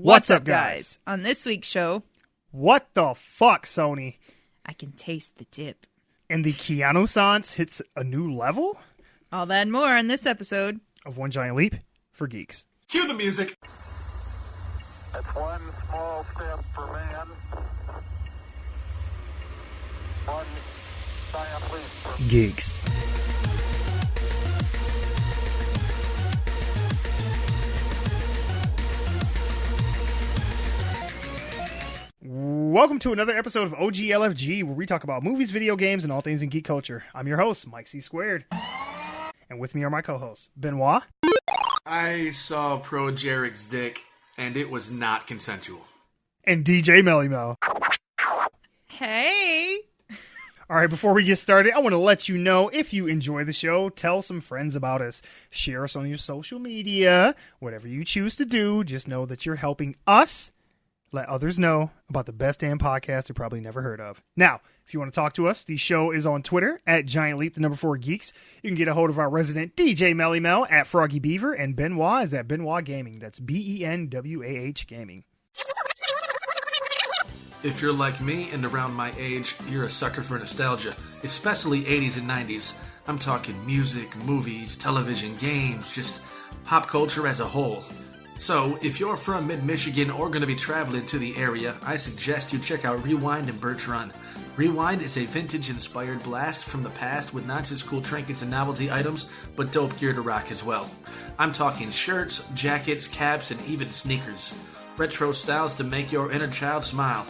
What's up, guys? On this week's show... What the fuck, Sony? I can taste the dip. And the Keanu-sans hits a new level? All that and more in this episode of One Giant Leap for Geeks. Cue the music. That's one small step for man. One giant leap for Geeks. Welcome to another episode of OGLFG, where we talk about movies, video games, and all things in geek culture. I'm your host, Mike C. Squared. And with me are my co-hosts, Benwah. I saw Pro Jarek's dick, and it was not consensual. And DJ Melly Mel. Hey! Alright, before we get started, I want to let you know, if you enjoy the show, tell some friends about us. Share us on your social media. Whatever you choose to do, just know that you're helping us let others know about the best damn podcast they probably never heard of. Now, if you want to talk to us, the show is on Twitter at Giant Leap, the number 4 Geeks. You can get a hold of our resident DJ Melly Mel at Froggy Beaver, and Benwah is at Benwah Gaming. That's BENWAH Gaming. If you're like me and around my age, you're a sucker for nostalgia, especially 80s and 90s. I'm talking music, movies, television, games, just pop culture as a whole. So, if you're from mid-Michigan or going to be traveling to the area, I suggest you check out Rewind and Birch Run. Rewind is a vintage-inspired blast from the past with not just cool trinkets and novelty items, but dope gear to rock as well. I'm talking shirts, jackets, caps, and even sneakers. Retro styles to make your inner child smile.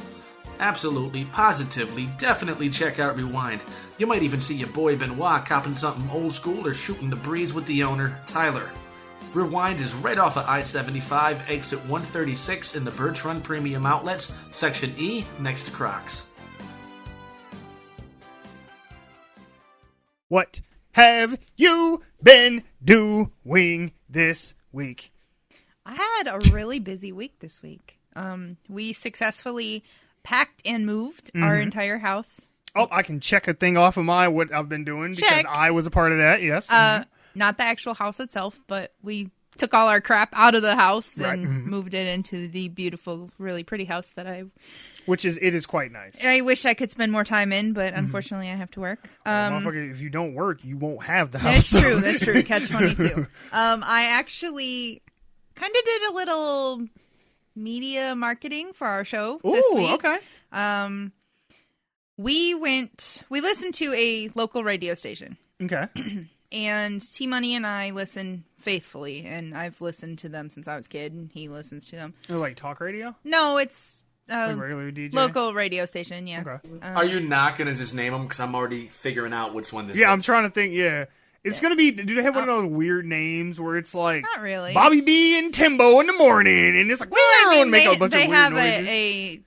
Absolutely, positively, definitely check out Rewind. You might even see your boy Benwah copping something old school or shooting the breeze with the owner, Tyler. Rewind is right off of I-75, exit 136 in the Birch Run Premium Outlets, Section E, next to Crocs. What have you been doing this week? I had a really busy week this week. We successfully packed and moved our entire house. Oh, I can check a thing off of what I've been doing because I was a part of that, yes. Not the actual house itself, but we took all our crap out of the house and moved it into the beautiful, really pretty house that it is quite nice. I wish I could spend more time in, but unfortunately I have to work. Motherfucker, if you don't work, you won't have the house. That's true. Catch 22. I actually kind of did a little media marketing for our show this week. Okay. We listened to a local radio station. Okay. And T-Money and I listen faithfully, and I've listened to them since I was a kid, and he listens to them. They're like talk radio? No, it's like regular DJ? Local radio station, yeah. Okay. Are you not going to just name them? Because I'm already figuring out which one this is. Yeah, I'm trying to think, yeah. It's going to be, do they have one of those weird names where it's like... Not really. Bobby B and Timbo in the morning, and it's like, make a bunch of weird noises.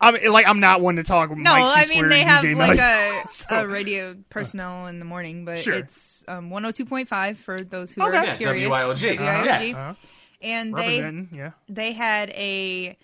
I'm not one to talk with Mike C. They have DJ like Melly. a radio personnel in the morning, but sure. It's 102.5 for those who are curious. WIOG. WIOG. And they had a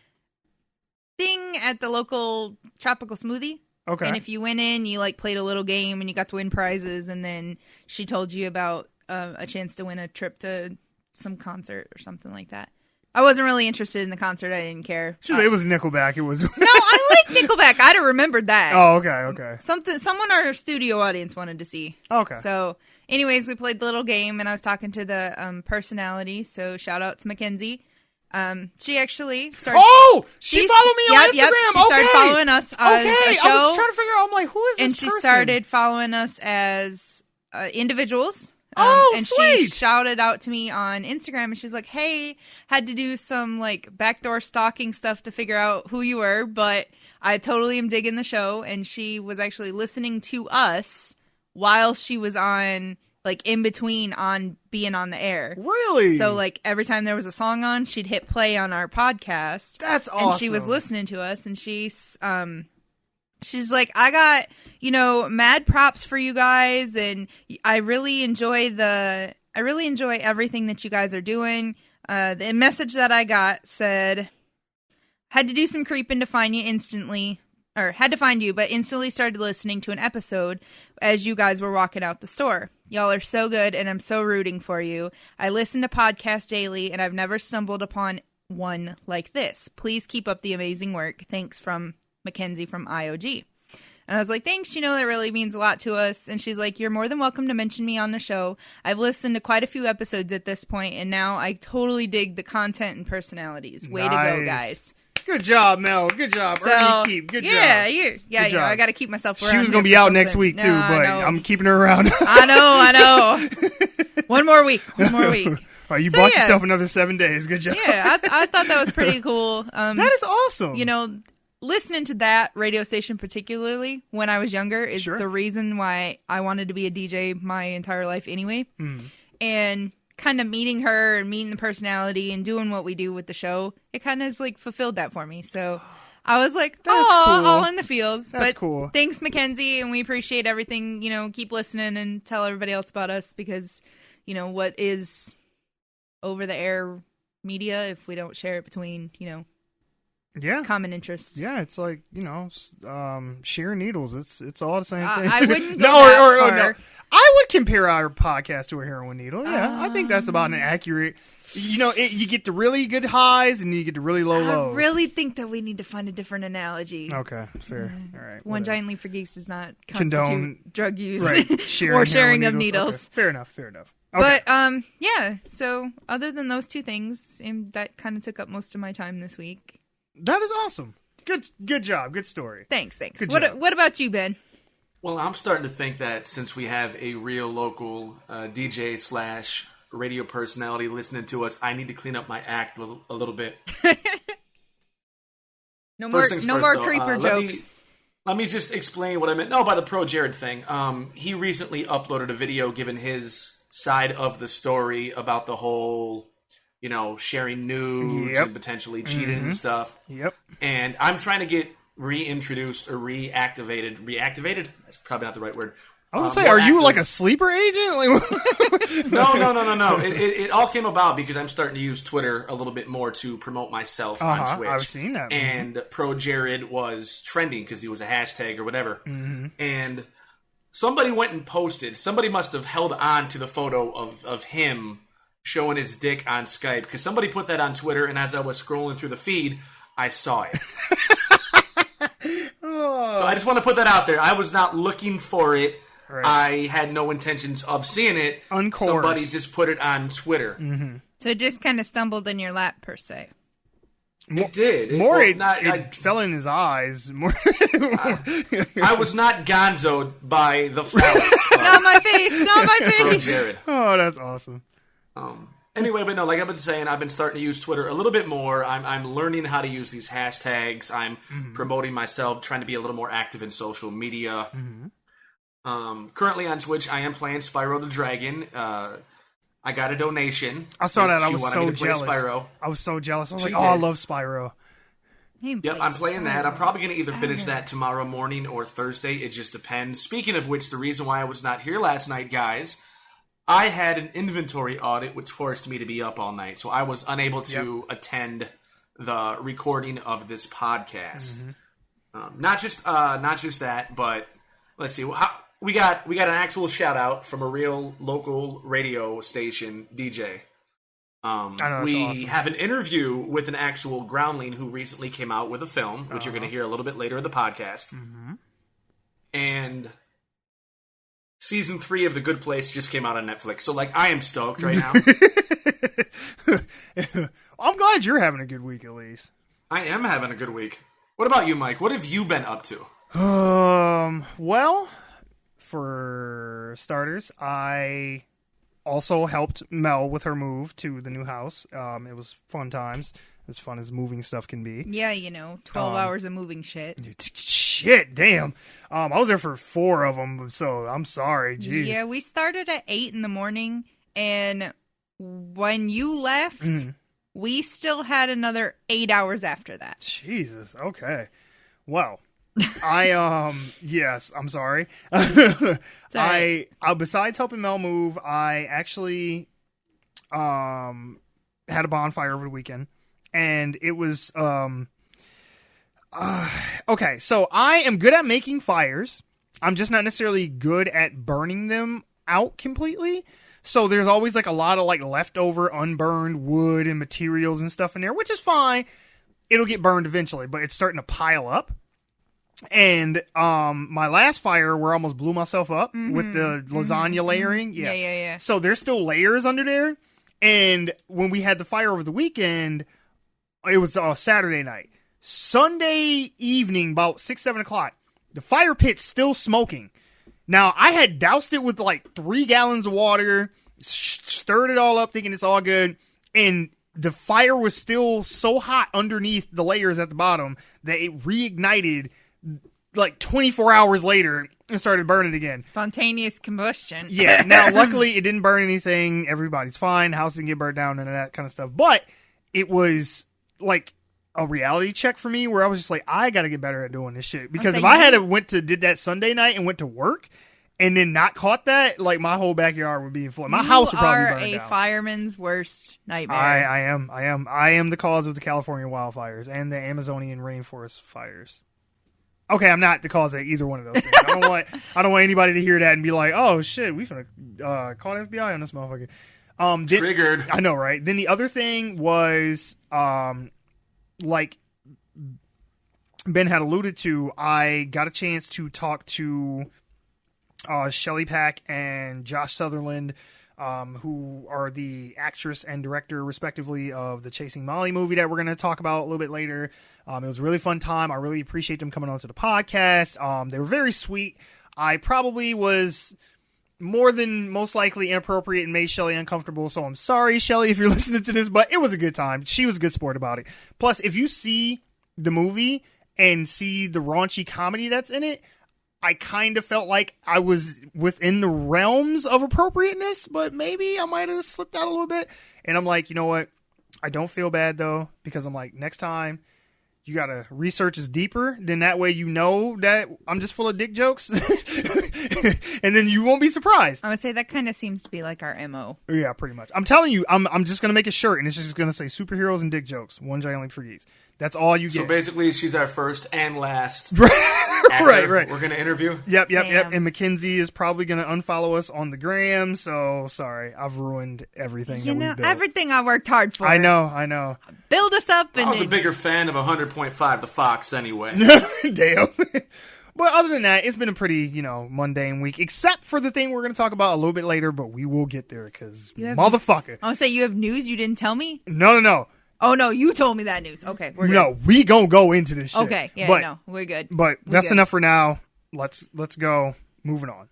thing at the local tropical smoothie. Okay. And if you went in, you played a little game and you got to win prizes, and then she told you about a chance to win a trip to some concert or something like that. I wasn't really interested in the concert. I didn't care. It was Nickelback. It was. No, I like Nickelback. I'd have remembered that. Oh, okay. Someone our studio audience wanted to see. Okay. So, anyways, we played the little game, and I was talking to the personality. So, shout out to Mackenzie. She actually started. Oh, she followed me on Instagram. Yep, she started following us as a show. I was trying to figure out. I'm like, who is this person? And she started following us as individuals. And sweet. She shouted out to me on Instagram, and she's like, hey, had to do some backdoor stalking stuff to figure out who you were, but I totally am digging the show. And she was actually listening to us while she was on, in between on being on the air. Really? So every time there was a song on, she'd hit play on our podcast. That's awesome. And she was listening to us, and she's like, I got, mad props for you guys, and I really enjoy everything that you guys are doing. The message that I got said, had to do some creeping to find you instantly, or had to find you, but instantly started listening to an episode as you guys were walking out the store. Y'all are so good, and I'm so rooting for you. I listen to podcasts daily, and I've never stumbled upon one like this. Please keep up the amazing work. Thanks from Mackenzie from IOG. And I was like, thanks, that really means a lot to us. And she's like, you're more than welcome to mention me on the show. I've listened to quite a few episodes at this point, and now I totally dig the content and personalities. Way to go, guys. Good job, Mel. Good job. So, Earn your keep. Good job. Yeah, I got to keep myself around. She was going to be out next week, too, but I'm keeping her around. I know. One more week. All right, you bought yourself another 7 days. Good job. Yeah, I thought that was pretty cool. That is awesome. Listening to that radio station particularly when I was younger is the reason why I wanted to be a DJ my entire life anyway. And kind of meeting her and meeting the personality and doing what we do with the show, it kind of has fulfilled that for me. So I was like, cool. all in the feels. That's but cool. Thanks, Mackenzie, and we appreciate everything. Keep listening and tell everybody else about us because, what is over the air media if we don't share it between, common interests. Yeah, it's like, sharing needles. It's all the same thing. I wouldn't go that far. No. I would compare our podcast to a heroin needle. Yeah, I think that's about an accurate. You get the really good highs and you get the really low lows. I really think that we need to find a different analogy. Okay, fair. All right. One giant leap for geeks does not constitute drug use or sharing of needles. Okay. Fair enough. Okay. But yeah. So other than those two things, that kind of took up most of my time this week. That is awesome. Good job. Good story. Thanks. Good job. What about you, Ben? Well, I'm starting to think that since we have a real local DJ / radio personality listening to us, I need to clean up my act a little bit. No more creeper jokes. Let me just explain what I meant. No, by the Pro Jared thing. He recently uploaded a video giving his side of the story about the whole, sharing nudes and potentially cheating and stuff. Yep. And I'm trying to get reintroduced or reactivated. Reactivated? That's probably not the right word. I was going to say, are you like a sleeper agent? No. It all came about because I'm starting to use Twitter a little bit more to promote myself on Twitch. I've seen that. And Pro Jared was trending because he was a hashtag or whatever. And somebody went and posted. Somebody must have held on to the photo of him showing his dick on Skype because somebody put that on Twitter, and as I was scrolling through the feed, I saw it. So I just want to put that out there. I was not looking for it. Right. I had no intentions of seeing it. Somebody just put it on Twitter. So it just kind of stumbled in your lap, per se. It did. It fell in his eyes. I was not gonzoed by the phallus. Not my face. Jared. Oh, that's awesome. Anyway, but no, like I've been saying, I've been starting to use Twitter a little bit more. I'm learning how to use these hashtags. I'm promoting myself, trying to be a little more active in social media. Currently on Twitch, I am playing Spyro the Dragon. I got a donation. I saw that. I was so jealous. I was so jealous. I was I love Spyro. Yep, I'm playing that. I'm probably going to either finish that tomorrow morning or Thursday. It just depends. Speaking of which, the reason why I was not here last night, guys, I had an inventory audit which forced me to be up all night. So I was unable to attend the recording of this podcast. Not just that, but let's see. We got an actual shout out from a real local radio station DJ. We have an interview with an actual groundling who recently came out with a film, which you're going to hear a little bit later in the podcast. And season 3 of The Good Place just came out on Netflix. So, I am stoked right now. I'm glad you're having a good week, at least. I am having a good week. What about you, Mike? What have you been up to? Well, for starters, I also helped Mel with her move to the new house. It was fun times. As fun as moving stuff can be. Yeah, 12 hours of moving shit. Shit, damn. I was there for 4 of them, so I'm sorry. Jeez. Yeah, we started at 8 in the morning, and when you left, we still had another 8 hours after that. Jesus, okay. Well, yes, I'm sorry. Right. Besides helping Mel move, I actually had a bonfire over the weekend. And it was, okay, so I am good at making fires. I'm just not necessarily good at burning them out completely. So there's always like a lot of like leftover unburned wood and materials and stuff in there, which is fine. It'll get burned eventually, but it's starting to pile up. And my last fire where I almost blew myself up with the lasagna layering. Yeah. So there's still layers under there. And when we had the fire over the weekend, it was Saturday night. Sunday evening, about 6, 7 o'clock, the fire pit's still smoking. Now, I had doused it with like 3 gallons of water, stirred it all up thinking it's all good, and the fire was still so hot underneath the layers at the bottom that it reignited like 24 hours later and started burning again. Spontaneous combustion. Yeah. Now, luckily, it didn't burn anything. Everybody's fine. House didn't get burnt down and that kind of stuff. But it was like a reality check for me where I was just like, I got to get better at doing this shit. Because if I had did that Sunday night and went to work and then not caught that, like my whole backyard would be in flames. My house would probably burn down. You are a fireman's worst nightmare. I am the cause of the California wildfires and the Amazonian rainforest fires. Okay, I'm not the cause of either one of those things. I don't want anybody to hear that and be like, "Oh shit, we finna call the FBI on this motherfucker." Triggered. I know, right? Then the other thing was, like Ben had alluded to, I got a chance to talk to Shelley and Josh Sutherland, who are the actress and director, respectively, of the Chasing Molly movie that we're going to talk about a little bit later. It was a really fun time. I really appreciate them coming on to the podcast. They were very sweet. I probably was more than most likely inappropriate and made Shelley uncomfortable, so I'm sorry, Shelley, if you're listening to this, but it was a good time. She was a good sport about it. Plus, if you see the movie and see the raunchy comedy that's in it, I kind of felt like I was within the realms of appropriateness, but maybe I might have slipped out a little bit. And I'm like, you know what? I don't feel bad, though, because I'm like, next time, you got to research is deeper. Then that way you know that I'm just full of dick jokes. And then you won't be surprised. I would say that kind of seems to be like our MO. Yeah, pretty much. I'm telling you, I'm just going to make a shirt, and it's just going to say superheroes and dick jokes. One giant leap for geeks. That's all you get. So basically, she's our first and last right. We're going to interview. Yep. And Mackenzie is probably going to unfollow us on the gram. So sorry, I've ruined everything. You that know, we've built. Everything I worked hard for. I know. Build us up. And I was a bigger fan of 100.5 The Fox anyway. Damn. But other than that, it's been a pretty, mundane week, except for the thing we're going to talk about a little bit later, but we will get there because motherfucker. I want to say you have news you didn't tell me? No. Oh, no, you told me that news. Okay, we're good. No, we gonna go into this shit. Okay, yeah, we're good. But that's enough for now. Let's go. Moving on.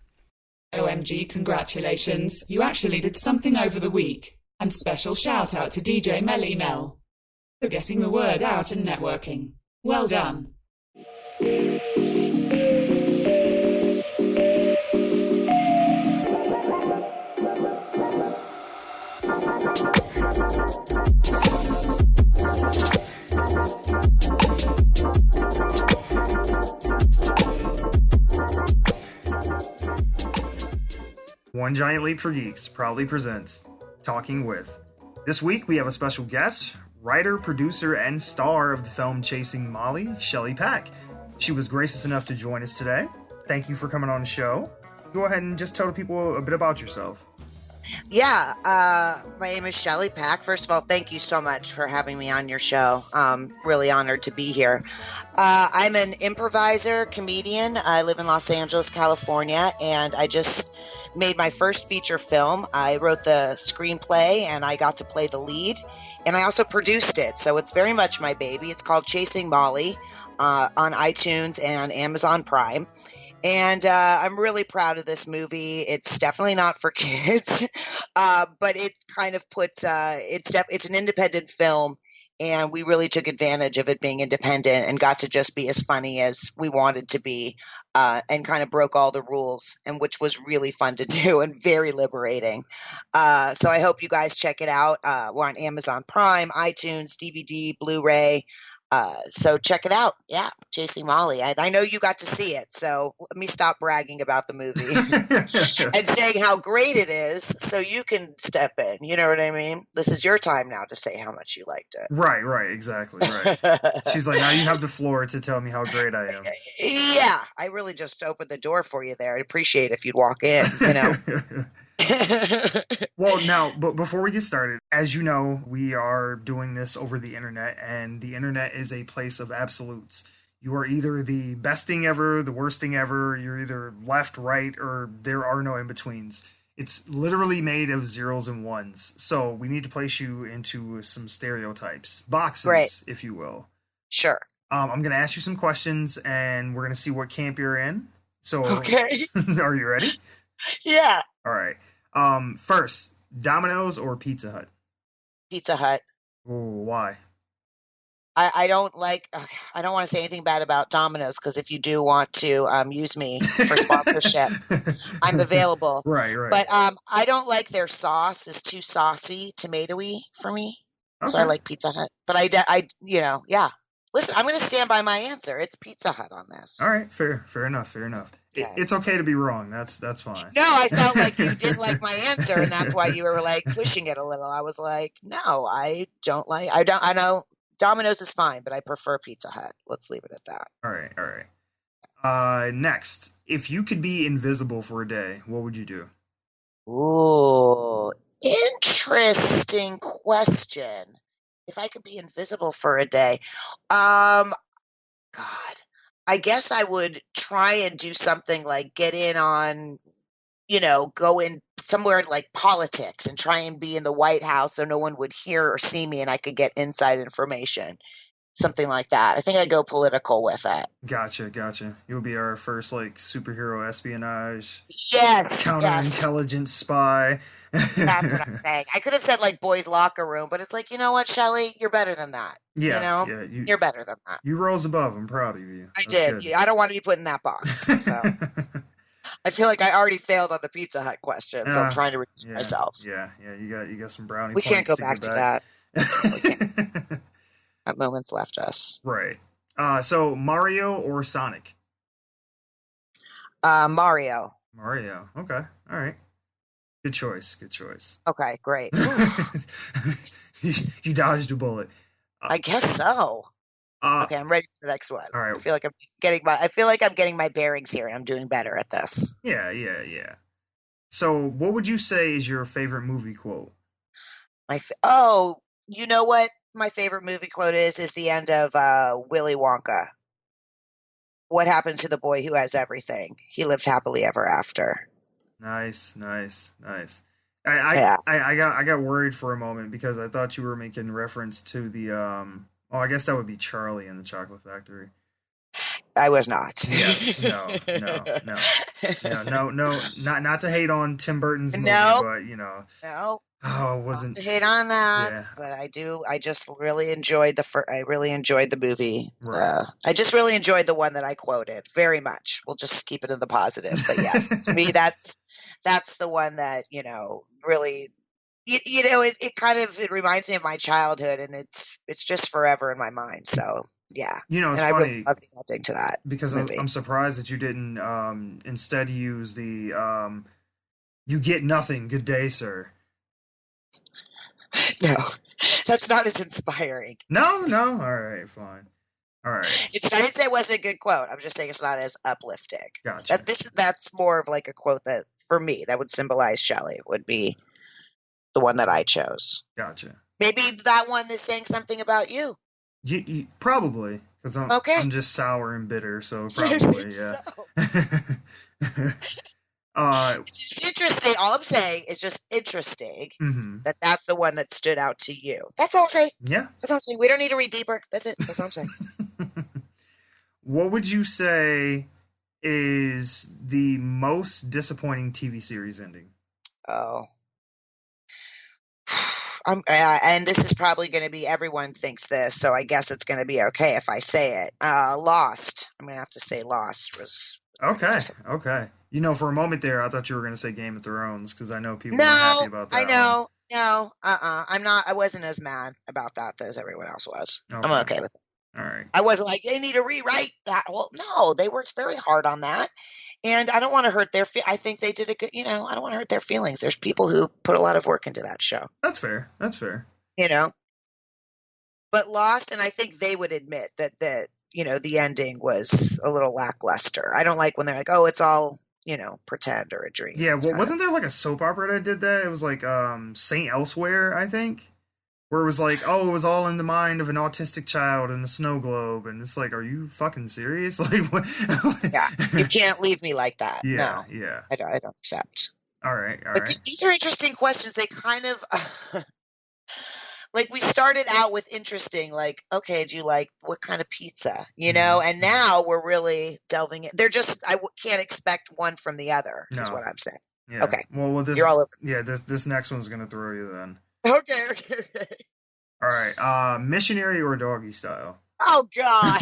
OMG, congratulations. You actually did something over the week. And special shout out to DJ Melly Mel for getting the word out and networking. Well done. One Giant Leap for Geeks proudly presents Talking With. This week we have a special guest, writer, producer, and star of the film Chasing Molly, Shelley Pack. She was gracious enough to join us today. Thank you for coming on the show. Go ahead and just tell people a bit about yourself. Yeah, my name is Shelley Pack. First of all, thank you so much for having me on your show. Really honored to be here. I'm an improviser, comedian. I live in Los Angeles, California, and I just made my first feature film. I wrote the screenplay, and I got to play the lead, and I also produced it, so it's very much my baby. It's called Chasing Molly on iTunes and Amazon Prime. And I'm really proud of this movie. It's definitely not for kids, but it kind of puts it's an independent film, and we really took advantage of it being independent and got to just be as funny as we wanted to be, and kind of broke all the rules, and which was really fun to do and very liberating. So I hope you guys check it out. We're on Amazon Prime, iTunes, DVD, Blu-ray. So check it out. Yeah, Chasing Molly. I know you got to see it, so let me stop bragging about the movie and saying how great it is so you can step in. You know what I mean? This is your time now to say how much you liked it. Right, exactly, right. She's like, now you have the floor to tell me how great I am. Yeah, I really just opened the door for you there. I'd appreciate it if you'd walk in, Well, now, but before we get started, as you know, we are doing this over the internet, and the internet is a place of absolutes. You are either the best thing ever, the worst thing ever, you're either left, right, or there are no in-betweens. It's literally made of zeros and ones, so we need to place you into some stereotypes, boxes, Great. if you will. Sure. I'm going to ask you some questions, and we're going to see what camp you're in. So, Okay. are you ready? Yeah. All right. First, Domino's or Pizza Hut? Pizza Hut. Ooh, why? I don't want to say anything bad about Domino's, because if you do want to use me for sponsorship, I'm available. Right. But I don't like their sauce. It's too saucy, tomatoey for me. Okay. So I like Pizza Hut. But yeah. Listen, I'm going to stand by my answer. It's Pizza Hut on this. All right, fair enough. Okay. It's okay to be wrong. That's fine. No, I felt like you didn't like my answer, and that's why you were like pushing it a little. I was like, no, I know Domino's is fine, but I prefer Pizza Hut. Let's leave it at that. All right. Next, if you could be invisible for a day, what would you do? Ooh, interesting question. If I could be invisible for a day, God, I guess I would try and do something like get in on, go in somewhere like politics and try and be in the White House so no one would hear or see me and I could get inside information. Something like that. I think I'd go political with it. Gotcha. You'll be our first superhero espionage. Yes. Counterintelligence spy. That's what I'm saying. I could have said boys' locker room, but it's like, you know what, Shelley, you're better than that. Yeah. You're better than that. You rose above. I'm proud of you. I did. Good. I don't want to be put in that box. So I feel like I already failed on the Pizza Hut question, so I'm trying to redeem myself. Yeah. You got some brownie. We can't go back to that. We can't. That moment's left us. Right. So Mario or Sonic? Mario. Okay. All right. Good choice. Okay, great. You dodged a bullet. I guess so. Okay, I'm ready for the next one. All right. I feel like I'm getting my bearings here, and I'm doing better at this. Yeah. So, what would you say is your favorite movie quote? You know what my favorite movie quote is the end of Willy Wonka. What happened to the boy who has everything? He lived happily ever after. Nice. I got worried for a moment because I thought you were making reference to the I guess that would be Charlie in the Chocolate Factory. I was not. Yes. No. Not to hate on Tim Burton's movie, but No. Oh, it wasn't to hate on that, yeah. But I just really enjoyed the movie. Right. I just really enjoyed the one that I quoted very much. We'll just keep it in the positive. But yes, to me, that's the one that, really, it reminds me of my childhood, and it's just forever in my mind. So yeah. It's and funny. I really love the ending to that because movie. I'm surprised that you didn't instead use the you get nothing, good day, sir. No, that's not as inspiring. No. All right, fine. All right. I didn't say it wasn't a good quote. I'm just saying it's not as uplifting. Gotcha. That's more of like a quote that, for me, that would symbolize Shelley, would be the one that I chose. Gotcha. Maybe that one is saying something about you. You probably, because I'm just sour and bitter, so probably, yeah. It's interesting. All I'm saying is just interesting that's the one that stood out to you. That's all I'm saying. Yeah. That's all I'm saying. We don't need to read deeper. That's it. That's all I'm saying. What would you say is the most disappointing TV series ending? Oh. And this is probably going to be, everyone thinks this, so I guess it's going to be okay if I say it. Lost. I'm going to have to say Lost was... Okay. For a moment there, I thought you were going to say Game of Thrones, because I know people are happy about that. I know. No, I'm not. I wasn't as mad about that as everyone else was. Okay. I'm okay with it. All right. I wasn't like, they need to rewrite that. Well, no, they worked very hard on that. And I don't want to hurt their I think they did a good, I don't want to hurt their feelings. There's people who put a lot of work into that show. That's fair. But Lost, and I think they would admit that the ending was a little lackluster. I don't like when they're like, oh, it's all, pretend or a dream. Yeah, It's well, kind wasn't there like a soap opera that did that? It was like Saint Elsewhere, I think, where it was like, oh, it was all in the mind of an autistic child in a snow globe, and it's like, are you fucking serious? Like, what? Yeah, you can't leave me like that. Yeah, No, yeah. I don't accept. All right. These are interesting questions. They kind of like we started out with interesting, like, okay, do you like what kind of pizza, and now we're really delving in. They're just can't expect one from the other. Is No. what I'm saying. Yeah. Okay. Well, this, you're all over. Yeah, this next one's gonna throw you then. Okay. All right. Missionary or doggy style? Oh God.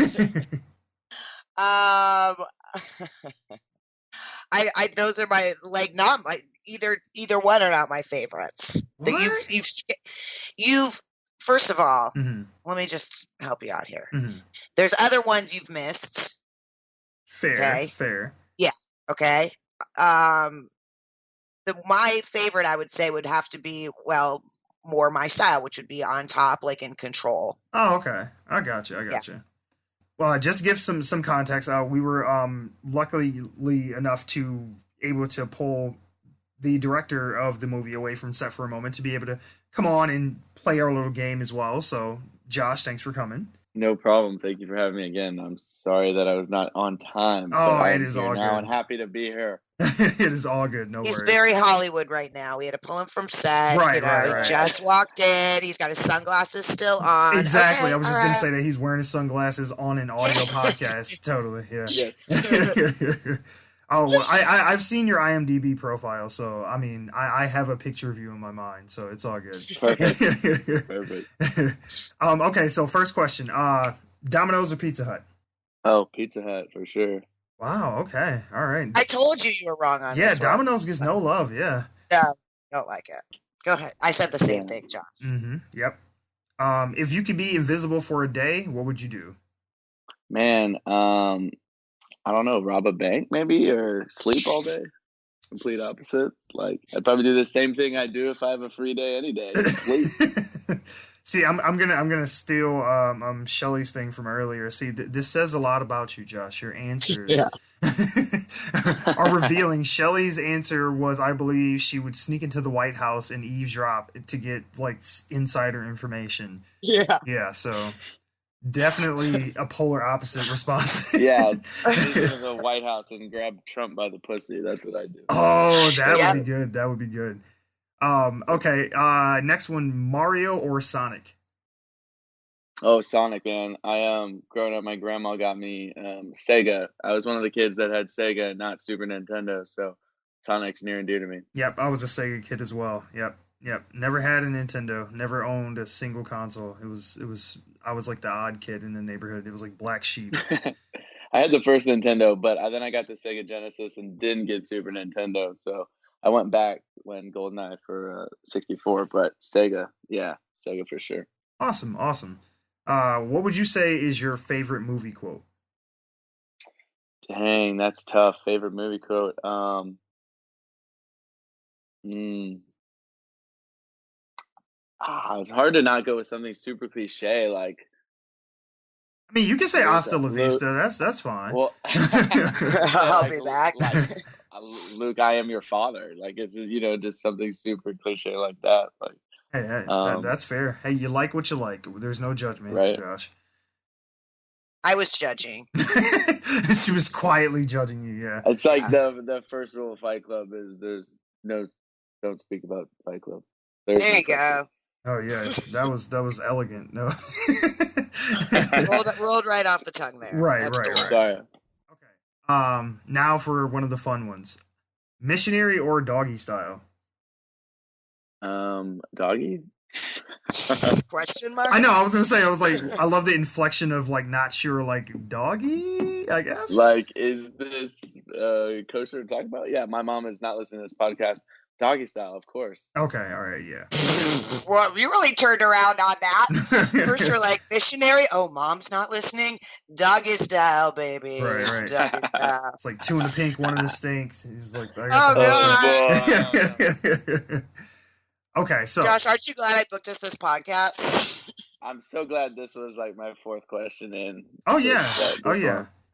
I those are my not my either one are not my favorites. What? You've first of all, Mm-hmm. let me just help you out here. Mm-hmm. There's other ones you've missed. Fair. Okay. Fair. Yeah. Okay. My favorite I would say would have to be more my style, which would be On Top, like in Control. Oh, okay. I got you. Well, just give some context. We were luckily enough to able to pull the director of the movie away from set for a moment to be able to come on and play our little game as well. So, Josh, thanks for coming. No problem. Thank you for having me again. I'm sorry that I was not on time. Oh, but it is all now good. and happy to be here. It is all good. No He's worries. very Hollywood right now. We had to pull him from set. Right. He just walked in. He's got his sunglasses still on. Exactly. Okay, I was just going to say that he's wearing his sunglasses on an audio podcast. Totally. Yeah. Yes. Oh, well, I've seen your IMDb profile, so I mean, I have a picture of you in my mind, so it's all good. Perfect. Okay, so first question: Domino's or Pizza Hut? Oh, Pizza Hut for sure. Wow. Okay. All right. I told you were wrong on Yeah, this one. Domino's gets no love. Yeah. No, don't like it. Go ahead. I said the same thing, John. Mm-hmm. Yep. If you could be invisible for a day, what would you do? Man, I don't know, rob a bank maybe, or sleep all day. Complete opposite. Like, I'd probably do the same thing I do if I have a free day any day. Sleep. See, I'm gonna steal Shelley's thing from earlier. See, this says a lot about you, Josh. Your answers are revealing. Shelley's answer was, I believe she would sneak into the White House and eavesdrop to get like insider information. Yeah. So definitely a polar opposite response. Yeah, sneak into the White House and grab Trump by the pussy. That's what I do. Oh, that would be good. That would be good. Okay. Next one, Mario or Sonic? Oh, Sonic, man. Growing up, my grandma got me Sega. I was one of the kids that had Sega, not Super Nintendo, so Sonic's near and dear to me. Yep, I was a Sega kid as well. Yep. Never had a Nintendo. Never owned a single console. It was. I was like the odd kid in the neighborhood. It was like black sheep. I had the first Nintendo, but then I got the Sega Genesis and didn't get Super Nintendo, so I went back when GoldenEye for 64, but Sega for sure. Awesome. What would you say is your favorite movie quote? Dang, that's tough. Favorite movie quote? It's hard to not go with something super cliche. Like, I mean, you can say "Hasta la vista." That's fine. Well, I'll be back. Luke, I am your father. Like, it's just something super cliche like that. Like, hey, that's fair. Hey, you like what you like. There's no judgment, right? Josh. I was judging. She was quietly judging you. Yeah, it's like the first rule of Fight Club is don't speak about Fight Club. There you go. Oh yeah, that was elegant. No, rolled right off the tongue there. Right. Sorry. Okay. Now for one of the fun ones: missionary or doggy style? Doggy. Question mark? I know. I was gonna say. I was like, I love the inflection of like not sure, like doggy. I guess. Like, is this kosher to talk about? Yeah, my mom is not listening to this podcast. Doggy style, of course. Okay, all right, yeah. Well, you really turned around on that. First you're like, missionary. Oh, mom's not listening. Doggy style, baby. Right. Doggy style. It's like two in the pink, one in the stink. He's like, God. Okay, so Josh, aren't you glad I booked this podcast? I'm so glad this was like my fourth question in. Oh yeah.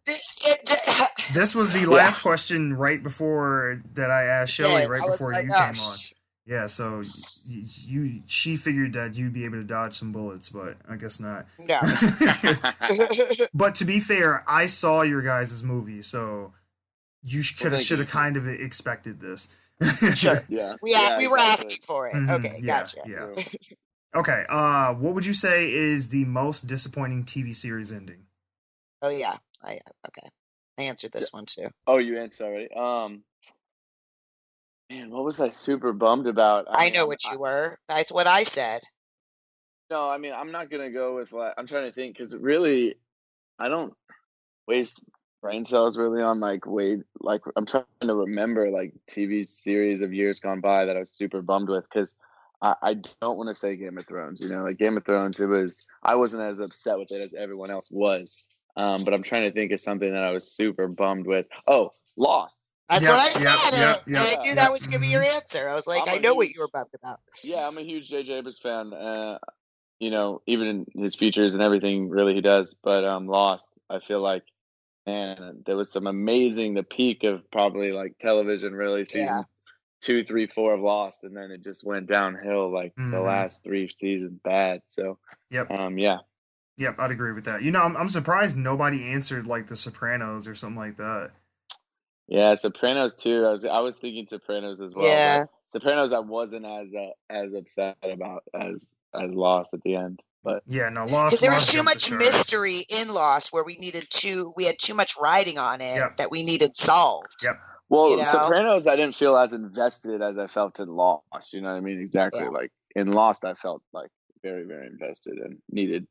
This was the last question right before that I asked Shelley right before you came on. Yeah, so she figured that you'd be able to dodge some bullets, but I guess not. No. But to be fair, I saw your guys' movie, so you should have kind of expected this. Sure. Yeah. We were asking for it. Okay, yeah, gotcha. Yeah. Okay, what would you say is the most disappointing TV series ending? Oh yeah. I answered this one too. Oh, you answered already. Man, what was I super bummed about? I know what you were. That's what I said. No, I mean, I'm not gonna go with like I'm trying to think because really, I don't waste brain cells really on like I'm trying to remember like TV series of years gone by that I was super bummed with because I don't want to say Game of Thrones. You know, like Game of Thrones, I wasn't as upset with it as everyone else was. But I'm trying to think of something that I was super bummed with. Oh, Lost. That's what I said. I knew that was going to be your answer. I was like, I know what you were bummed about. Yeah, I'm a huge J.J. Abrams fan. You know, even in his features and everything, really he does. But Lost, I feel like, man, there was some the peak of probably like television, really season 2, 3, 4 of Lost, and then it just went downhill like the last 3 seasons bad. So, Yep, I'd agree with that. You know, I'm surprised nobody answered like The Sopranos or something like that. Yeah, Sopranos too. I was thinking Sopranos as well. Yeah, Sopranos I wasn't as upset about as Lost at the end. But yeah, no, Lost because there was too much mystery in Lost where we had too much writing on it that we needed solved. Yep. Well, Sopranos I didn't feel as invested as I felt in Lost. You know what I mean? Exactly. Yeah. Like in Lost, I felt like very, very invested and needed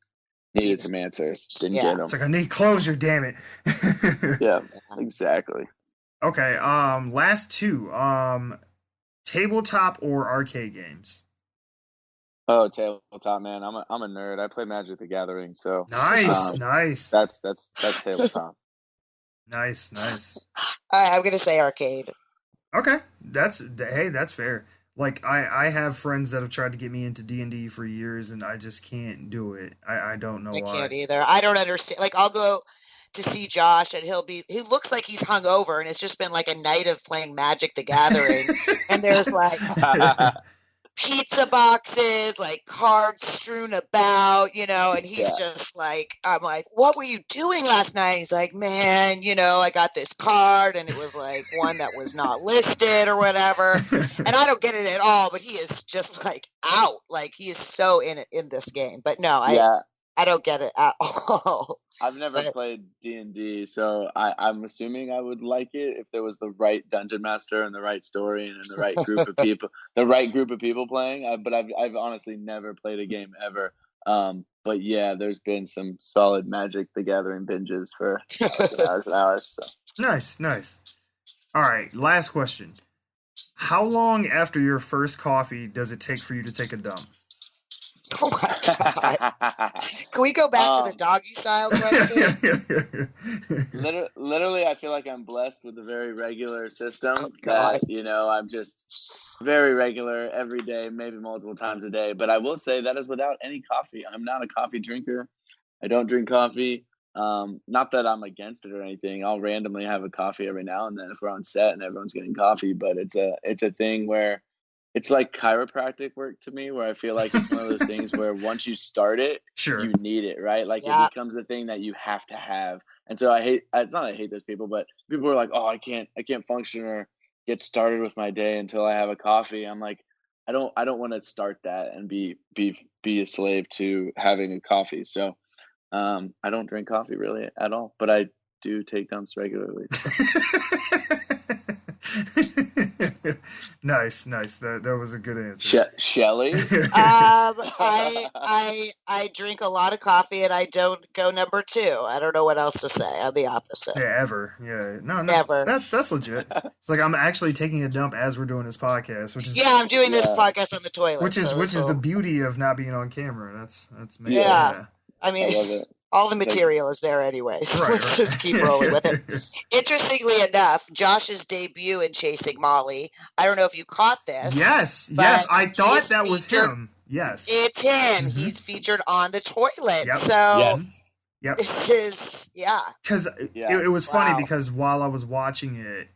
some answers. Didn't get them. It's like I need closure. Damn it. Yeah, exactly. Okay, last two. Tabletop or arcade games? Oh, tabletop, man. I'm a nerd. I play Magic the Gathering, so nice. That's tabletop. Nice. I'm gonna say arcade. Okay, that's fair. Like I have friends that have tried to get me into D&D for years, and I just can't do it. I don't know why. I can't either. I don't understand. Like I'll go to see Josh and he looks like he's hungover and it's just been like a night of playing Magic the Gathering and there's like pizza boxes, like cards strewn about, you know, and he's just like, I'm like, what were you doing last night? He's like, man, you know, I got this card and it was like one that was not listed or whatever. And I don't get it at all, but he is just like out, like he is so in this game. But no, I don't get it at all. I've never played D&D, so I'm assuming I would like it if there was the right dungeon master and the right story and the right group of people, playing. But I've honestly never played a game ever. But yeah, there's been some solid Magic the Gathering binges for hours and hours. So. Nice. All right, last question. How long after your first coffee does it take for you to take a dump? Oh my God. Can we go back to the doggy style question? Literally, I feel like I'm blessed with a very regular system that, you know, I'm just very regular every day, maybe multiple times a day. But I will say that is without any coffee. I'm not a coffee drinker. I don't drink coffee. Not that I'm against it or anything. I'll randomly have a coffee every now and then if we're on set and everyone's getting coffee. But it's a thing where it's like chiropractic work to me, where I feel like it's one of those things where once you start it, you need it, right? Like it becomes a thing that you have to have. And so it's not that I hate those people, but people are like, oh, I can't function or get started with my day until I have a coffee. I'm like, I don't want to start that and be a slave to having a coffee. So I don't drink coffee really at all, but I do take dumps regularly. Nice. That was a good answer. Shelley? I drink a lot of coffee and I don't go number 2. I don't know what else to say. I'm the opposite. Yeah, ever. Yeah. No. Ever. That's legit. It's like I'm actually taking a dump as we're doing this podcast, which is I'm doing this podcast on the toilet. Which is the beauty of not being on camera. That's amazing. Yeah. I mean, I love it. All the material is there anyway, so let's just keep rolling with it. Interestingly enough, Josh's debut in Chasing Molly, I don't know if you caught this. Yes, I thought that was him. Yes. It's him. Mm-hmm. He's featured on the toilet. Yep. So Yep. This is, Because Yeah. it was funny Wow. because while I was watching it,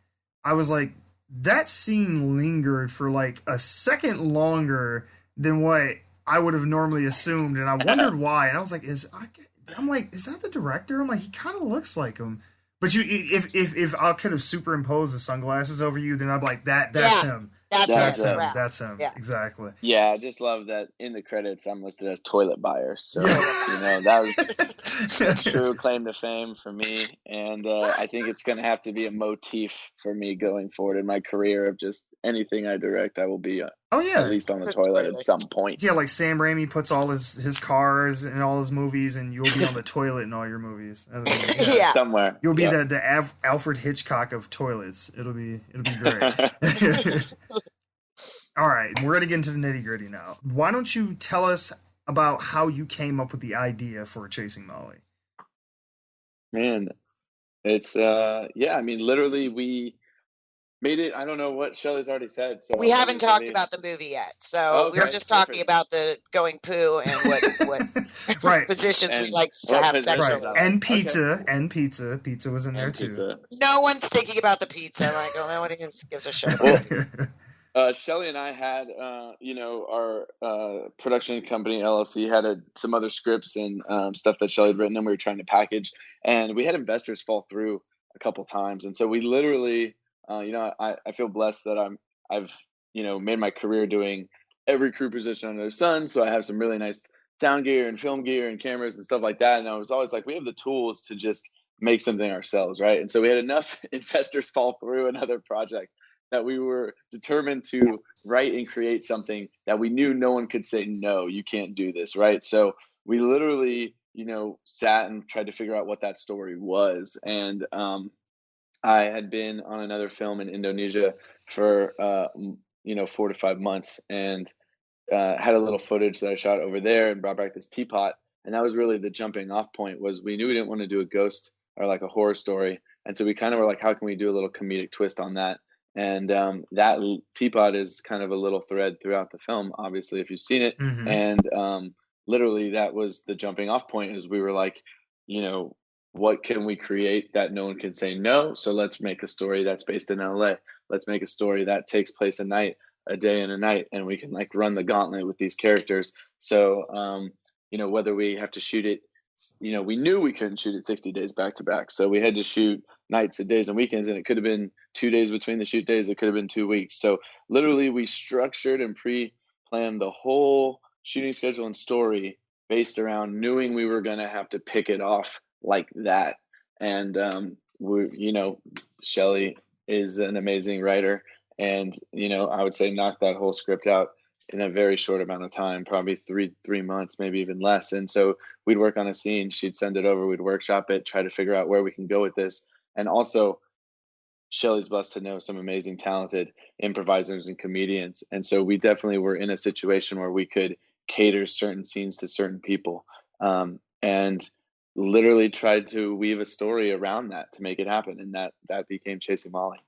I was like, that scene lingered for like a second longer than what I would have normally assumed, and I wondered why. And I was like, is that the director? I'm like, he kind of looks like him. But if I could have superimposed the sunglasses over you, then I'd be like, that's Yeah. him. That's him. him. Right. That's him. Yeah. Exactly. Yeah, I just love that in the credits I'm listed as toilet buyer. So, Yeah. that was a true claim to fame for me. And I think it's going to have to be a motif for me going forward in my career of just anything I direct, I will be Oh yeah. at least on the toilet at some point. Yeah, like Sam Raimi puts all his cars in all his movies, and you'll be on the toilet in all your movies. Yeah. Somewhere. You'll be Yep. the Alfred Hitchcock of toilets. It'll be great. All right, we're gonna get into the nitty gritty now. Why don't you tell us about how you came up with the idea for Chasing Molly? Man, it's literally we made it. I don't know what Shelley's already said. So We haven't talked about the movie yet, so we were Okay, just talking perfect. about the going poo and what Right. positions we And like to what have positions sexually. I- And Okay. pizza. Pizza was in there too. Pizza. No one's thinking about the pizza. Like, oh, nobody gives a shit. Well, Shelley and I had, our production company LLC had some other scripts and stuff that Shelley had written, and we were trying to package. And we had investors fall through a couple times, and so we literally, I feel blessed that I've made my career doing every crew position under the sun. So I have some really nice sound gear and film gear and cameras and stuff like that. And I was always like, we have the tools to just make something ourselves, right? And so we had enough investors fall through in other projects that we were determined to write and create something that we knew no one could say, no, you can't do this, right? So we literally, sat and tried to figure out what that story was. And I had been on another film in Indonesia for, 4 to 5 months, and had a little footage that I shot over there and brought back this teapot. And that was really the jumping off point. Was we knew we didn't want to do a ghost or like a horror story. And so we kind of were like, how can we do a little comedic twist on that? And that teapot is kind of a little thread throughout the film, obviously, if you've seen it. Mhm. And literally that was the jumping off point. Is we were like, what can we create that no one can say no? So let's make a story that's based in LA. Let's make a story that takes place at night, a day and a night, and we can like run the gauntlet with these characters. So, whether we have to shoot it, we knew we couldn't shoot it 60 days back to back. So we had to shoot nights and days and weekends, and it could have been 2 days between the shoot days. It could have been 2 weeks. So literally we structured and pre-planned the whole shooting schedule and story based around knowing we were going to have to pick it off like that. And, Shelley is an amazing writer, and, I would say knocked that whole script out in a very short amount of time, probably three months, maybe even less. And so we'd work on a scene, she'd send it over, we'd workshop it, try to figure out where we can go with this. And also Shelley's blessed to know some amazing, talented improvisers and comedians. And so we definitely were in a situation where we could cater certain scenes to certain people, and literally tried to weave a story around that to make it happen. And that became Chasing Molly.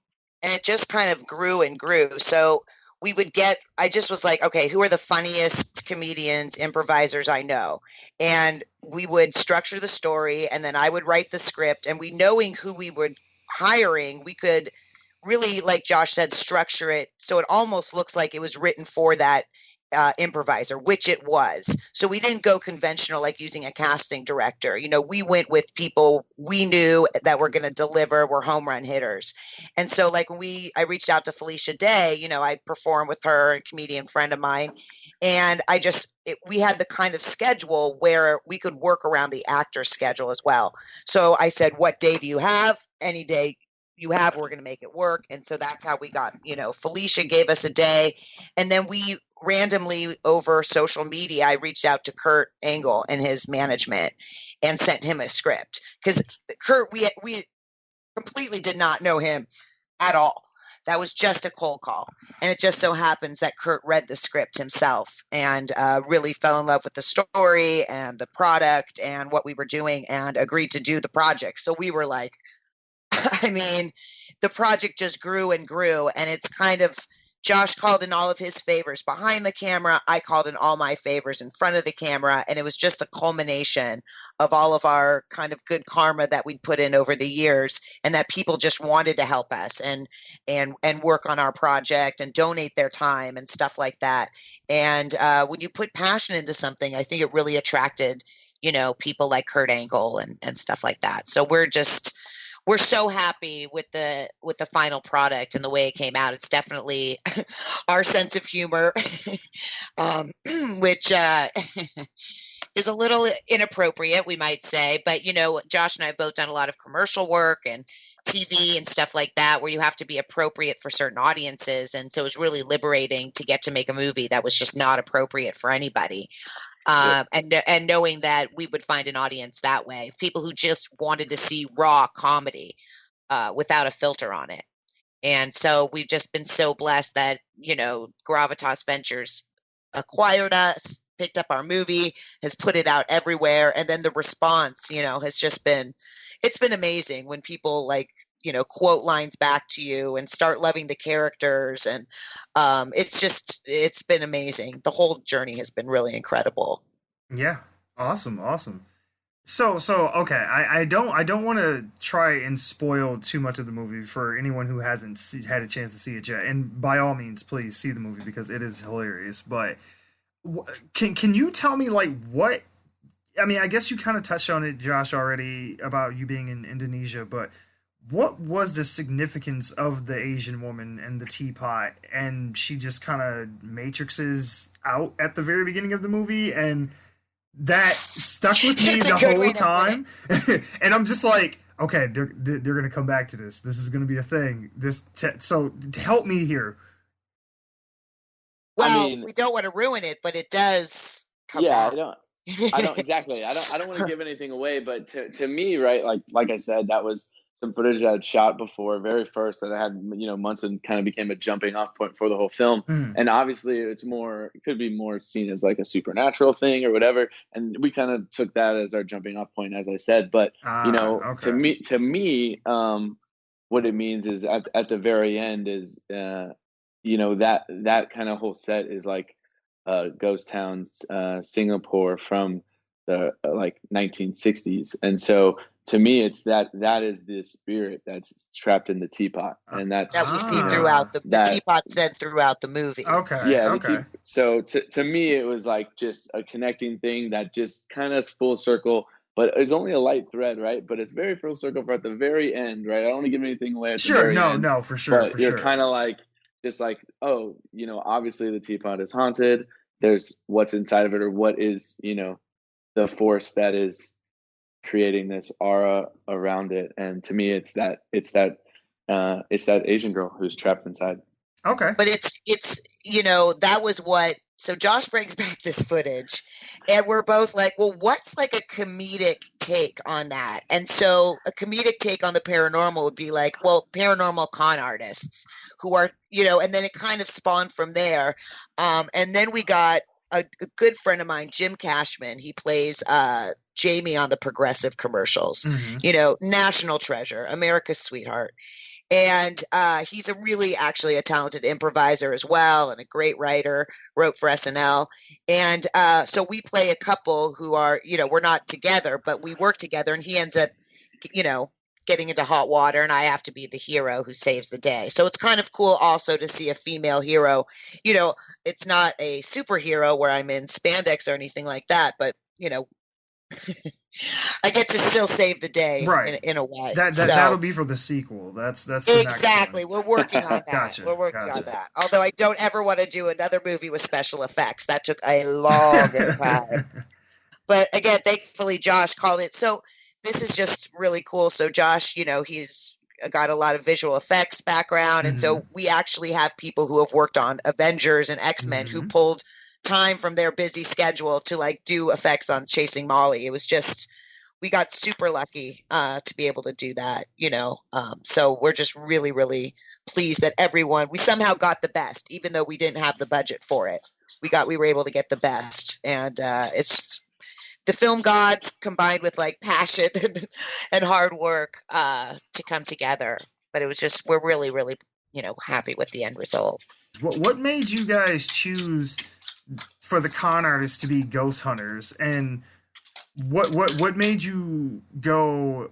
And it just kind of grew and grew. So I just was like, okay, who are the funniest comedians, improvisers I know? And we would structure the story, and then I would write the script, and knowing who we would hiring, we could really, like Josh said, structure it so it almost looks like it was written for that improviser, which it was. So we didn't go conventional, like using a casting director. We went with people we knew that were going to deliver, were home run hitters. And so like when I reached out to Felicia Day, I performed with her, a comedian friend of mine. And we had the kind of schedule where we could work around the actor's schedule as well. So I said, what day do you have? Any day you have, we're going to make it work. And so that's how we got, Felicia gave us a day. And then we randomly over social media, I reached out to Kurt Angle and his management and sent him a script, because Kurt, we completely did not know him at all. That was just a cold call. And it just so happens that Kurt read the script himself and really fell in love with the story and the product and what we were doing, and agreed to do the project. So we were like, the project just grew and grew, and it's kind of Josh called in all of his favors behind the camera. I called in all my favors in front of the camera. And it was just a culmination of all of our kind of good karma that we'd put in over the years, and that people just wanted to help us and work on our project and donate their time and stuff like that. And when you put passion into something, I think it really attracted, people like Kurt Angle and stuff like that. So we're so happy with the final product and the way it came out. It's definitely our sense of humor, which is a little inappropriate, we might say. But, Josh and I have both done a lot of commercial work and TV and stuff like that, where you have to be appropriate for certain audiences. And so it was really liberating to get to make a movie that was just not appropriate for anybody. And knowing that we would find an audience that way, people who just wanted to see raw comedy without a filter on it. And so we've just been so blessed that, Gravitas Ventures acquired us, picked up our movie, has put it out everywhere. And then the response, has just been, it's been amazing when people quote lines back to you and start loving the characters. And it's been amazing. The whole journey has been really incredible. Yeah. Awesome. So okay, I don't want to try and spoil too much of the movie for anyone who hasn't had a chance to see it yet. And by all means, please see the movie because it is hilarious. But can you tell me what? I mean, I guess you kind of touched on it, Josh, already about you being in Indonesia, but what was the significance of the Asian woman and the teapot? And she just kind of matrixes out at the very beginning of the movie, and that stuck with me the whole time. And I'm just like, okay, they're going to come back to this. This is going to be a thing. So help me here. Well, we don't want to ruin it, but it does come back. I don't exactly. I don't want to give anything away, but to me, right, like I said, that was some footage I had shot before, very first, that I had, months, and kind of became a jumping off point for the whole film. And obviously it could be more seen as like a supernatural thing or whatever. And we kind of took that as our jumping off point, as I said. But, okay. to me, what it means is at the very end is, that kind of whole set is like ghost towns, Singapore from the 1960s. And so to me, it's that is the spirit that's trapped in the teapot, and that we see throughout the teapot said throughout the movie. Okay. Yeah. Okay. So to me, it was like just a connecting thing that just kind of full circle, but it's only a light thread, right? But it's very full circle for at the very end, right? I don't want to give anything away. At the very end, no, for sure. But you're kind of just like, oh, obviously the teapot is haunted. There's what's inside of it, or what is, the force that is creating this aura around it. And to me, it's that Asian girl who's trapped inside. Okay. But it's that was what, so Josh brings back this footage, and we're both like, well, what's like a comedic take on that? And so a comedic take on the paranormal would be like, well, paranormal con artists who are, and then it kind of spawned from there. And then we got a good friend of mine, Jim Cashman. He plays Jamie on the Progressive commercials, national treasure, America's sweetheart. And he's actually a talented improviser as well, and a great writer, wrote for SNL. And so we play a couple who are, we're not together, but we work together, and he ends up, getting into hot water, and I have to be the hero who saves the day. So it's kind of cool also to see a female hero. It's not a superhero where I'm in spandex or anything like that, but, I get to still save the day, right, in a way. That'll be for the sequel. That's exactly. We're working on that. Gotcha. We're working on that. Although I don't ever want to do another movie with special effects. That took a long time. But again, thankfully, Josh called it. So this is just really cool. So Josh, he's got a lot of visual effects background, and so we actually have people who have worked on Avengers and X-Men who pulled time from their busy schedule to do effects on Chasing Molly. It was just, we got super lucky to be able to do that, so we're just really, really pleased that we somehow got the best, even though we didn't have the budget for it. We were able to get the best, and it's the film gods combined with passion and hard work to come together. But it was just, we're really, really, happy with the end result. What made you guys choose for the con artists to be ghost hunters, and what made you go,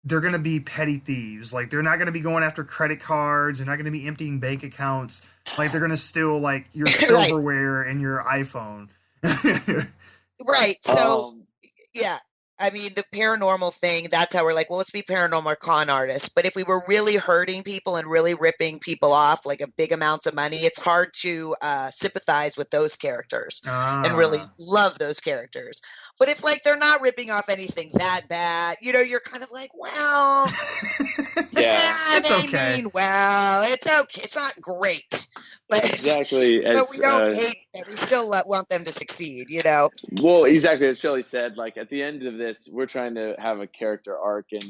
they're going to be petty thieves? Like, they're not going to be going after credit cards. They're not going to be emptying bank accounts. Like, they're going to steal, like, your silverware and your iPhone. Right. So, yeah. I mean, the paranormal thing, that's how we're like, well, let's be paranormal con artists. But if we were really hurting people and really ripping people off, like a big amounts of money, it's hard to sympathize with those characters and really love those characters. But if, like, they're not ripping off anything that bad, you know, you're kind of like, well, it's okay. Well, it's okay. It's not great. But, exactly. But we don't hate them. We still want them to succeed, you know? Well, exactly as Shelley said, like, at the end of this, we're trying to have a character arc, and,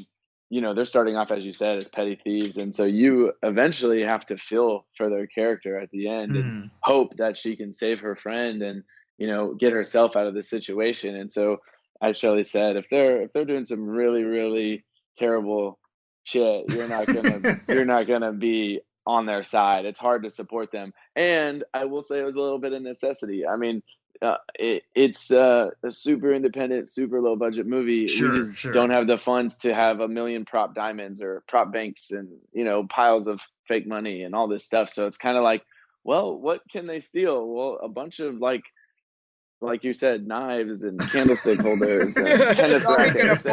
you know, they're starting off, as you said, as petty thieves. And so you eventually have to feel for their character at the end and hope that she can save her friend and, you know, get herself out of the situation. And so, as Shelley said, if they're doing some really, really terrible shit, you're not gonna be on their side. It's hard to support them. And I will say it was a little bit of necessity. I mean, it's a super independent, super low budget movie. We just don't have the funds to have 1 million prop diamonds or prop banks and, you know, piles of fake money and all this stuff. So it's kind of like, well, what can they steal? Well, a bunch of like you said, knives and candlestick holders and tennis rackets.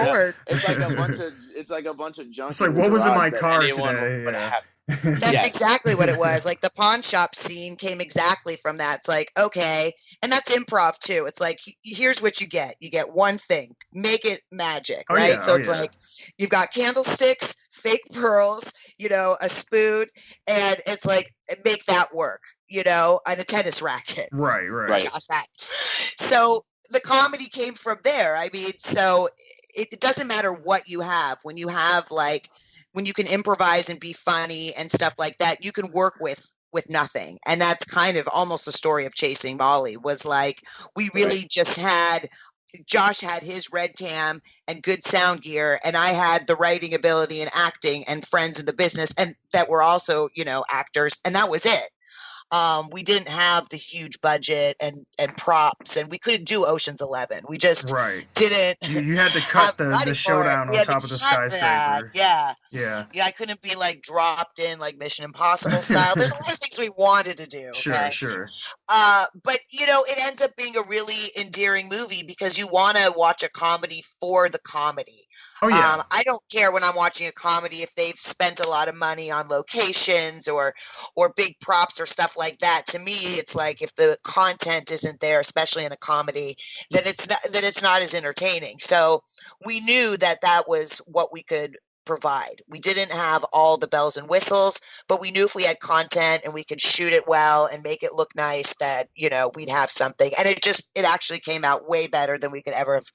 It's like a bunch of junk. It's like, what was in my car today? That's exactly what it was. Like, the pawn shop scene came exactly from that. It's like, okay, and that's improv too. It's like, here's what you get. You get one thing, make it magic, right? Like, you've got candlesticks, fake pearls, you know, a spoon, and it's like, make that work, you know, and a tennis racket. Right. So the comedy came from there. I mean, so it doesn't matter what you have. When you have, like, when you can improvise and be funny and stuff like that, you can work with nothing. And that's kind of almost the story of Chasing Molly, was like, we really just had, Josh had his red cam and good sound gear, and I had the writing ability and acting and friends in the business, and that were also, you know, actors, and that was it. We didn't have the huge budget and props, and we couldn't do Ocean's 11. We just didn't. You had to cut the showdown on top of the skyscraper. Yeah. I couldn't be like dropped in like Mission Impossible style. There's a lot of things we wanted to do. Sure. But you know, it ends up being a really endearing movie because you want to watch a comedy for the comedy. Oh yeah. I don't care when I'm watching a comedy if they've spent a lot of money on locations or big props or stuff like that. To me, it's like, if the content isn't there, especially in a comedy, then it's not as entertaining. So we knew that was what we could provide. We didn't have all the bells and whistles, but we knew if we had content and we could shoot it well and make it look nice, that, you know, we'd have something. And it actually came out way better than we could ever have,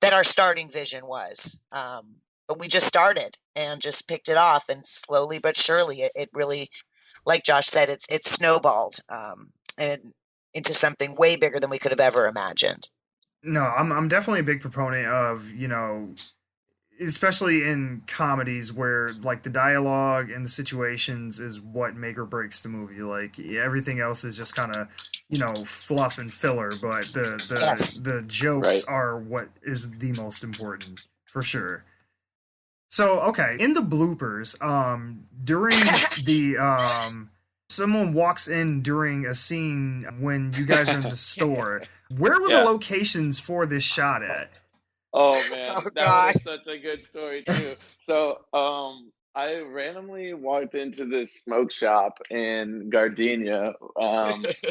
that our starting vision was. But we just started and just picked it off, and slowly but surely it really, like Josh said, it snowballed and into something way bigger than we could have ever imagined. No, I'm definitely a big proponent of, you know, especially in comedies where, like, the dialogue and the situations is what make or breaks the movie. Like, everything else is just kind of, you know, fluff and filler, but the jokes are what is the most important, for sure. So, okay, in the bloopers, during the someone walks in during a scene when you guys are in the store. Where were the locations for this shot at? Oh man, that was such a good story too. So, I randomly walked into this smoke shop in Gardenia,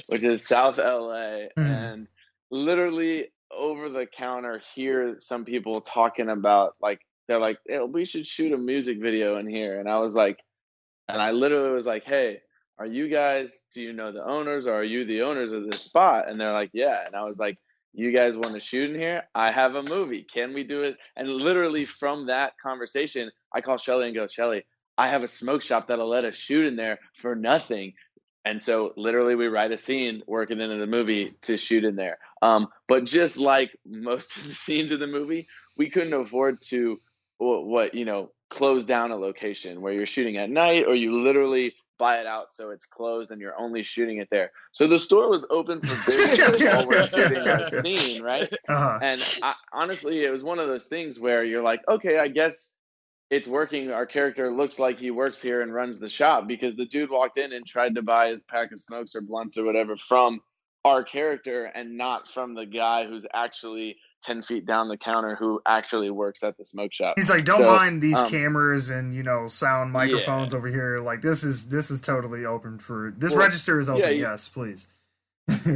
which is South LA, and literally over the counter hear some people talking about, like, they're like, hey, we should shoot a music video in here. And I was like, and I literally was like, hey, are you guys, do you know the owners, or are you the owners of this spot? And they're like, yeah. And I was like, you guys want to shoot in here? I have a movie. Can we do it? And literally from that conversation, I call Shelley and go, Shelley, I have a smoke shop that'll let us shoot in there for nothing. And so literally we write a scene working into the movie to shoot in there. But just like most of the scenes in the movie, we couldn't afford to close down a location where you're shooting at night, or you literally buy it out so it's closed and you're only shooting it there. So the store was open for business while we're shooting that scene, right? And honestly, it was one of those things where you're like, okay, I guess it's working. Our character looks like he works here and runs the shop, because the dude walked in and tried to buy his pack of smokes or blunts or whatever from our character and not from the guy who's actually 10 feet down the counter who actually works at the smoke shop. He's like, don't mind these cameras and, you know, sound microphones over here. Like, this is totally open for this. Register is open. Yes, please.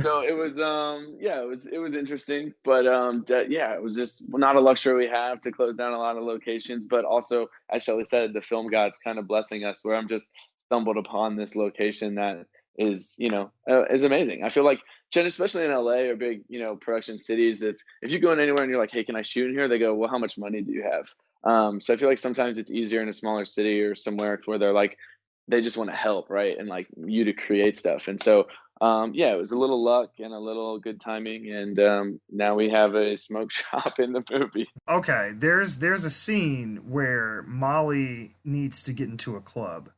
So it was it was interesting, but it was just not a luxury we have to close down a lot of locations. But also, as Shelley said, the film god's kind of blessing us, where I'm just stumbled upon this location that is, is amazing. I feel like, especially in LA or big, production cities, if you go in anywhere and you're like, hey, can I shoot in here? They go, well, how much money do you have? So I feel like sometimes it's easier in a smaller city or somewhere where they're like, they just want to help, right? And like you to create stuff. And so, it was a little luck and a little good timing. And now we have a smoke shop in the movie. Okay. There's a scene where Molly needs to get into a club.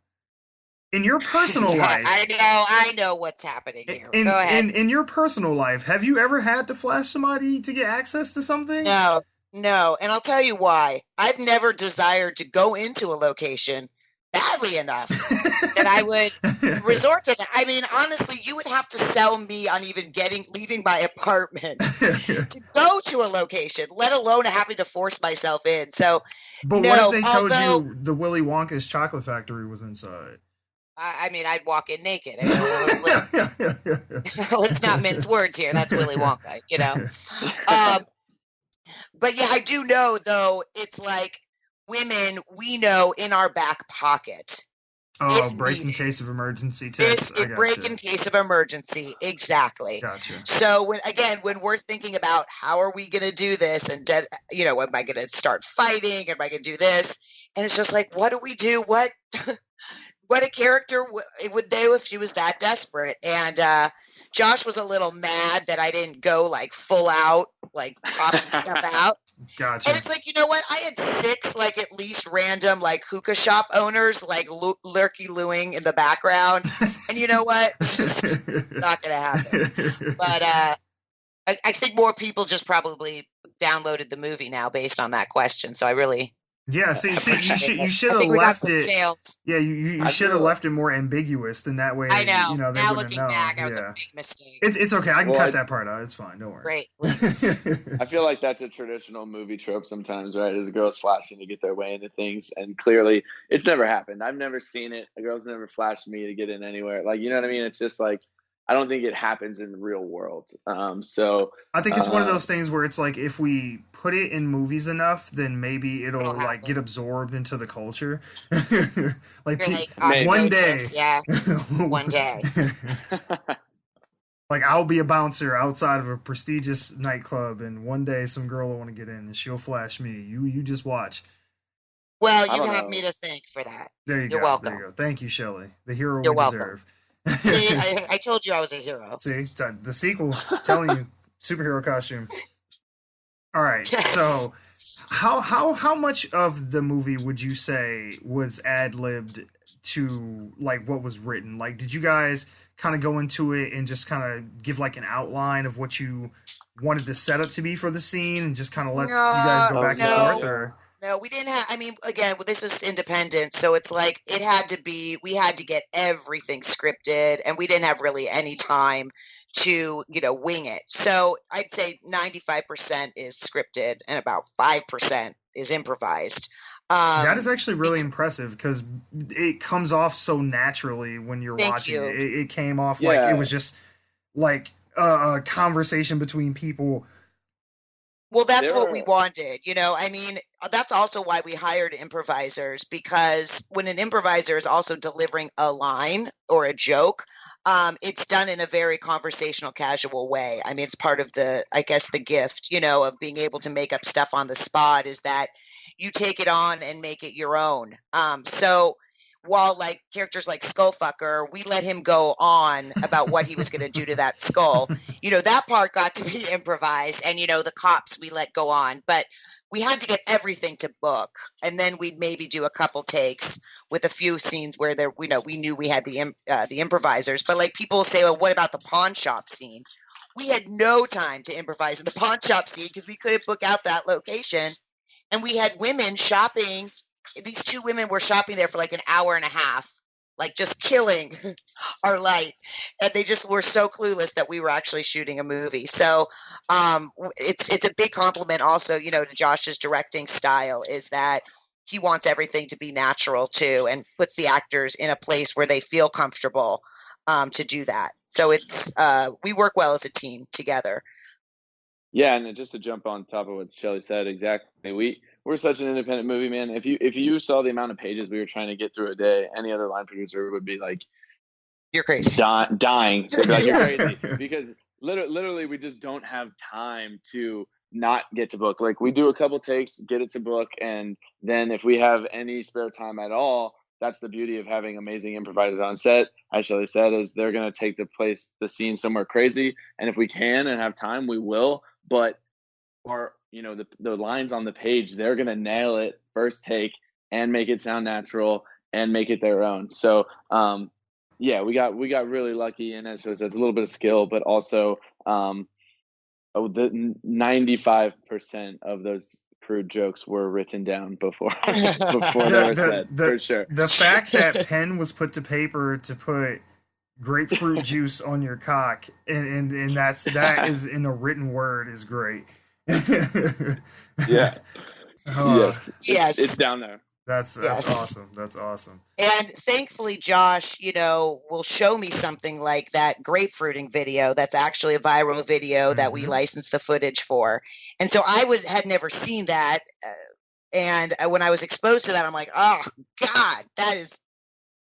In your personal life, I know what's happening here. Go ahead. In your personal life, have you ever had to flash somebody to get access to something? No, and I'll tell you why. I've never desired to go into a location badly enough that I would resort to that. I mean, honestly, you would have to sell me on even leaving my apartment to go to a location, let alone having to force myself in. So, but what if they told you the Willy Wonka's chocolate factory was inside? I mean, I'd walk in naked. Let's not mince words here. That's Willy Wonka, But yeah, I do know, though, it's like women, we know in our back pocket. Oh, break in case of emergency text. Break in case of emergency. Exactly. Gotcha. So when we're thinking about how are we going to do this, and am I going to start fighting? Am I going to do this? And it's just like, what do we do? What a character would do if she was that desperate. And Josh was a little mad that I didn't go like full out, like popping stuff out. Gotcha. And it's like, you know what? I had 6 like at least random like hookah shop owners like lurky-looing in the background. And you know what? It's just not going to happen. But I think more people just probably downloaded the movie now based on that question. So I really... Yeah, see, you should have left it. Sales. Yeah, you should have left it more ambiguous than that way. I know. They now wouldn't looking know. back, I was a big mistake. It's okay. I can cut that part out. It's fine. Don't worry. Great. I feel like that's a traditional movie trope sometimes, right? Is girls flashing to get their way into things, and clearly it's never happened. I've never seen it. A girl's never flashed me to get in anywhere. Like, you know what I mean? It's just like, I don't think it happens in the real world. So I think it's one of those things where it's like, if we put it in movies enough, then maybe it'll like get absorbed into the culture. like one day, one day. Like, I'll be a bouncer outside of a prestigious nightclub, and one day some girl will want to get in, and she'll flash me. You just watch. Well, you have me to thank for that. There you go. You're welcome. There you go. Thank you, Shelley. The hero You're we welcome. deserve. See, I told you I was a hero. See, the sequel, telling you, superhero costume. All right, yes. So how much of the movie would you say was ad-libbed to like what was written? Like, did you guys kind of go into it and just kind of give like an outline of what you wanted the setup to be for the scene, and just kind of let you guys go back and forth? Or no, we didn't have, I mean, again, this was independent, so it's like, we had to get everything scripted, and we didn't have really any time to, wing it. So I'd say 95% is scripted, and about 5% is improvised. That is actually really impressive, because it comes off so naturally when you're watching it. It came off like it was just like a conversation between people. Well, that's what we wanted, I mean, that's also why we hired improvisers, because when an improviser is also delivering a line or a joke, it's done in a very conversational, casual way. I mean, it's part of the gift, of being able to make up stuff on the spot, is that you take it on and make it your own. So while like characters like Skullfucker, we let him go on about what he was going to do to that skull. That part got to be improvised, and the cops we let go on, but we had to get everything to book, and then we'd maybe do a couple takes with a few scenes where we knew we had the improvisers. But like people say, well, what about the pawn shop scene? We had no time to improvise in the pawn shop scene because we couldn't book out that location, and we had women shopping. These two women were shopping there for like an hour and a half, like just killing our light. And they just were so clueless that we were actually shooting a movie. So it's a big compliment also, to Josh's directing style, is that he wants everything to be natural too, and puts the actors in a place where they feel comfortable to do that. So it's we work well as a team together. Yeah, and just to jump on top of what Shelley said, exactly. We're such an independent movie, man. If you saw the amount of pages we were trying to get through a day, any other line producer would be like, "You're crazy, dying." So like, you're crazy, because literally we just don't have time to not get to book. Like we do a couple takes, get it to book, and then if we have any spare time at all, that's the beauty of having amazing improvisers on set. As Shelley said, is they're going to take the scene somewhere crazy, and if we can and have time, we will. But the lines on the page, they're going to nail it first take and make it sound natural and make it their own. So we got really lucky, and as I said, it's a little bit of skill, but also the 95% of those crude jokes were written down before they were said, for sure. The fact that pen was put to paper to put grapefruit juice on your cock, and that is in a written word, is great. Yeah. Yes. It's down there. That's awesome. That's awesome. And thankfully, Josh, will show me something like that grapefruiting video. That's actually a viral video that we licensed the footage for. And so I had never seen that. And when I was exposed to that, I'm like, oh God,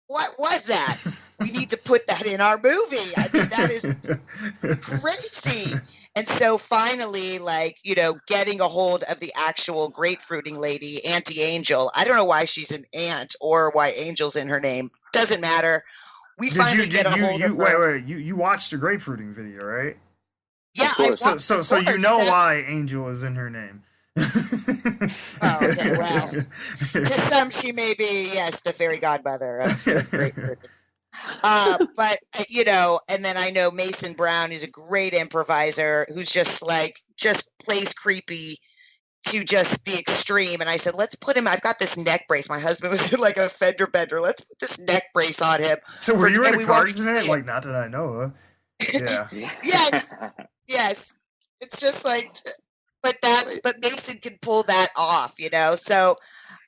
what was that? We need to put that in our movie. I mean, that is crazy. And so finally, getting a hold of the actual grapefruiting lady, Auntie Angel. I don't know why she's an aunt or why Angel's in her name. Doesn't matter. We finally get a hold of her. Wait. You watched the grapefruiting video, right? Yeah. So you know why Angel is in her name. Oh, okay. Well, to some, she may be, yes, the fairy godmother of grapefruiting. But and then I know Mason Brown is a great improviser who's just plays creepy to just the extreme. And I said, let's put him. I've got this neck brace. My husband was like a fender bender. Let's put this neck brace on him. So were you in the cars in it? Like, not that I know of. Yeah. Yes. It's just but Mason can pull that off, So.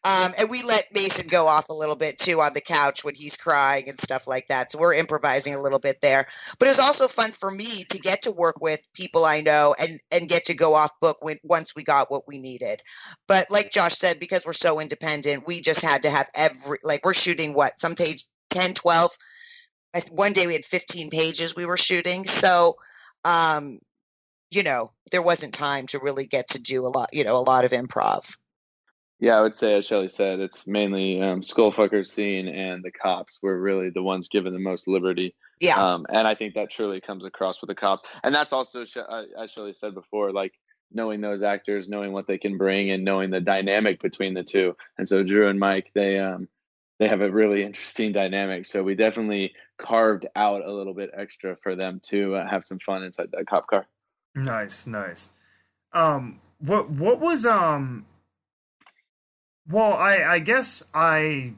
And we let Mason go off a little bit too on the couch when he's crying and stuff like that. So we're improvising a little bit there. But it was also fun for me to get to work with people I know and get to go off book once we got what we needed. But like Josh said, because we're so independent, we just had to have we're shooting some page 10, 12. One day we had 15 pages we were shooting. So, there wasn't time to really get to do a lot of improv. Yeah, I would say, as Shelley said, it's mainly Skullfucker's scene and the cops were really the ones given the most liberty. Yeah. And I think that truly comes across with the cops. And that's also, as Shelley said before, knowing those actors, knowing what they can bring, and knowing the dynamic between the two. And so Drew and Mike, they have a really interesting dynamic. So we definitely carved out a little bit extra for them to have some fun inside that cop car. Nice. What was Well, I guess I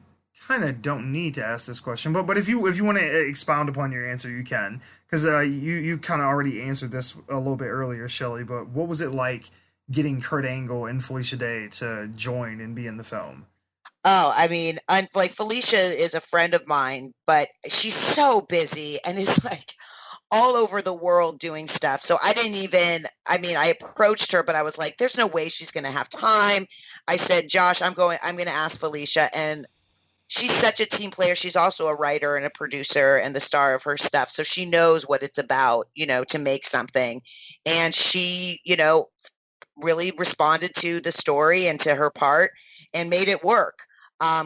kind of don't need to ask this question, but if you want to expound upon your answer, you can, because you kind of already answered this a little bit earlier, Shelley. But what was it like getting Kurt Angle and Felicia Day to join and be in the film? Oh, I mean, Felicia is a friend of mine, but she's so busy and is all over the world doing stuff. So I approached her, but I was like, there's no way she's going to have time. I said, Josh, I'm going to ask Felicia. And she's such a team player. She's also a writer and a producer and the star of her stuff. So she knows what it's about, to make something. And she, really responded to the story and to her part and made it work.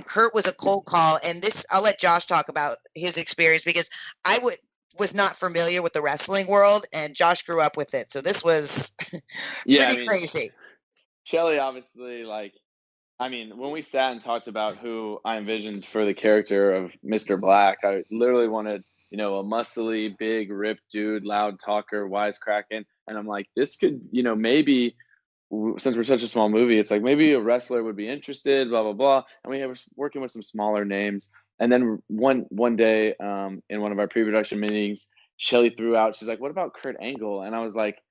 Kurt was a cold call, and this I'll let Josh talk about his experience because I was not familiar with the wrestling world, and Josh grew up with it, so this was pretty crazy. Shelley, obviously, when we sat and talked about who I envisioned for the character of Mr. Black, I literally wanted, a muscly, big, ripped dude, loud talker, wisecracking, and I'm like, this could, maybe. Since we're such a small movie, it's like maybe a wrestler would be interested, blah, blah, blah. And we were working with some smaller names. And then one day in one of our pre-production meetings, Shelley threw out, she's like, what about Kurt Angle? And I was like,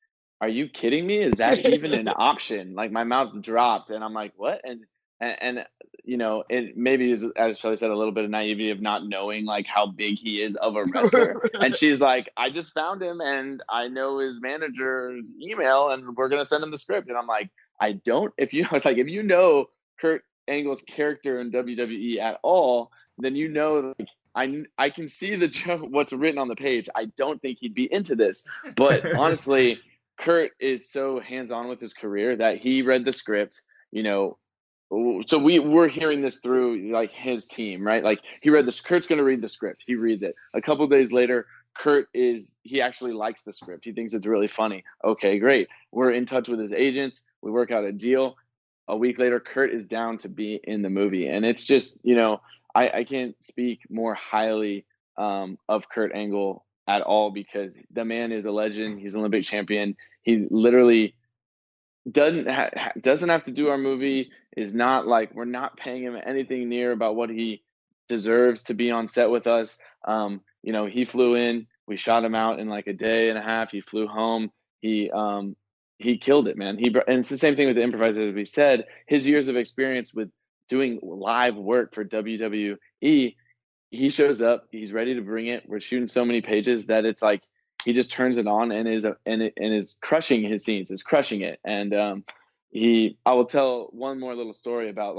are you kidding me? Is that even an option? Like my mouth dropped and I'm like, what? And it maybe is, as Shelley said, a little bit of naivety of not knowing like how big he is of a wrestler. And she's like, I just found him and I know his manager's email and we're gonna send him the script. And I'm like, if you know Kurt Angle's character in WWE at all, then I can see the joke, what's written on the page. I don't think he'd be into this. But honestly, Kurt is so hands-on with his career that he read the script, so we're hearing this through like his team, right? Like he read this, Kurt's going to read the script. He reads it. A couple of days later, he actually likes the script. He thinks it's really funny. Okay, great. We're in touch with his agents. We work out a deal. A week later, Kurt is down to be in the movie. And it's just, I can't speak more highly of Kurt Angle at all because the man is a legend. He's an Olympic champion. He literally doesn't have to do our movie, is not like we're not paying him anything near about what he deserves to be on set with us. He flew in, we shot him out in like a day and a half. He flew home. He killed it, man. And it's the same thing with the improvisers. We said his years of experience with doing live work for WWE, he shows up, he's ready to bring it. We're shooting so many pages that it's like he just turns it on and is crushing his scenes, is crushing it. And I will tell one more little story about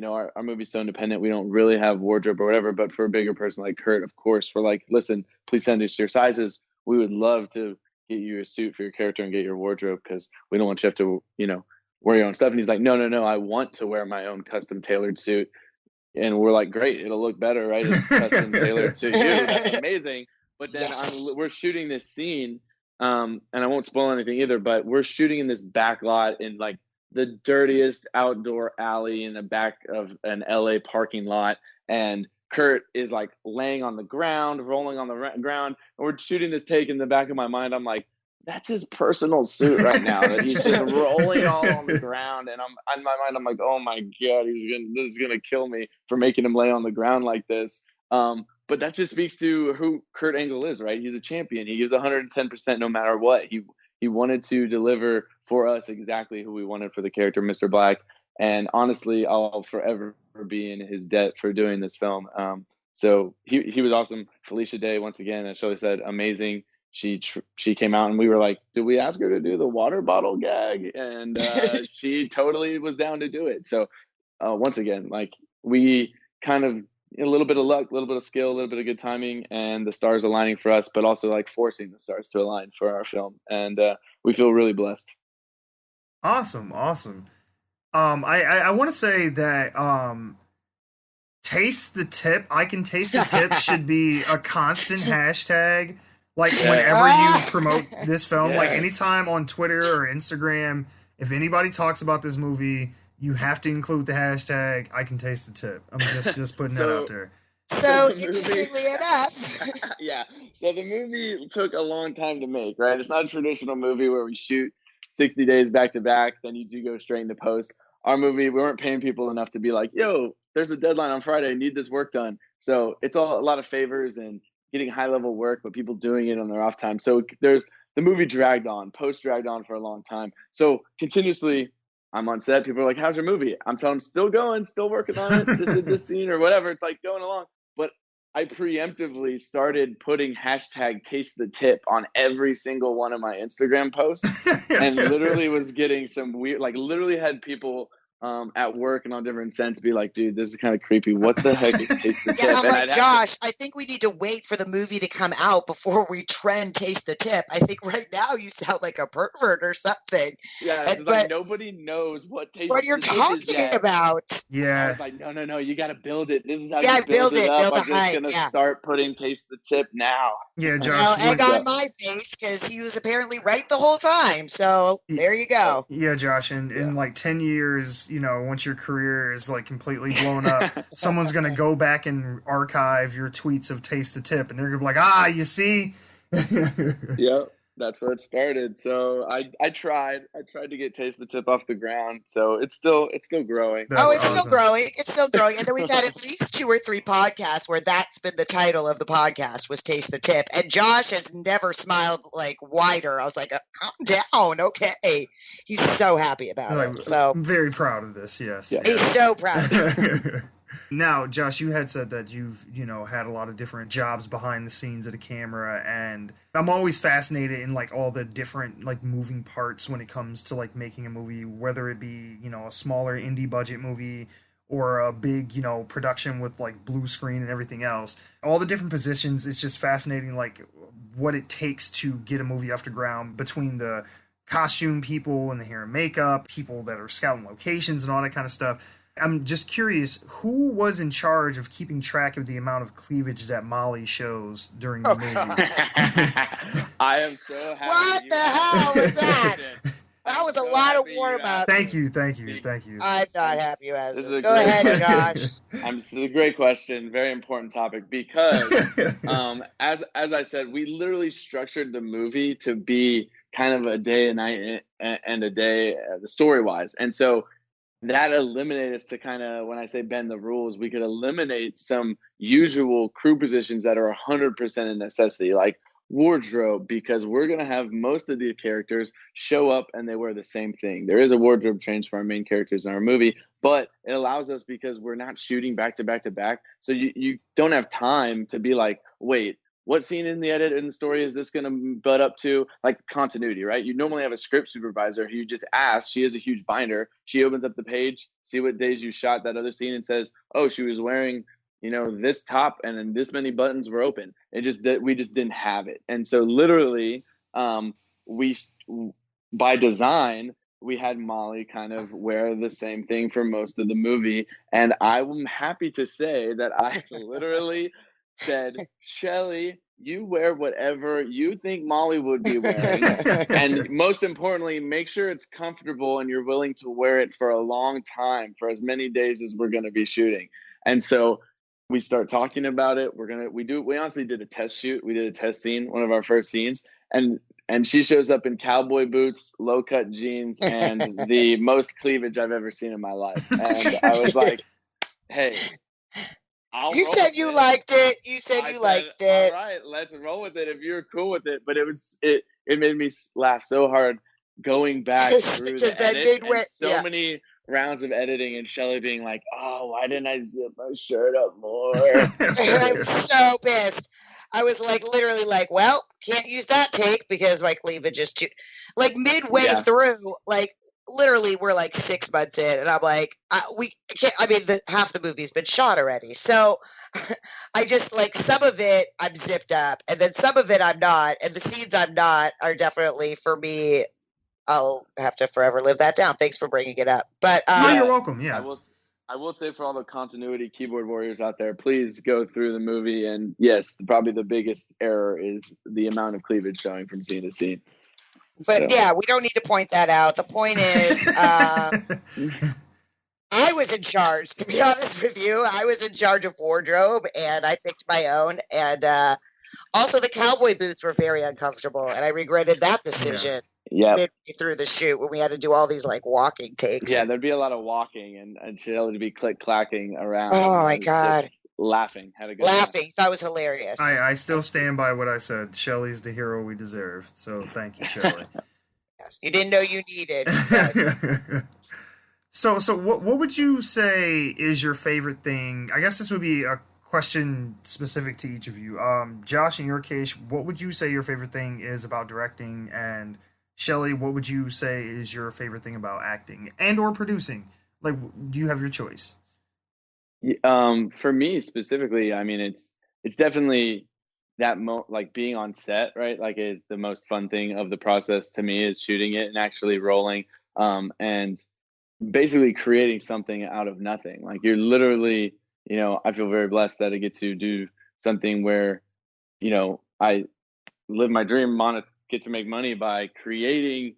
our movie's so independent, we don't really have wardrobe or whatever, but for a bigger person like Kurt, of course, we're like, listen, please send us your sizes. We would love to get you a suit for your character and get your wardrobe because we don't want you to have to, wear your own stuff. And he's like, no, I want to wear my own custom tailored suit. And we're like, great, it'll look better, right? It's custom tailored to you. That's amazing. But then we're shooting this scene, and I won't spoil anything either, but we're shooting in this back lot in like the dirtiest outdoor alley in the back of an LA parking lot. And Kurt is like laying on the ground, rolling on the ground. And we're shooting this take in the back of my mind. I'm like, that's his personal suit right now. That he's just rolling all on the ground. And I'm in my mind, I'm like, oh my God, this is going to kill me for making him lay on the ground like this. But that just speaks to who Kurt Angle is, right? He's a champion. He gives 110% no matter what. He wanted to deliver for us exactly who we wanted for the character, Mr. Black. And honestly, I'll forever be in his debt for doing this film. So he was awesome. Felicia Day, once again, as Shelley said, amazing. She came out and we were like, did we ask her to do the water bottle gag? And she totally was down to do it. So once again, like we kind of, a little bit of luck, a little bit of skill, a little bit of good timing, and the stars aligning for us, but also like forcing the stars to align for our film. And we feel really blessed. Awesome. I want to say that taste the tip. I can taste the tip should be a constant hashtag. Like whenever you promote this film, like anytime on Twitter or Instagram, if anybody talks about this movie, you have to include the hashtag I can taste the tip. I'm just putting that out there. So interestingly enough. Yeah. So the movie took a long time to make, right? It's not a traditional movie where we shoot 60 days back to back, then you do go straight into post. Our movie, we weren't paying people enough to be like, yo, there's a deadline on Friday, need this work done. So it's all a lot of favors and getting high level work, but people doing it on their off time. So the movie dragged on, post dragged on for a long time. So continuously, I'm on set. People are like, how's your movie? I'm telling them, still going, still working on it. Just did this scene or whatever. It's like going along. But I preemptively started putting hashtag taste the tip on every single one of my Instagram posts and literally was getting some weird, like literally had people at work and on different sets be like, dude, this is kind of creepy. What the heck is Taste the Tip? Yeah, I'm And like, Josh, I think we need to wait for the movie to come out before we trend Taste the Tip. I think right now you sound like a pervert or something. Yeah, And- like but nobody knows what Taste what the you're Tip is talking yet. about. I Yeah. was like, no, you got to build it. This is how Yeah, you build build it it, up. build I'm the just hype, going to yeah. start putting Taste the Tip now. Yeah, Well, Josh. egg would- on my face because he was apparently right the whole time. So there you go. Yeah, Josh, in like 10 years, once your career is like completely blown up, someone's going to go back and archive your tweets of Taste the Tip, and they're going to be like, you see? Yep, that's where it started. So I tried to get Taste the Tip off the ground. So it's still growing. That's Oh, it's awesome. still growing. It's still growing. And then we've had at least 2 or 3 podcasts where that's been the title of the podcast was Taste the Tip. And Josh has never smiled like wider. I was like, calm down. Okay. He's so happy about Like, it. So I'm very proud of this, yes. Yeah. he's so proud of it. Now, Josh, you had said that you've, had a lot of different jobs behind the scenes of the camera, and I'm always fascinated in like all the different like moving parts when it comes to like making a movie, whether it be, a smaller indie budget movie or a big, production with like blue screen and everything else. All the different positions, it's just fascinating like what it takes to get a movie off the ground between the costume people and the hair and makeup, people that are scouting locations and all that kind of stuff. I'm just curious, who was in charge of keeping track of the amount of cleavage that Molly shows during the movie? I am so happy. What the hell was that? That was a lot of warm up. Thank you. I'm not happy you asked This is this. a Go great ahead, question. Josh. This is a great question. Very important topic because, as I said, we literally structured the movie to be kind of a day and night and a day story wise, and so that eliminated us to kind of, when I say bend the rules, we could eliminate some usual crew positions that are 100% a necessity, like wardrobe, because we're going to have most of the characters show up and they wear the same thing. There is a wardrobe change for our main characters in our movie, but it allows us because we're not shooting back to back to back. So you don't have time to be like, wait, what scene in the edit in the story is this going to butt up to? Like continuity, right? You normally have a script supervisor who you just ask. She has a huge binder. She opens up the page, see what days you shot that other scene, and says, oh, she was wearing, this top and then this many buttons were open. We just didn't have it. And so literally, we by design, we had Molly kind of wear the same thing for most of the movie. And I'm happy to say that I literally said, Shelley, you wear whatever you think Molly would be wearing. And most importantly, make sure it's comfortable and you're willing to wear it for a long time, for as many days as we're going to be shooting. And so we start talking about it. We honestly did a test shoot. We did a test scene, one of our first scenes. And she shows up in cowboy boots, low cut jeans, and the most cleavage I've ever seen in my life. And I was like, hey, You said you liked it. You said you liked it. All right, let's roll with it if you're cool with it. But it made me laugh so hard going back through the edit and so many rounds of editing and Shelley being like, oh, why didn't I zip my shirt up more? I'm so pissed. I was like, literally like, well, can't use that take because my cleavage is too, like midway through, like literally we're like 6 months in and I'm like, half the movie's been shot already. So I just like some of it I'm zipped up and then some of it I'm not. And the scenes I'm not are definitely for me. I'll have to forever live that down. Thanks for bringing it up. But you're welcome. Yeah. I will say for all the continuity keyboard warriors out there, please go through the movie. And yes, probably the biggest error is the amount of cleavage showing from scene to scene. But yeah, we don't need to point that out. The point is, I was in charge, to be honest with you. I was in charge of wardrobe and I picked my own. And also the cowboy boots were very uncomfortable. And I regretted that decision. Yeah. Midway through the shoot when we had to do all these like walking takes. Yeah, there'd be a lot of walking and Shelley to be clacking around. Oh my God. Laughing. Laughing. That was hilarious. I still stand by what I said. Shelley's the hero we deserve. So thank you, Shelley. Yes, you didn't know you needed. But... So what would you say is your favorite thing? I guess this would be a question specific to each of you. Josh, in your case, what would you say your favorite thing is about directing? And Shelley, what would you say is your favorite thing about acting and or producing? Like, do you have your choice? For me specifically, I mean, it's definitely that like being on set, right? Like, is the most fun thing of the process to me is shooting it and actually rolling, and basically creating something out of nothing. Like, you're literally, I feel very blessed that I get to do something where, I live my dream, get to make money by creating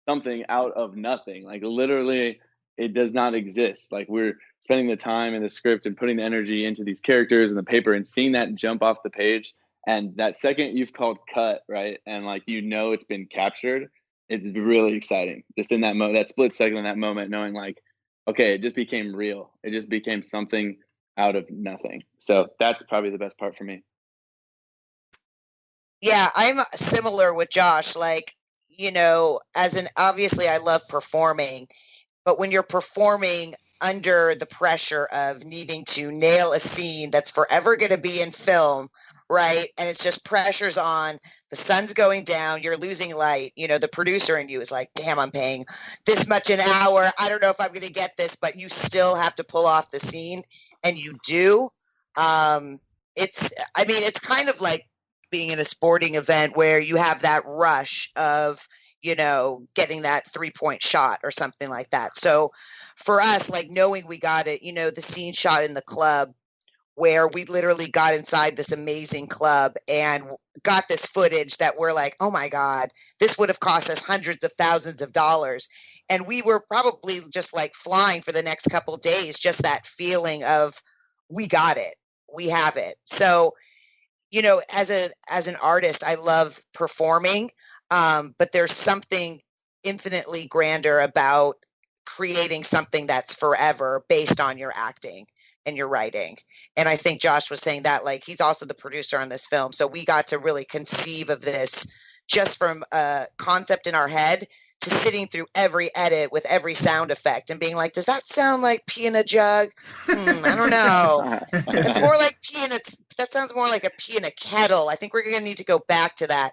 something out of nothing. Like, literally, it does not exist. Like, we're spending the time in the script and putting the energy into these characters and the paper and seeing that jump off the page. And that second you've called cut, right? And like, it's been captured. It's really exciting. Just in that that split second, in that moment, knowing like, okay, it just became real. It just became something out of nothing. So that's probably the best part for me. Yeah, I'm similar with Josh. Like, obviously I love performing, but when you're performing under the pressure of needing to nail a scene that's forever going to be in film, right? And it's just pressures on, the sun's going down, you're losing light. The producer in you is like, damn, I'm paying this much an hour. I don't know if I'm going to get this, but you still have to pull off the scene, and you do. It's kind of like being in a sporting event where you have that rush of, getting that 3-point shot or something like that. So for us, like, knowing we got it, the scene shot in the club where we literally got inside this amazing club and got this footage that we're like, oh my God, this would have cost us hundreds of thousands of dollars. And we were probably just like flying for the next couple of days, just that feeling of, we got it, we have it. So, as an artist, I love performing, but there's something infinitely grander about creating something that's forever based on your acting and your writing. And I think Josh was saying that, like, he's also the producer on this film. So we got to really conceive of this just from a concept in our head to sitting through every edit with every sound effect and being like, does that sound like pee in a jug? I don't know. It's more like that sounds more like a pee in a kettle. I think we're going to need to go back to that,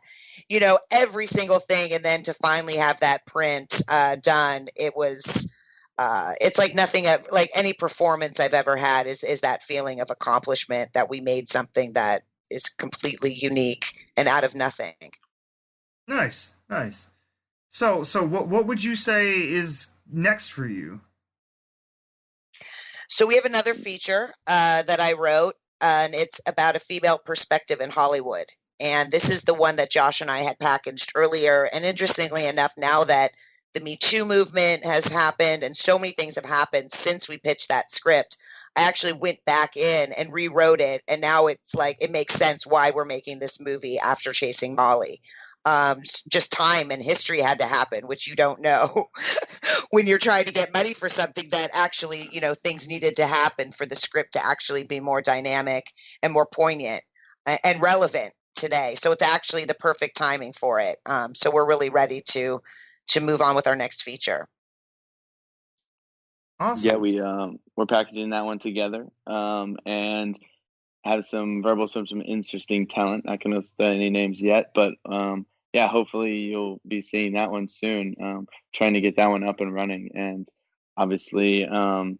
every single thing. And then to finally have that print done, it was, it's like nothing, like any performance I've ever had is that feeling of accomplishment that we made something that is completely unique and out of nothing. Nice. So what would you say is next for you? So we have another feature that I wrote, and it's about a female perspective in Hollywood. And this is the one that Josh and I had packaged earlier. And interestingly enough, now that the Me Too movement has happened and so many things have happened since we pitched that script, I actually went back in and rewrote it. And now it's like, it makes sense why we're making this movie after Chasing Molly. Just time and history had to happen, which you don't know when you're trying to get money for something that actually, things needed to happen for the script to actually be more dynamic and more poignant and relevant today. So it's actually the perfect timing for it. So we're really ready to move on with our next feature. Awesome. Yeah, we're packaging that one together, and have some interesting talent. Not going to say any names yet, but yeah, hopefully you'll be seeing that one soon. Trying to get that one up and running, and obviously, a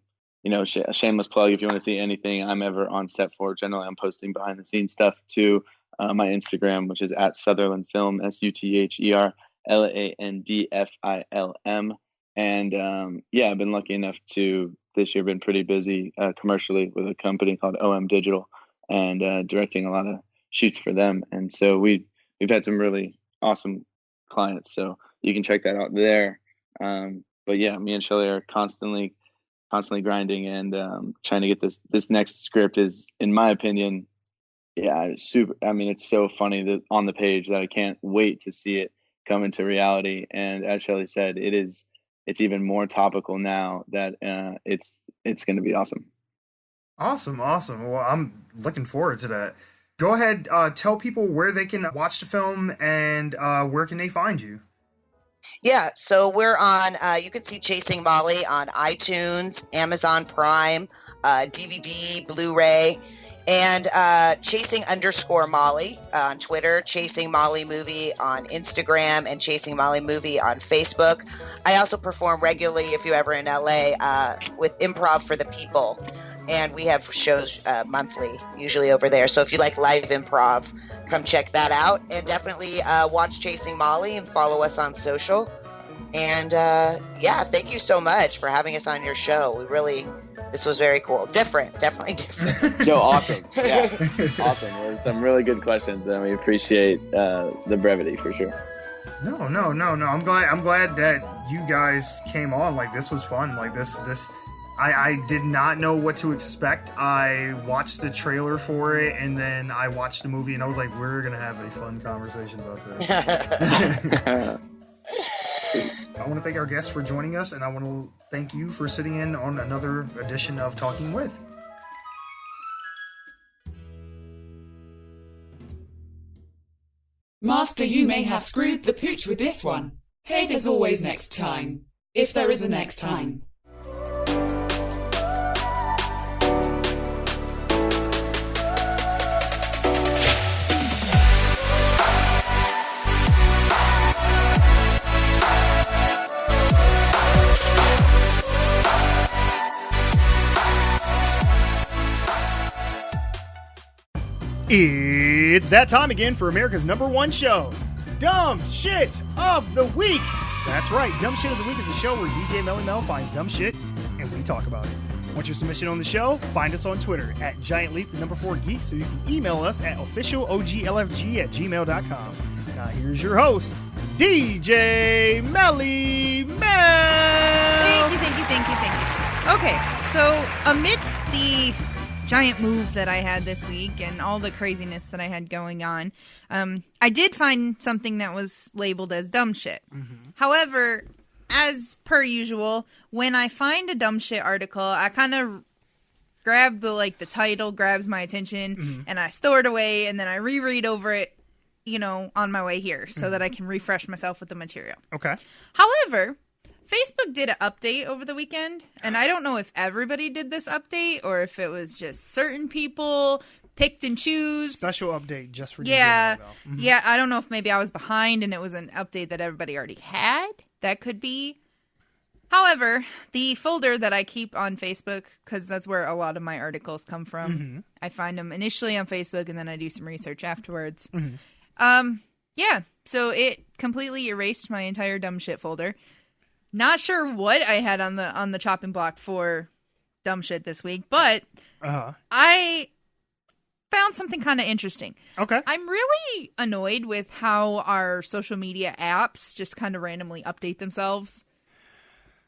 shameless plug. If you want to see anything I'm ever on set for, generally I'm posting behind the scenes stuff to my Instagram, which is at Sutherland Film, SUTHERLANDFILM. And I've been lucky enough to this year been pretty busy commercially with a company called OM Digital, and directing a lot of shoots for them. And so we've had some really awesome clients, so you can check that out there. But yeah, me and Shelley are constantly grinding and trying to get this next script is, in my opinion, it's super. I mean, it's so funny that on the page that I can't wait to see it come into reality. And as Shelley said, it's even more topical now that it's going to be awesome. Awesome. Well, I'm looking forward to that. Go ahead, tell people where they can watch the film and where can they find you. Yeah, so we're on, you can see Chasing Molly on iTunes, Amazon Prime, DVD, Blu-ray, And Chasing_Molly on Twitter, Chasing Molly Movie on Instagram, and Chasing Molly Movie on Facebook. I also perform regularly, if you're ever in LA, with Improv for the People. And we have shows monthly, usually over there. So if you like live improv, come check that out. And definitely watch Chasing Molly and follow us on social. And thank you so much for having us on your show. This was very cool. Definitely different. So awesome. Yeah, awesome. There's some really good questions, and we appreciate the brevity for sure. No. I'm glad that you guys came on. Like, this was fun. Like, this. I did not know what to expect. I watched the trailer for it, and then I watched the movie, and I was like, we're gonna have a fun conversation about this. I want to thank our guests for joining us, and I want to thank you for sitting in on another edition of Talking With. Master, you may have screwed the pooch with this one. Hey, there's always next time. If there is a next time. It's that time again for America's #1 show, Dumb Shit of the Week. That's right, Dumb Shit of the Week is a show where DJ Melly Mel finds dumb shit and we talk about it. Want your submission on the show? Find us on Twitter at GiantLeap4Geek, so you can email us at officialoglfg@gmail.com. Now here's your host, DJ Melly Mel. Thank you. Okay, so amidst the giant move that I had this week and all the craziness that I had going on, I did find something that was labeled as dumb shit. Mm-hmm. However, as per usual, when I find a dumb shit article, I kind of grab the title grabs my attention, and I store it away, and then I reread over it, on my way here so that I can refresh myself with the material. Okay. However, Facebook did an update over the weekend, and I don't know if everybody did this update or if it was just certain people picked and choose. Special update just for yeah, DJ yeah. I don't know if maybe I was behind and it was an update that everybody already had. That could be. However, the folder that I keep on Facebook, because that's where a lot of my articles come from, I find them initially on Facebook and then I do some research afterwards. So it completely erased my entire dumb shit folder. Not sure what I had on the chopping block for dumb shit this week, but I found something kind of interesting. Okay. I'm really annoyed with how our social media apps just kind of randomly update themselves,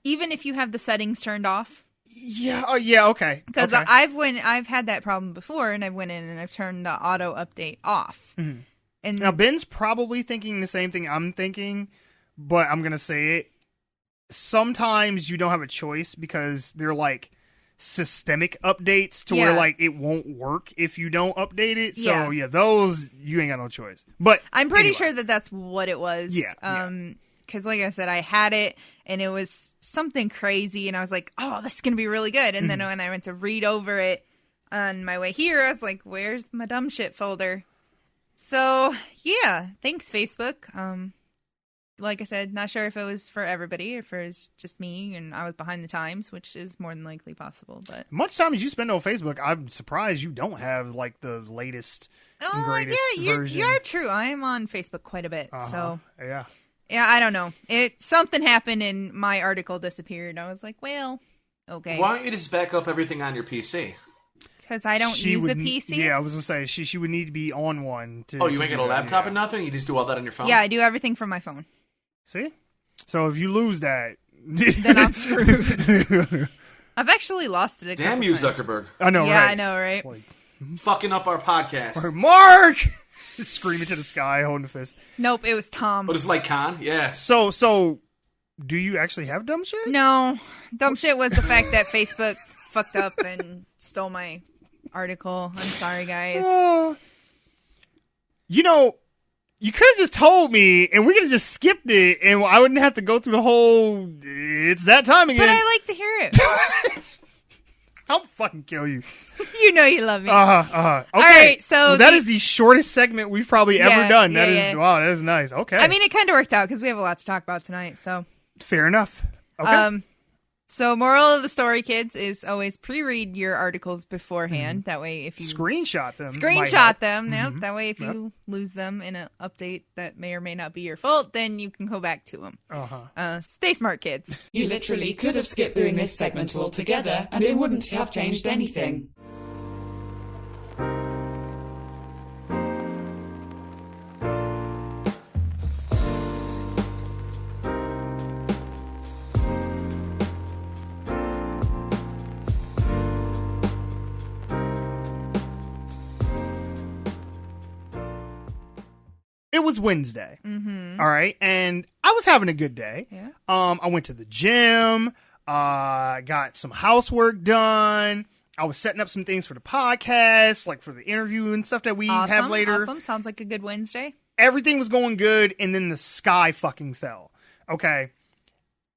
even if you have the settings turned off. Yeah. Oh, yeah. Okay. Because I've had that problem before, and I went in and I've turned the auto update off. Mm-hmm. And now Ben's probably thinking the same thing I'm thinking, but I'm gonna say it. Sometimes you don't have a choice because they're like systemic updates to where it won't work if you don't update it. So those you ain't got no choice. But I'm pretty sure that that's what it was. Yeah. Because like I said, I had it and it was something crazy, and I was like, "Oh, this is gonna be really good." And then when I went to read over it on my way here, I was like, "Where's my dumb shit folder?" So yeah, thanks Facebook. Like I said, not sure if it was for everybody or if it was just me and I was behind the times, which is more than likely possible. But much time as you spend on Facebook, I'm surprised you don't have the latest and greatest version. You're true. I am on Facebook quite a bit. So yeah, I don't know. Something happened and my article disappeared. I was like, well, okay. Why don't you just back up everything on your PC? Because I don't use a PC. Yeah, I was gonna say she would need to be on one. You ain't got a laptop and nothing? You just do all that on your phone? Yeah, I do everything from my phone. See? So if you lose that... then I'm screwed. I've actually lost it a couple Damn you, times. Zuckerberg. I know, yeah, right? I know, right? Fucking up our podcast. Mark! Just screaming to the sky, holding the fist. Nope, it was Tom. But it's like Khan? Yeah. So, do you actually have dumb shit? No. Dumb shit was the fact that Facebook fucked up and stole my article. I'm sorry, guys. You could have just told me, and we could have just skipped it, and I wouldn't have to go through the whole, it's that time again. But I like to hear it. I'll fucking kill you. You know you love me. Okay. All right, so well, that is the shortest segment we've probably ever done. Wow, that is nice. Okay. I mean, it kind of worked out because we have a lot to talk about tonight. So fair enough. Okay. So moral of the story, kids, is always pre-read your articles beforehand. That way, if you screenshot them, yeah, that way if you lose them in an update that may or may not be your fault, then you can go back to them. Stay smart, kids. You literally could have skipped doing this segment altogether, and it wouldn't have changed anything. It was Wednesday. All right. And I was having a good day. Yeah. I went to the gym, got some housework done. I was setting up some things for the podcast, like for the interview and stuff that we have later. Awesome. Sounds like a good Wednesday. Everything was going good. And then the sky fucking fell. Okay.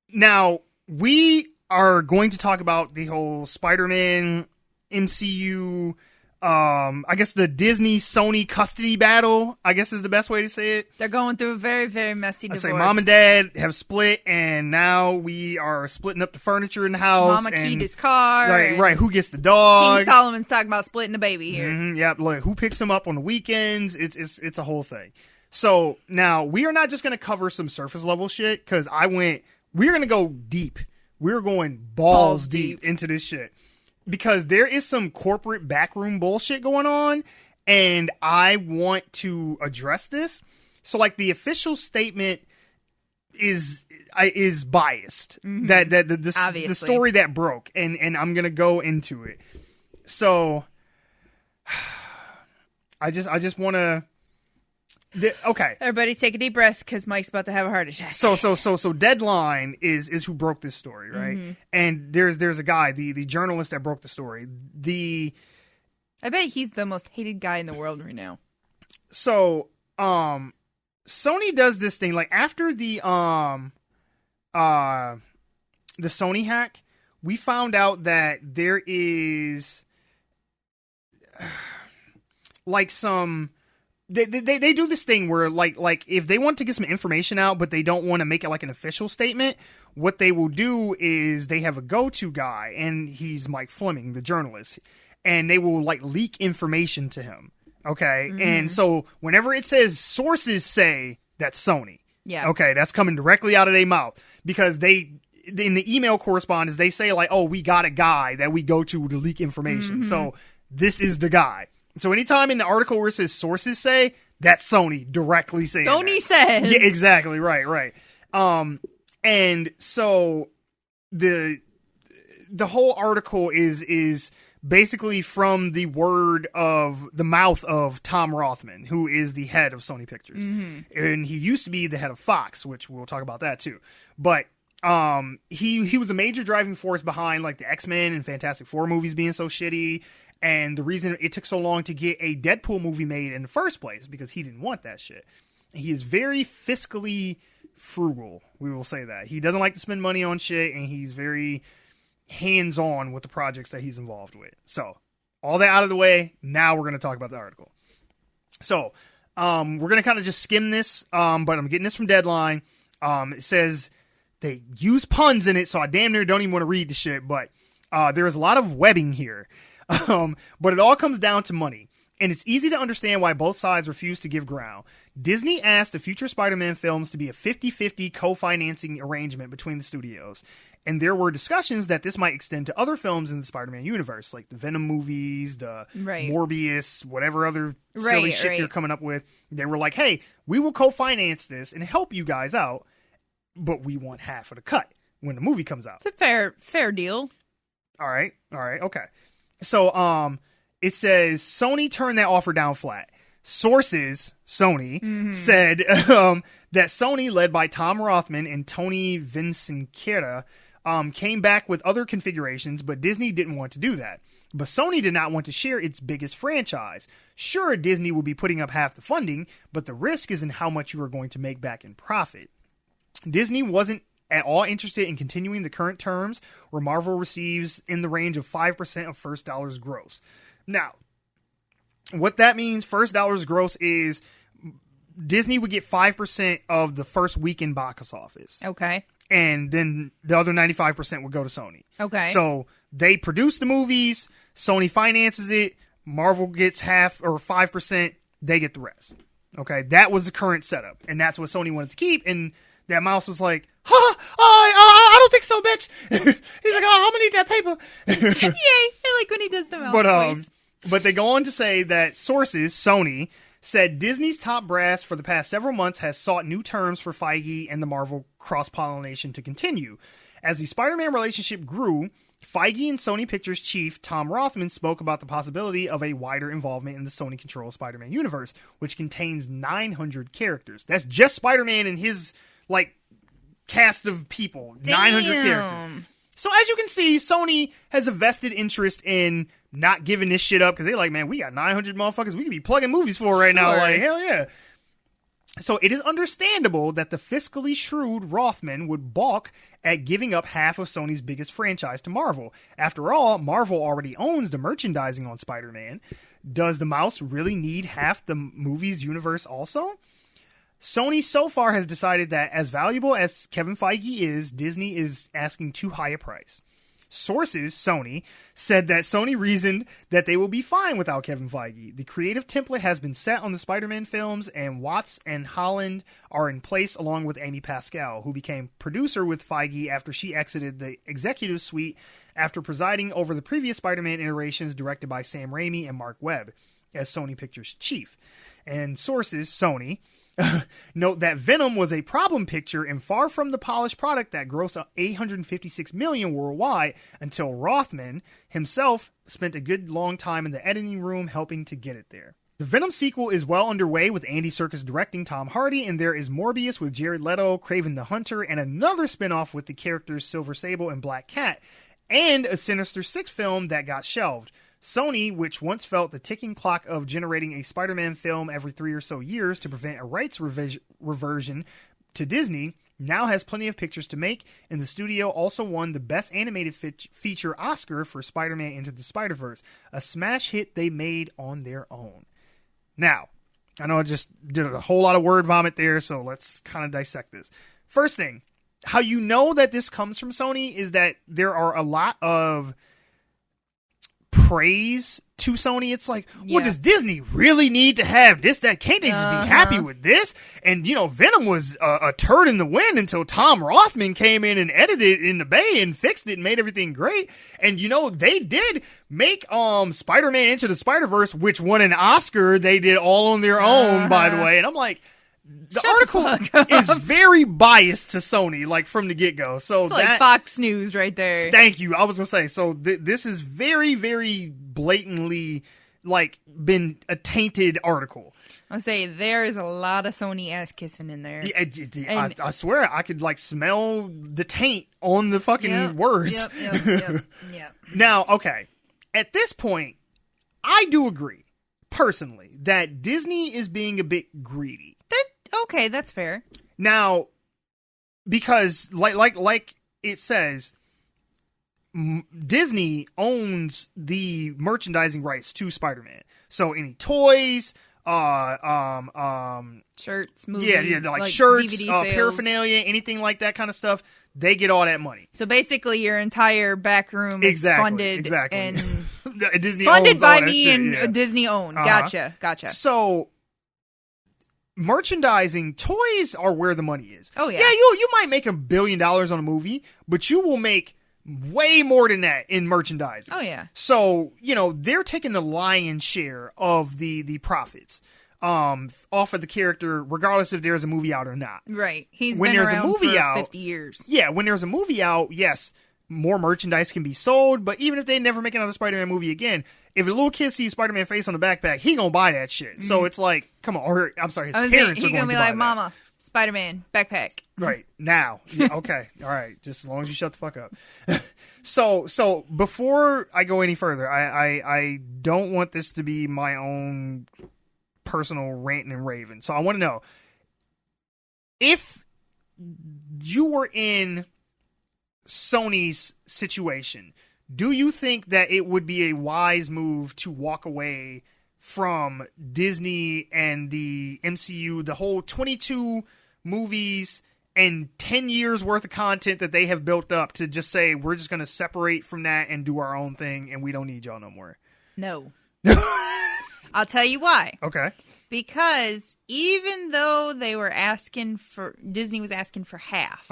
Now, we are going to talk about the whole Spider-Man MCU, I guess the Disney-Sony custody battle, I guess is the best way to say it. They're going through a very, very messy divorce. I say mom and dad have split, and now we are splitting up the furniture in the house. Mama keyed his car. Right. Who gets the dog? King Solomon's talking about splitting the baby here. Yep. Like, who picks him up on the weekends? It's a whole thing. So now we are not just going to cover some surface level shit, because we're going to go deep. We're going balls deep into this shit. Because there is some corporate backroom bullshit going on, and I want to address this. So, like, the official statement is biased. That the story that broke, and I'm gonna go into it. So, I just want to. Okay. Everybody take a deep breath because Mike's about to have a heart attack. So Deadline is who broke this story, right? And there's a guy, the journalist that broke the story. I bet he's the most hated guy in the world right now. So, Sony does this thing, like, after the Sony hack, we found out that there is like some. They do this thing where like if they want to get some information out, but they don't want to make it like an official statement, what they will do is they have a go-to guy, and he's Mike Fleming, the journalist, and they will like leak information to him. Okay. And so whenever it says sources say that's Sony. Yeah. Okay. That's coming directly out of their mouth, because in the email correspondence, they say like, oh, we got a guy that we go to leak information. So this is the guy. So anytime in the article where it says sources say, that's Sony directly saying Sony says. Yeah, exactly. Right. And so the whole article is basically from the mouth of Tom Rothman, who is the head of Sony Pictures. And he used to be the head of Fox, which we'll talk about that too. But he was a major driving force behind like the X-Men and Fantastic Four movies being so shitty. And the reason it took so long to get a Deadpool movie made in the first place, because he didn't want that shit. He is very fiscally frugal, we will say that. He doesn't like to spend money on shit, and he's very hands-on with the projects that he's involved with. So, all that out of the way, now we're going to talk about the article. So, we're going to kind of just skim this, but I'm getting this from Deadline. It says they use puns in it, so I damn near don't even want to read the shit, but there is a lot of webbing here. But it all comes down to money, and it's easy to understand why both sides refuse to give ground. Disney asked the future Spider-Man films to be a 50-50 co-financing arrangement between the studios, and there were discussions that this might extend to other films in the Spider-Man universe, like the Venom movies, the Morbius, whatever other silly shit they're coming up with. They were like, hey, we will co-finance this and help you guys out, but we want half of the cut when the movie comes out. It's a fair deal. All right, okay. So, it says Sony turned that offer down flat. Sources, Sony, said that Sony, led by Tom Rothman and Tony Vinciquerra, came back with other configurations, but Disney didn't want to do that. But Sony did not want to share its biggest franchise. Sure, Disney will be putting up half the funding, but the risk is in how much you are going to make back in profit. Disney wasn't at all interested in continuing the current terms where Marvel receives in the range of 5% of first dollars gross. Now, what that means, first dollars gross, is Disney would get 5% of the first weekend box office. Okay. And then the other 95% would go to Sony. Okay. So they produce the movies, Sony finances it, Marvel gets half or 5%, they get the rest. Okay, that was the current setup, and that's what Sony wanted to keep, and that mouse was like, I don't think so, bitch. He's like, I'm gonna need that paper. Yay, I like when he does the mouse voice. But they go on to say that sources, Sony, said Disney's top brass for the past several months has sought new terms for Feige and the Marvel cross-pollination to continue. As the Spider-Man relationship grew, Feige and Sony Pictures chief Tom Rothman spoke about the possibility of a wider involvement in the Sony-controlled Spider-Man universe, which contains 900 characters. That's just Spider-Man and his, cast of people. Damn. 900 characters. So as you can see, Sony has a vested interest in not giving this shit up, because they're like, man, we got 900 motherfuckers we could be plugging movies for right now. Like, hell yeah. So it is understandable that the fiscally shrewd Rothman would balk at giving up half of Sony's biggest franchise to Marvel. After all, Marvel already owns the merchandising on Spider-Man. Does the mouse really need half the movie's universe also? Sony so far has decided that as valuable as Kevin Feige is, Disney is asking too high a price. Sources, Sony, said that Sony reasoned that they will be fine without Kevin Feige. The creative template has been set on the Spider-Man films, and Watts and Holland are in place along with Amy Pascal, who became producer with Feige after she exited the executive suite after presiding over the previous Spider-Man iterations directed by Sam Raimi and Mark Webb as Sony Pictures chief. And sources, Sony, note that Venom was a problem picture and far from the polished product that grossed $856 million worldwide until Rothman himself spent a good long time in the editing room helping to get it there. The Venom sequel is well underway with Andy Serkis directing Tom Hardy, and there is Morbius with Jared Leto, Kraven the Hunter, and another spinoff with the characters Silver Sable and Black Cat, and a Sinister Six film that got shelved. Sony, which once felt the ticking clock of generating a Spider-Man film every 3 or so years to prevent a rights reversion to Disney, now has plenty of pictures to make, and the studio also won the Best Animated Feature Oscar for Spider-Man Into the Spider-Verse, a smash hit they made on their own. Now, I know I just did a whole lot of word vomit there, so let's kind of dissect this. First thing, how you know that this comes from Sony is that there are a lot of praise to Sony. It's like, well, does Disney really need to have this? That can't they just be happy with this? And Venom was a turd in the wind until Tom Rothman came in and edited it in the bay and fixed it and made everything great. And they did make Spider-Man Into the Spider-Verse, which won an Oscar. They did all on their own, by the way. And I'm like, the article is very biased to Sony, from the get-go. So it's like Fox News right there. Thank you. I was going to say, so this is very, very blatantly, been a tainted article. I'll say there is a lot of Sony ass kissing in there. Yeah, I swear I could, smell the taint on the fucking words. Yep. Now, okay, at this point, I do agree, personally, that Disney is being a bit greedy. Okay, that's fair. Now, because like it says, Disney owns the merchandising rights to Spider-Man. So any toys, shirts, movies, shirts, DVD paraphernalia, anything like that kind of stuff, they get all that money. So basically, your entire back room is funded and Disney funded owns by all that me shit, and Disney owned. Gotcha. So merchandising, toys are where the money is. Oh yeah. Yeah, you might make $1 billion on a movie, but you will make way more than that in merchandising. Oh yeah. So, they're taking the lion's share of the profits off of the character, regardless if there's a movie out or not. Right. He's been around for 50 years. Yeah, when there's a movie out, yes, more merchandise can be sold, but even if they never make another Spider-Man movie again, if a little kid sees Spider-Man face on the backpack, he gonna buy that shit. So it's like, come on, or I'm sorry, his parents are going to buy that. Mama, Spider-Man, backpack. Right, now. Yeah, okay, all right, just as long as you shut the fuck up. So before I go any further, I don't want this to be my own personal ranting and raving. So I want to know, if you were in Sony's situation, do you think that it would be a wise move to walk away from Disney and the MCU, the whole 22 movies and 10 years worth of content that they have built up, to just say, we're just going to separate from that and do our own thing and we don't need y'all no more? No. I'll tell you why. Okay. Because even though Disney was asking for half,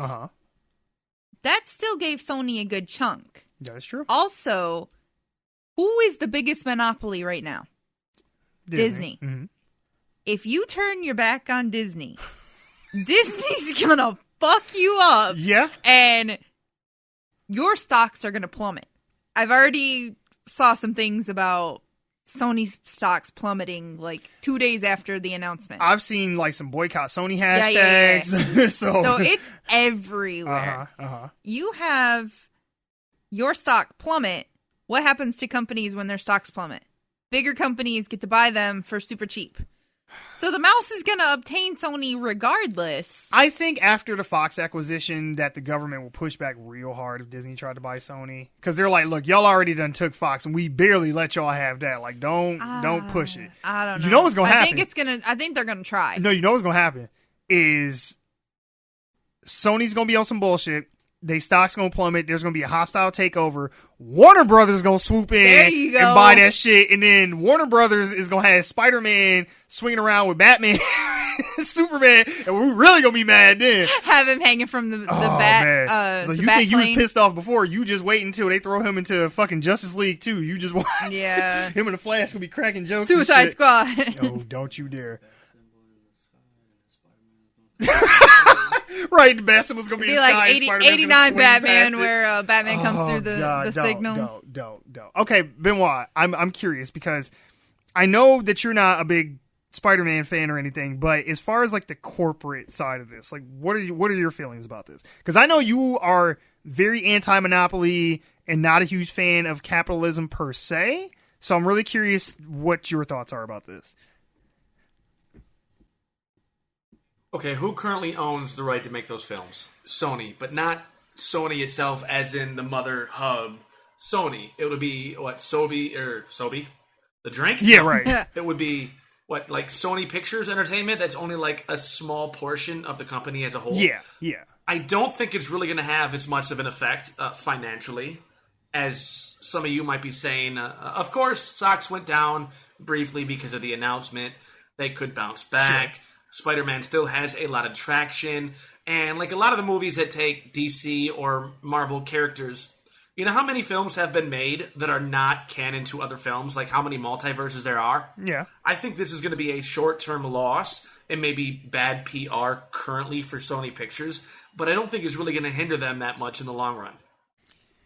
that still gave Sony a good chunk. That is true. Also, who is the biggest monopoly right now? Disney. Mm-hmm. If you turn your back on Disney, Disney's gonna fuck you up. Yeah. And your stocks are gonna plummet. I've already saw some things about Sony's stocks plummeting like 2 days after the announcement. I've seen like some boycott Sony hashtags. Yeah. so it's everywhere. You have your stock plummet. What happens to companies when their stocks plummet? Bigger companies get to buy them for super cheap. So the mouse is going to obtain Sony regardless. I think after the Fox acquisition that the government will push back real hard if Disney tried to buy Sony. Because they're like, look, y'all already done took Fox and we barely let y'all have that. Like, don't push it. I don't know. You know what's going to happen? I think they're going to try. No, you know what's going to happen is Sony's going to be on some bullshit. They stock's going to plummet. There's going to be a hostile takeover. Warner Brothers going to swoop in and buy that shit. And then Warner Brothers is going to have Spider-Man swinging around with Batman Superman. And we're really going to be mad then. Have him hanging from the bat. So the you bat think plane. you was pissed off before. You just wait until they throw him into fucking Justice League too. You just watch. Yeah. Him and the Flash going to be cracking jokes. Suicide Squad. Oh, don't you dare. Right, the best was going to be like 89 Batman, where Batman comes through the signal. Don't. Okay, Benwah, I'm curious because I know that you're not a big Spider-Man fan or anything, but as far as like the corporate side of this, like what are your feelings about this? Because I know you are very anti-monopoly and not a huge fan of capitalism per se, so I'm really curious what your thoughts are about this. Okay, who currently owns the right to make those films? Sony, but not Sony itself as in the mother hub. Sony. It would be, what, Sobe? The drink? Yeah, right. It would be, what, like Sony Pictures Entertainment? That's only like a small portion of the company as a whole? Yeah. I don't think it's really going to have as much of an effect financially as some of you might be saying. Of course, stocks went down briefly because of the announcement. They could bounce back. Sure. Spider-Man still has a lot of traction. And like a lot of the movies that take DC or Marvel characters, you know how many films have been made that are not canon to other films? Like how many multiverses there are? Yeah. I think this is going to be a short-term loss and maybe bad PR currently for Sony Pictures, but I don't think it's really going to hinder them that much in the long run.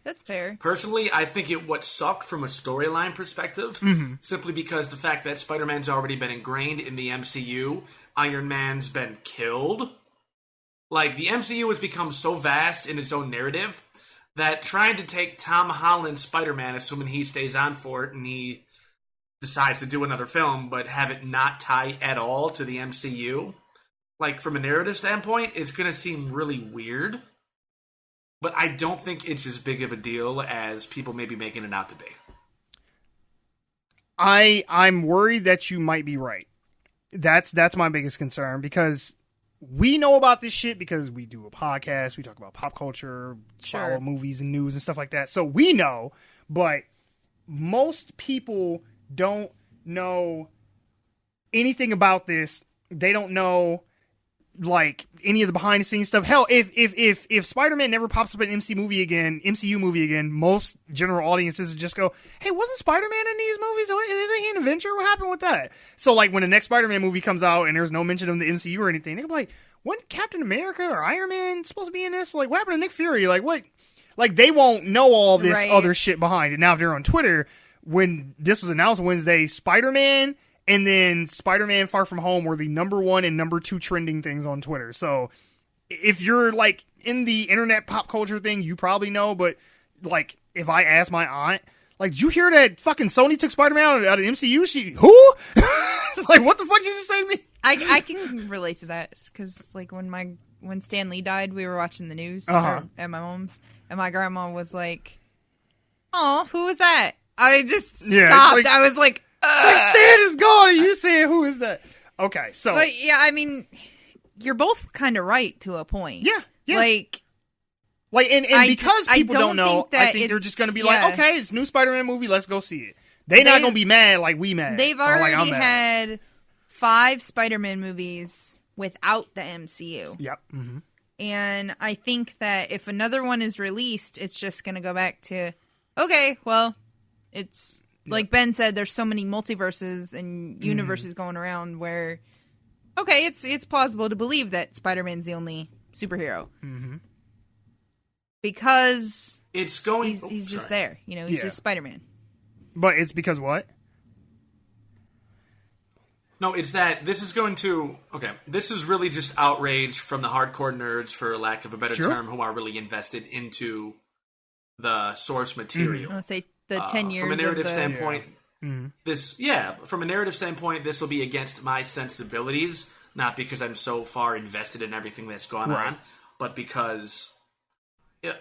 That's fair. Personally, I think what sucked from a storyline perspective, simply because the fact that Spider-Man's already been ingrained in the MCU, Iron Man's been killed. Like, the MCU has become so vast in its own narrative that trying to take Tom Holland's Spider-Man, assuming he stays on for it and he decides to do another film, but have it not tie at all to the MCU, like, from a narrative standpoint, is going to seem really weird. But I don't think it's as big of a deal as people may be making it out to be. I'm worried that you might be right. That's my biggest concern, because we know about this shit because we do a podcast, we talk about pop culture, follow movies and news and stuff like that. So we know, but most people don't know anything about this. They don't know like any of the behind the scenes stuff. Hell, if Spider-Man never pops up in an MCU movie again, most general audiences would just go, "Hey, wasn't Spider-Man in these movies? Isn't he an Avenger? What happened with that?" So like when the next Spider-Man movie comes out and there's no mention of the MCU or anything, they're like, "Wasn't Captain America or Iron Man supposed to be in this? Like, what happened to Nick Fury? Like, what?" Like, they won't know all this other shit behind it. Now, if they're on Twitter, when this was announced Wednesday, Spider-Man and then Spider-Man Far From Home were the number 1 and number 2 trending things on Twitter. So if you're like in the internet pop culture thing, you probably know. But like, if I ask my aunt, like, did you hear that fucking Sony took Spider-Man out of the MCU? Who? It's like, what the fuck did you just say to me? I can relate to that because like when my when Stan Lee died, we were watching the news at my mom's, and my grandma was like, "Oh, who was that?" I just stopped. Like, I was like, Stan is gone. And you saying who is that? Okay, so but yeah, I mean, you're both kind of right to a point. Yeah. Like and because people don't know, I think they're just going to be like, okay, it's a new Spider-Man movie, let's go see it. They're not going to be mad like we mad. They've already had 5 Spider-Man movies without the MCU. Yep. Mm-hmm. And I think that if another one is released, it's just going to go back to, okay, well, it's like Ben said, there's so many multiverses and universes going around where, okay, it's plausible to believe that Spider-Man's the only superhero. Mm-hmm. Because it's going. He's just there, He's just Spider-Man. But it's because what? No, it's that this is going to. Okay, this is really just outrage from the hardcore nerds, for lack of a better term, who are really invested into the source material. I'll say the 10 years from a narrative of the... standpoint. From a narrative standpoint, this will be against my sensibilities, not because I'm so far invested in everything that's gone on, but because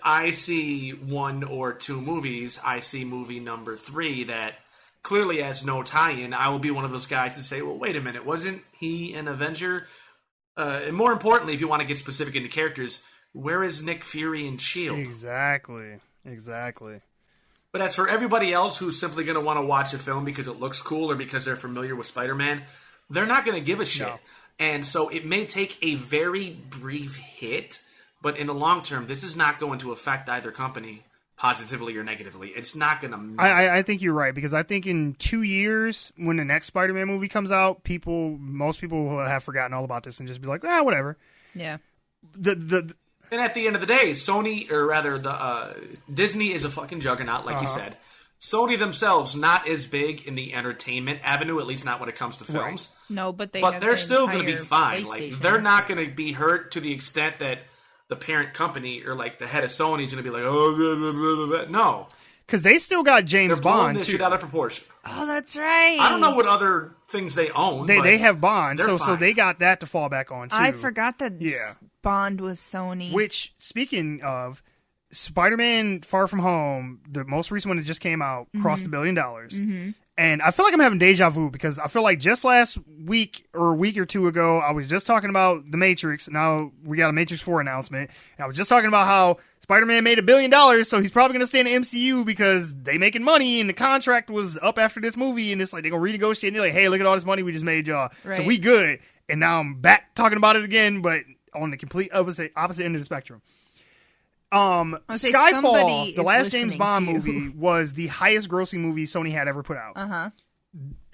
I see 1 or 2 movies. I see movie number 3 that clearly has no tie-in. I will be one of those guys to say, well, wait a minute, wasn't he an Avenger? And more importantly, if you want to get specific into characters, where is Nick Fury and S.H.I.E.L.D.? Exactly. But as for everybody else who's simply going to want to watch a film because it looks cool or because they're familiar with Spider-Man, they're not going to give a shit. No. And so it may take a very brief hit, but in the long term, this is not going to affect either company positively or negatively. It's not going to... I think you're right, because I think in 2 years, when the next Spider-Man movie comes out, most people will have forgotten all about this and just be like, whatever. Yeah. And at the end of the day, Sony, or rather, Disney is a fucking juggernaut, like you said. Sony themselves not as big in the entertainment avenue, at least not when it comes to films. Right. No, but they're still going to be fine. Like, they're not going to be hurt to the extent that the parent company or like the head of Sony is going to be like, oh, blah, blah, blah, blah. No, because they still got James They're Bond pulling this too. Shit out of proportion. Oh, that's right. I don't know what other things they own. They have Bond, so they got that to fall back on too. I forgot that Bond was Sony. Which, speaking of, Spider-Man Far From Home, the most recent one that just came out, crossed $1 billion. Mm-hmm. And I feel like I'm having deja vu, because I feel like just last week or a week or two ago, I was just talking about The Matrix. Now we got a Matrix 4 announcement. And I was just talking about how Spider-Man made $1 billion, so he's probably going to stay in the MCU because they making money and the contract was up after this movie. And it's like they're going to renegotiate and they're like, hey, look at all this money we just made, y'all. Right. So we good. And now I'm back talking about it again, but on the complete opposite end of the spectrum. Skyfall, the last James Bond movie, was the highest grossing movie Sony had ever put out.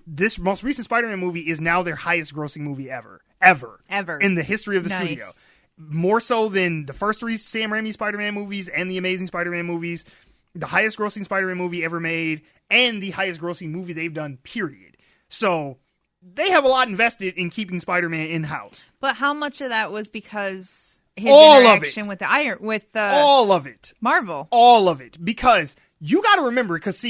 This most recent Spider-Man movie is now their highest grossing movie ever in the history of the studio. More so than the first 3 Sam Raimi Spider-Man movies and the Amazing Spider-Man movies. The highest grossing Spider-Man movie ever made, and the highest grossing movie they've done, period. So they have a lot invested in keeping Spider-Man in-house. But how much of that was because his interaction with all of it, Marvel, all of it, because you got to remember, because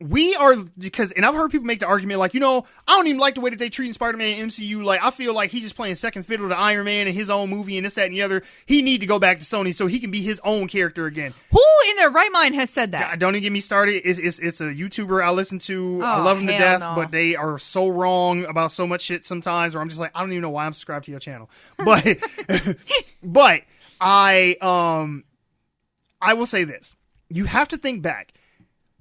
and I've heard people make the argument like, I don't even like the way that they treat Spider-Man in MCU. Like, I feel like he's just playing second fiddle to Iron Man in his own movie and this, that, and the other. He need to go back to Sony so he can be his own character again. Who in their right mind has said that? Don't even get me started. It's a YouTuber I listen to. I love him to death, but they are so wrong about so much shit sometimes where I'm just like, I don't even know why I'm subscribed to your channel. But, but I will say this. You have to think back.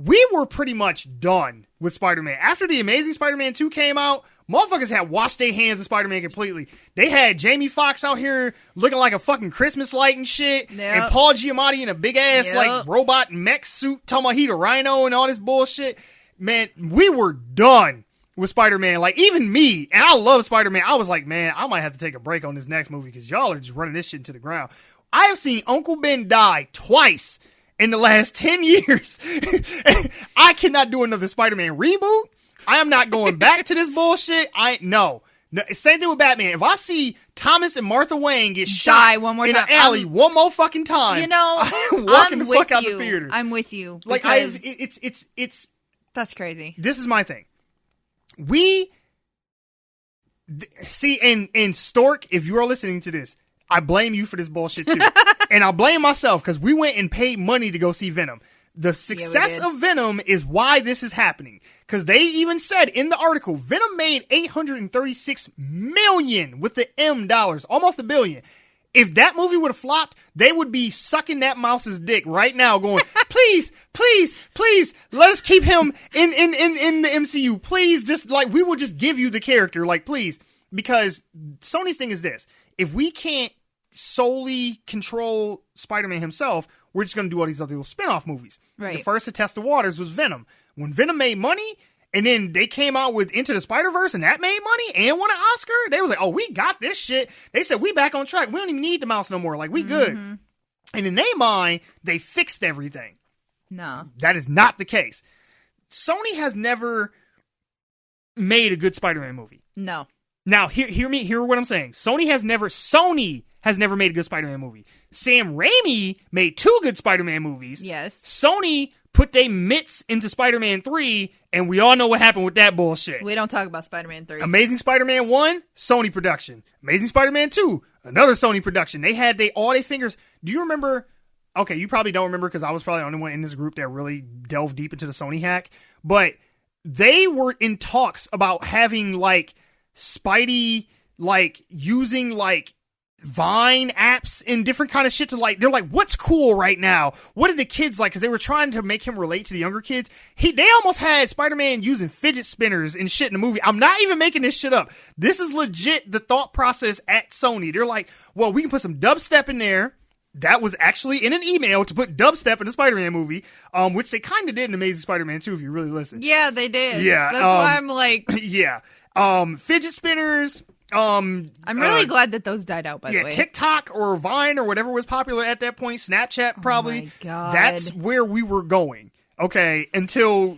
We were pretty much done with Spider-Man. After the Amazing Spider-Man 2 came out, motherfuckers had washed their hands of Spider-Man completely. They had Jamie Foxx out here looking like a fucking Christmas light and shit. Yep. And Paul Giamatti in a big-ass like robot mech suit talking about he the Rhino and all this bullshit. Man, we were done with Spider-Man. Like, even me, and I love Spider-Man, I was like, man, I might have to take a break on this next movie because y'all are just running this shit into the ground. I have seen Uncle Ben die twice in the last 10 years. I cannot do another Spider-Man reboot. I am not going back to this bullshit. No. Same thing with Batman. If I see Thomas and Martha Wayne get shot one more in time, an alley one more fucking time, I'm walking the fuck out the theater. I'm with you. Like, it's that's crazy. This is my thing. See, and Stork, if you are listening to this, I blame you for this bullshit too. And I blame myself because we went and paid money to go see Venom. The success of Venom is why this is happening. Because they even said in the article, Venom made $836 million with the M dollars, almost $1 billion. If that movie would have flopped, they would be sucking that mouse's dick right now going, please, please, please, let us keep him in the MCU. Please, just like, we will just give you the character, like, please. Because Sony's thing is this. If we can't solely control Spider-Man himself, we're just going to do all these other little spin-off movies. Right. The first to test the waters was Venom. When Venom made money, and then they came out with Into the Spider-Verse, and that made money and won an Oscar, they was like, oh, we got this shit. They said, we back on track. We don't even need the mouse no more. Like, we good. And in their mind, they fixed everything. No. That is not the case. Sony has never made a good Spider-Man movie. No. Now, hear what I'm saying. Sony has never made a good Spider-Man movie. Sam Raimi made 2 good Spider-Man movies. Yes. Sony put their mitts into Spider-Man 3, and we all know what happened with that bullshit. We don't talk about Spider-Man 3. Amazing Spider-Man 1, Sony production. Amazing Spider-Man 2, another Sony production. They had all their fingers. Do you remember? Okay, you probably don't remember because I was probably the only one in this group that really delved deep into the Sony hack. But they were in talks about having, like, Spidey, like, using, like, Vine apps and different kind of shit to, like, they're like, what's cool right now? What are the kids like? Because they were trying to make him relate to the younger kids. They almost had Spider-Man using fidget spinners and shit in the movie. I'm not even making this shit up. This is legit the thought process at Sony. They're like, well, we can put some dubstep in there. That was actually in an email to put dubstep in the Spider-Man movie, which they kind of did in Amazing Spider-Man 2 if you really listen. Yeah, they did. Yeah. That's why I'm like... Yeah. Fidget spinners... I'm really glad that those died out, by the way. TikTok or Vine or whatever was popular at that point, Snapchat probably. Oh my God. That's where we were going. Okay, until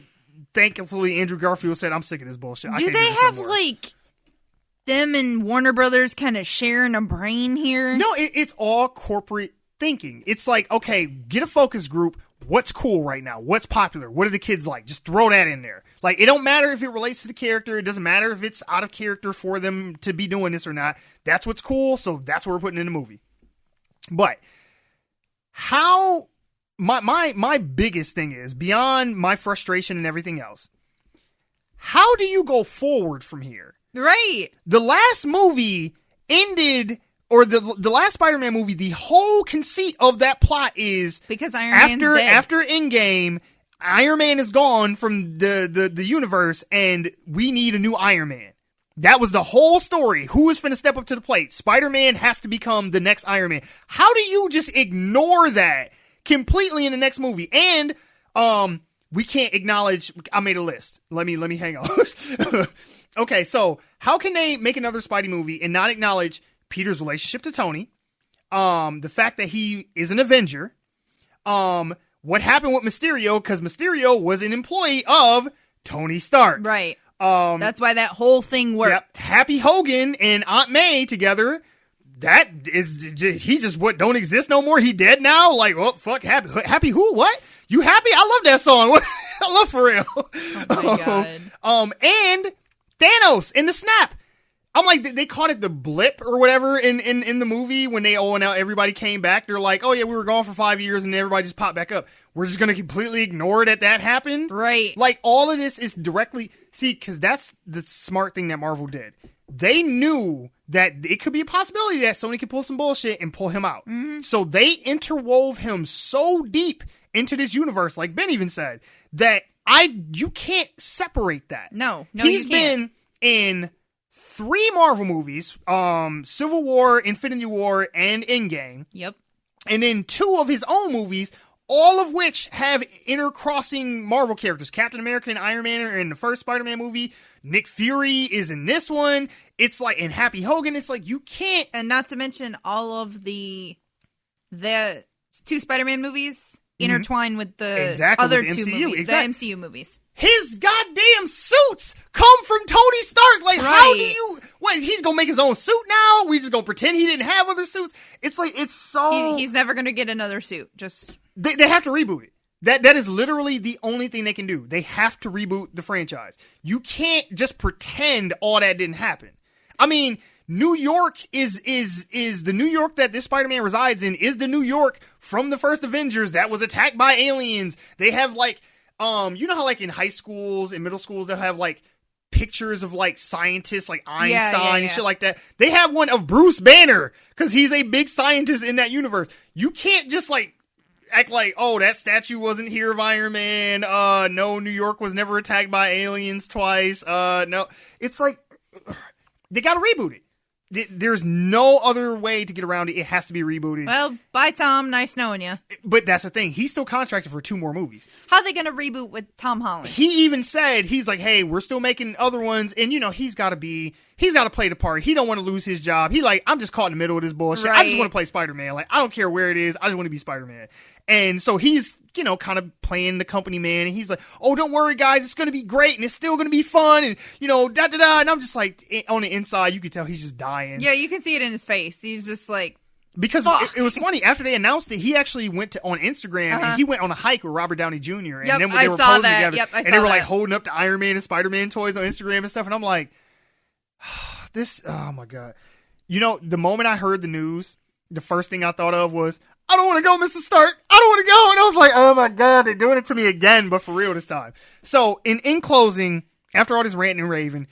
thankfully Andrew Garfield said, I'm sick of this bullshit. Do they have, like, them and Warner Brothers kind of sharing a brain here? No, it's all corporate thinking. It's like, okay, get a focus group. What's cool right now? What's popular? What are the kids like? Just throw that in there. Like, it don't matter if it relates to the character. It doesn't matter if it's out of character for them to be doing this or not. That's what's cool, so that's what we're putting in the movie. But how my biggest thing is, beyond my frustration and everything else, how do you go forward from here? Right. The last movie ended... Or the last Spider-Man movie, the whole conceit of that plot is because Iron Man's dead. After Endgame, Iron Man is gone from the universe, and we need a new Iron Man. That was the whole story. Who is finna step up to the plate? Spider-Man has to become the next Iron Man. How do you just ignore that completely in the next movie? And we can't acknowledge. I made a list. Let me hang on. Okay, so how can they make another Spidey movie and not acknowledge Peter's relationship to Tony, the fact that he is an Avenger, what happened with Mysterio, because Mysterio was an employee of Tony Stark. Right. That's why that whole thing worked. Yep. Happy Hogan and Aunt May together, that is, he just don't exist no more? He dead now? Like, oh, fuck, happy who? What? You happy? I love that song. I love for real. Oh my God. And Thanos in the snap. I'm like, they called it the blip or whatever in the movie when now everybody came back. They're like, oh yeah, we were gone for 5 years and everybody just popped back up. We're just going to completely ignore that happened. Right. Like, all of this is directly, because that's the smart thing that Marvel did. They knew that it could be a possibility that Sony could pull some bullshit and pull him out. Mm-hmm. So they interwove him so deep into this universe, like Ben even said, that you can't separate that. No, He's you can't. been in 3 Marvel movies, Civil War, Infinity War, and Endgame. Yep. And then 2 of his own movies, all of which have intercrossing Marvel characters. Captain America and Iron Man are in the first Spider-Man movie. Nick Fury is in this one. It's like, and Happy Hogan, it's like, you can't... And not to mention all of the 2 Spider-Man movies intertwine with the other with the 2 MCU. movies, the MCU movies. His goddamn suits come from Tony Stark. Like, how do you... What, he's gonna make his own suit now? We just gonna pretend he didn't have other suits? It's like, it's so... He's never gonna get another suit. Just... They have to reboot it. That is literally the only thing they can do. They have to reboot the franchise. You can't just pretend all that didn't happen. I mean, New York is the New York that this Spider-Man resides in is the New York from the first Avengers that was attacked by aliens. They have like, you know how like in high schools and middle schools they'll have like pictures of like scientists like Einstein and shit like that. They have one of Bruce Banner because he's a big scientist in that universe. You can't just like act like, oh, that statue wasn't here of Iron Man. No, New York was never attacked by aliens twice. No, it's like they got to reboot it. There's no other way to get around it. It has to be rebooted. Well, bye, Tom. Nice knowing you. But that's the thing. He's still contracted for 2 more movies. How are they going to reboot with Tom Holland? He even said, he's like, hey, we're still making other ones. And, you know, he's got to play the part. He don't want to lose his job. He like, I'm just caught in the middle of this bullshit. Right. I just want to play Spider-Man. Like, I don't care where it is. I just want to be Spider-Man. And so he's, you know, kind of playing the company man. And he's like, oh, don't worry, guys. It's going to be great. And it's still going to be fun. And, you know, da-da-da. And I'm just like, on the inside, you can tell he's just dying. Yeah, you can see it in his face. He's just like, because it was funny, after they announced it, he actually went on Instagram and he went on a hike with Robert Downey Jr. And then they were posing together. And they were like holding up the Iron Man and Spider-Man toys on Instagram and stuff. And I'm like, oh my God. You know, the moment I heard the news, the first thing I thought of was, I don't want to go, Mr. Stark. I don't want to go. And I was like, oh my God, they're doing it to me again, but for real this time. So in closing, after all this ranting and raving,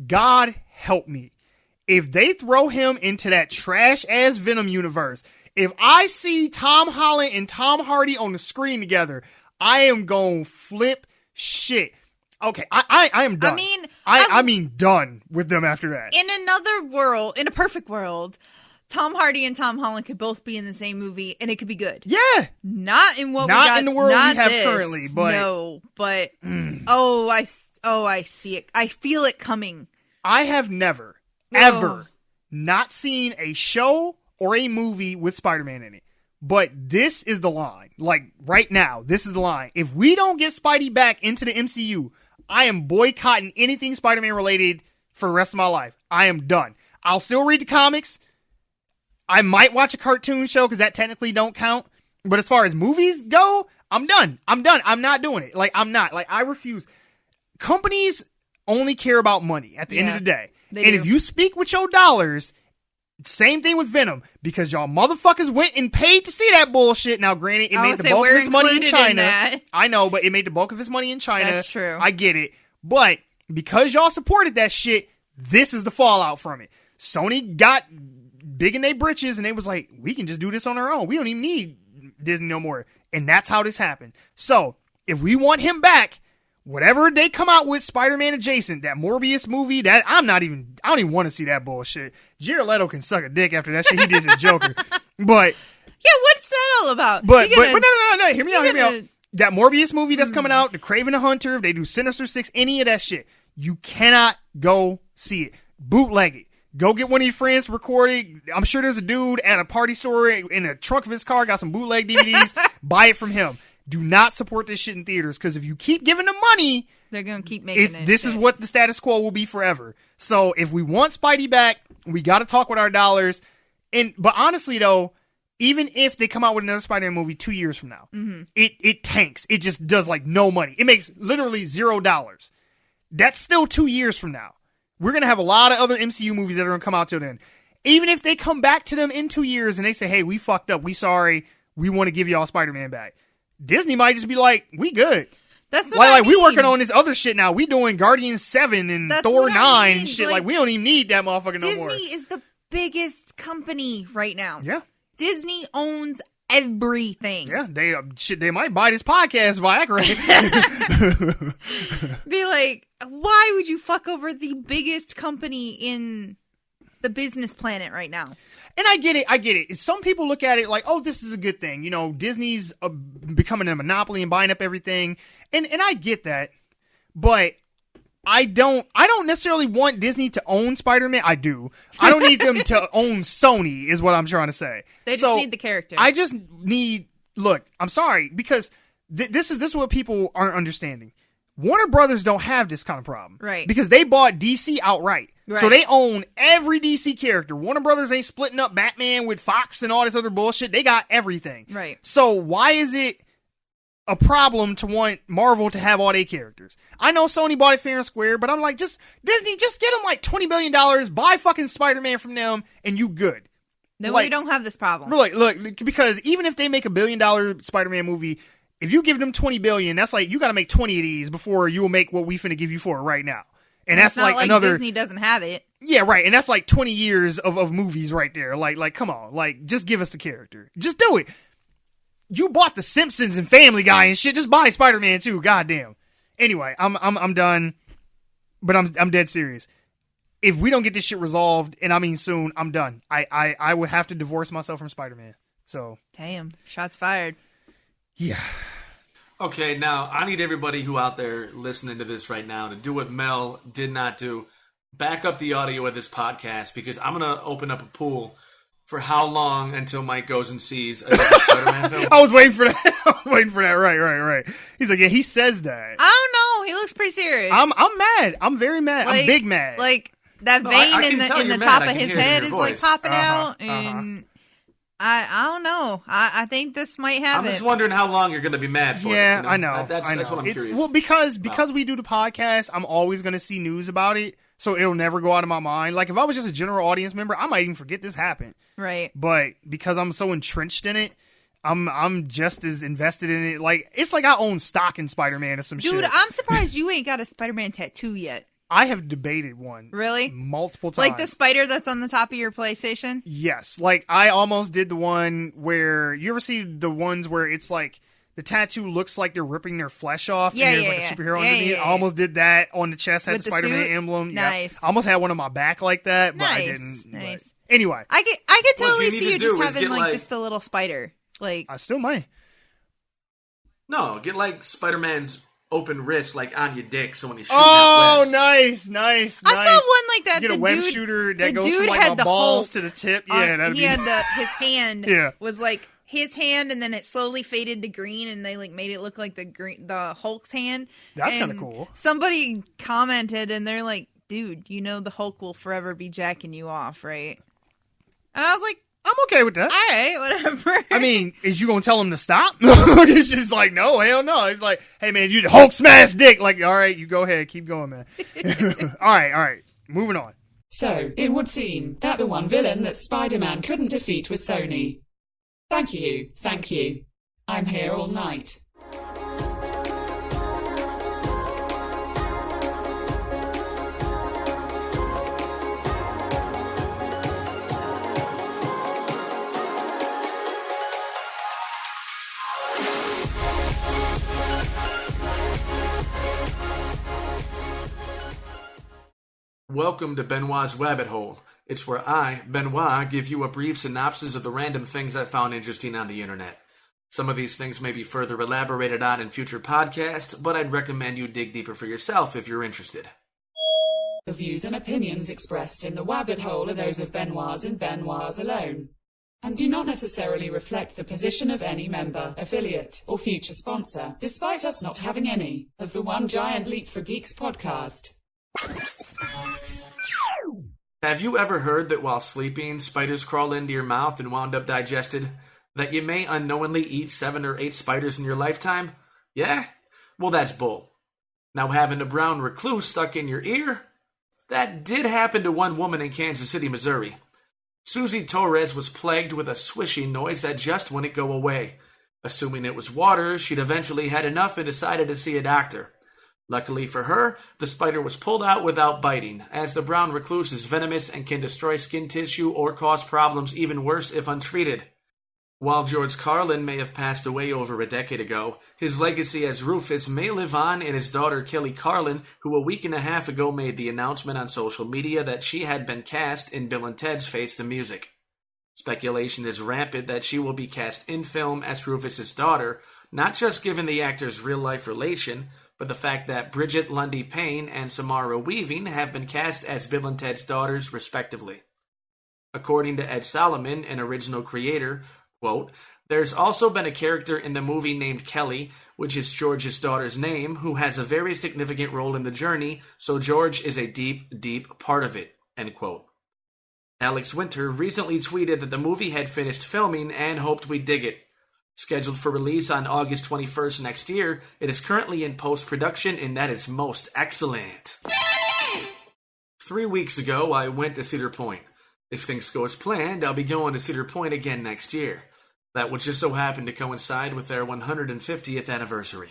God help me. If they throw him into that trash-ass Venom universe, if I see Tom Holland and Tom Hardy on the screen together, I am going to flip shit. Okay, I am done. I mean, done with them after that. In another world, in a perfect world, Tom Hardy and Tom Holland could both be in the same movie, and it could be good. Yeah. Not in what we got. Not in the world we have currently, but... No, but... I see it. I feel it coming. I have never... ever not seen a show or a movie with Spider-Man in it. But this is the line. Like, right now, this is the line. If we don't get Spidey back into the MCU, I am boycotting anything Spider-Man related for the rest of my life. I am done. I'll still read the comics. I might watch a cartoon show because that technically don't count. But as far as movies go, I'm done. I'm not doing it. Like, I'm not. Like, I refuse. Companies only care about money at the end of the day. If you speak with your dollars, same thing with Venom, because y'all motherfuckers went and paid to see that bullshit. Now, granted, it made the bulk of his money in China. I know, but it made the bulk of his money in China. That's true. I get it. But because y'all supported that shit, this is the fallout from it. Sony got big in their britches, and they was like, we can just do this on our own. We don't even need Disney no more. And that's how this happened. So, if we want him back, whatever they come out with Spider-Man adjacent, that Morbius movie, that I don't even want to see that bullshit. Jared Leto can suck a dick after that shit he did to the Joker. But yeah, what's that all about? But no, hear me out. That Morbius movie that's coming out, the Kraven the Hunter, if they do Sinister Six, any of that shit, you cannot go see it. Bootleg it. Go get one of your friends to record it. I'm sure there's a dude at a party store in the trunk of his car, got some bootleg DVDs. Buy it from him. Do not support this shit in theaters, because if you keep giving them money, they're going to keep making it. This is what the status quo will be forever. So if we want Spidey back, we got to talk with our dollars. But honestly, though, even if they come out with another Spider-Man movie 2 years from now, it tanks. It just does like no money. It makes literally $0. That's still 2 years from now. We're going to have a lot of other MCU movies that are going to come out till then. Even if they come back to them in 2 years and they say, hey, we fucked up. We sorry. We want to give y'all Spider-Man back. Disney might just be like, we good. That's what I mean. We working on this other shit now. We doing Guardians 7 and Thor 9 and shit. Like, we don't even need that motherfucker no more. Disney is the biggest company right now. Yeah. Disney owns everything. Yeah, they might buy this podcast, Viagra. Be like, why would you fuck over the biggest company in the business planet right now? And I get it. Some people look at it like, oh, this is a good thing. You know, Disney's becoming a monopoly and buying up everything. And I get that. But I don't necessarily want Disney to own Spider-Man. I do. I don't need them to own Sony is what I'm trying to say. They just need the character. I just need, look, I'm sorry, because this is what people aren't understanding. Warner Brothers don't have this kind of problem. Right. Because they bought DC outright. Right. So they own every DC character. Warner Brothers ain't splitting up Batman with Fox and all this other bullshit. They got everything. Right. So why is it a problem to want Marvel to have all their characters. I know Sony bought it fair and square, but I'm like, Disney, just get them like $20 billion, buy fucking Spider-Man from them, and you good. Then like, we don't have this problem. Look, because even if they make $1 billion Spider-Man movie, if you give them $20 billion, that's like, you got to make 20 of these before you will make what we finna give you for it right now. And that's not like another. Disney doesn't have it. Yeah, right. And that's like 20 years of movies right there. Like, come on. Like, just give us the character. Just do it. You bought The Simpsons and Family Guy and shit. Just buy Spider-Man too. Goddamn. Anyway, I'm done. But I'm dead serious. If we don't get this shit resolved, and I mean soon, I'm done. I would have to divorce myself from Spider-Man. So. Damn. Shots fired. Yeah. Okay, now I need everybody who out there listening to this right now to do what Mel did not do. Back up the audio of this podcast, because I'm going to open up a pool for how long until Mike goes and sees a different Spider-Man film. I was waiting for that. Right. He's like, yeah, he says that. I don't know. He looks pretty serious. I'm mad. I'm very mad. I'm big mad. Like, that vein in the top of his head is like popping out, and I don't know. I think this might happen. I'm just wondering how long you're going to be mad for. Yeah, you know? I know. That's what I'm curious. Well, because we do the podcast, I'm always going to see news about it, so it'll never go out of my mind. Like, if I was just a general audience member, I might even forget this happened. Right. But because I'm so entrenched in it, I'm just as invested in it. Like, it's like I own stock in Spider-Man or some shit. Dude, I'm surprised you ain't got a Spider-Man tattoo yet. I have debated one. Really? Multiple times. Like the spider that's on the top of your PlayStation? Yes. Like, I almost did the one where, you ever see the ones where it's like, the tattoo looks like they're ripping their flesh off, and there's like a superhero underneath. I almost did that on the chest, had the Spider-Man emblem. Nice. Yeah. I almost had one on my back like that, but I didn't. Nice. But anyway. I could totally see you just having like just a little spider. Like, I still might. No, get like Spider-Man's open wrist, like on your dick, so when he's shooting out webs. Nice. I saw one like that. Get a web shooter that goes from like had my balls Hulk to the tip. Yeah, he had his hand. Was like his hand, and then it slowly faded to green, and they like made it look like the Hulk's hand. That's kind of cool. Somebody commented, and they're like, "Dude, you know the Hulk will forever be jacking you off, right?" And I was like, I'm okay with that. All right, whatever. I mean, is you gonna tell him to stop? It's just like, no, hell no. It's like, hey man, you Hulk smash dick. Like, all right, you go ahead, keep going, man. All right, moving on. So, it would seem that the one villain that Spider-Man couldn't defeat was Sony. Thank you. I'm here all night. Welcome to Benwah's Wabbit Hole. It's where I, Benwah, give you a brief synopsis of the random things I found interesting on the internet. Some of these things may be further elaborated on in future podcasts, but I'd recommend you dig deeper for yourself if you're interested. The views and opinions expressed in the Wabbit Hole are those of Benwah's and Benwah's alone, and do not necessarily reflect the position of any member, affiliate, or future sponsor, despite us not having any, of the One Giant Leap for Geeks podcast. Have you ever heard that while sleeping, spiders crawl into your mouth and wound up digested? That you may unknowingly eat 7 or 8 spiders in your lifetime? Yeah? Well, that's bull. Now, having a brown recluse stuck in your ear? That did happen to one woman in Kansas City, Missouri. Susie Torres was plagued with a swishing noise that just wouldn't go away. Assuming it was water, she'd eventually had enough and decided to see a doctor. Luckily for her, the spider was pulled out without biting, as the brown recluse is venomous and can destroy skin tissue or cause problems even worse if untreated. While George Carlin may have passed away over a decade ago, his legacy as Rufus may live on in his daughter Kelly Carlin, who a week and a half ago made the announcement on social media that she had been cast in Bill and Ted's Face the Music. Speculation is rampant that she will be cast in film as Rufus's daughter, not just given the actor's real-life relation, but the fact that Bridget Lundy Payne and Samara Weaving have been cast as Bill and Ted's daughters, respectively. According to Ed Solomon, an original creator, quote, "There's also been a character in the movie named Kelly, which is George's daughter's name, who has a very significant role in the journey, so George is a deep, deep part of it," end quote. Alex Winter recently tweeted that the movie had finished filming and hoped we dig it. Scheduled for release on August 21st next year, it is currently in post-production, and that is most excellent. 3 weeks ago, I went to Cedar Point. If things go as planned, I'll be going to Cedar Point again next year. That would just so happen to coincide with their 150th anniversary.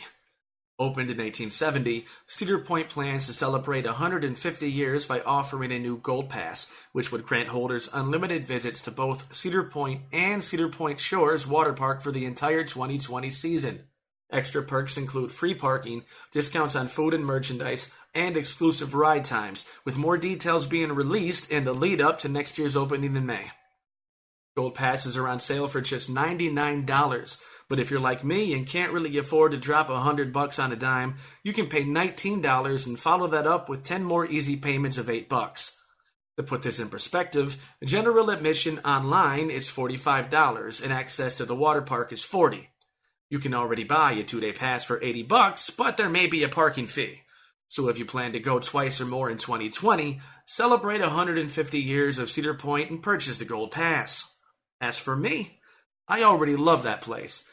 Opened in 1870, Cedar Point plans to celebrate 150 years by offering a new Gold Pass, which would grant holders unlimited visits to both Cedar Point and Cedar Point Shores Water Park for the entire 2020 season. Extra perks include free parking, discounts on food and merchandise, and exclusive ride times, with more details being released in the lead-up to next year's opening in May. Gold passes are on sale for just $99, but if you're like me and can't really afford to drop $100 on a dime, you can pay $19 and follow that up with 10 more easy payments of $8. To put this in perspective, general admission online is $45 and access to the water park is $40. You can already buy a 2-day pass for $80, but there may be a parking fee. So if you plan to go twice or more in 2020, celebrate 150 years of Cedar Point and purchase the Gold Pass. As for me, I already love that place.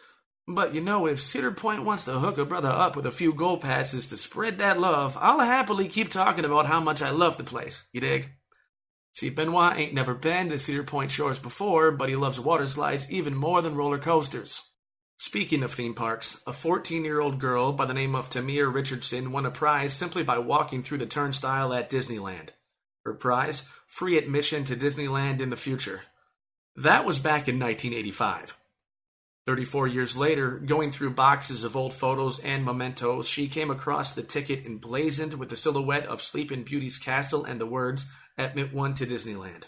But if Cedar Point wants to hook a brother up with a few Gold Passes to spread that love, I'll happily keep talking about how much I love the place. You dig? See, Benwah ain't never been to Cedar Point Shores before, but he loves water slides even more than roller coasters. Speaking of theme parks, a 14-year-old girl by the name of Tamir Richardson won a prize simply by walking through the turnstile at Disneyland. Her prize? Free admission to Disneyland in the future. That was back in 1985. 34 years later, going through boxes of old photos and mementos, she came across the ticket emblazoned with the silhouette of Sleeping Beauty's castle and the words, Admit 1 to Disneyland.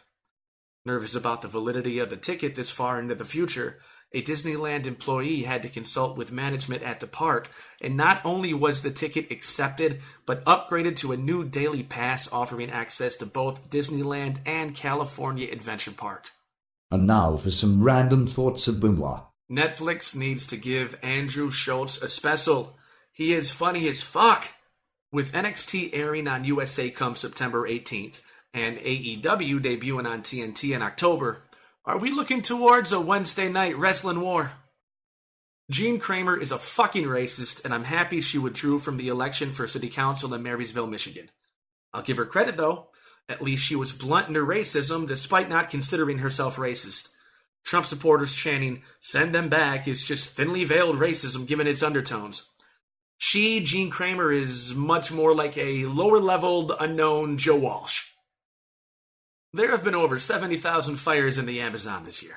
Nervous about the validity of the ticket this far into the future, a Disneyland employee had to consult with management at the park, and not only was the ticket accepted, but upgraded to a new daily pass offering access to both Disneyland and California Adventure Park. And now for some random thoughts of Benwah. Netflix needs to give Andrew Schultz a special. He is funny as fuck. With NXT airing on USA come September 18th, and AEW debuting on TNT in October, are we looking towards a Wednesday night wrestling war? Jean Kramer is a fucking racist, and I'm happy she withdrew from the election for city council in Marysville, Michigan. I'll give her credit, though. At least she was blunt in her racism, despite not considering herself racist. Trump supporters chanting, "Send them back," is just thinly veiled racism given its undertones. Jean Kramer, is much more like a lower-leveled, unknown Joe Walsh. There have been over 70,000 fires in the Amazon this year.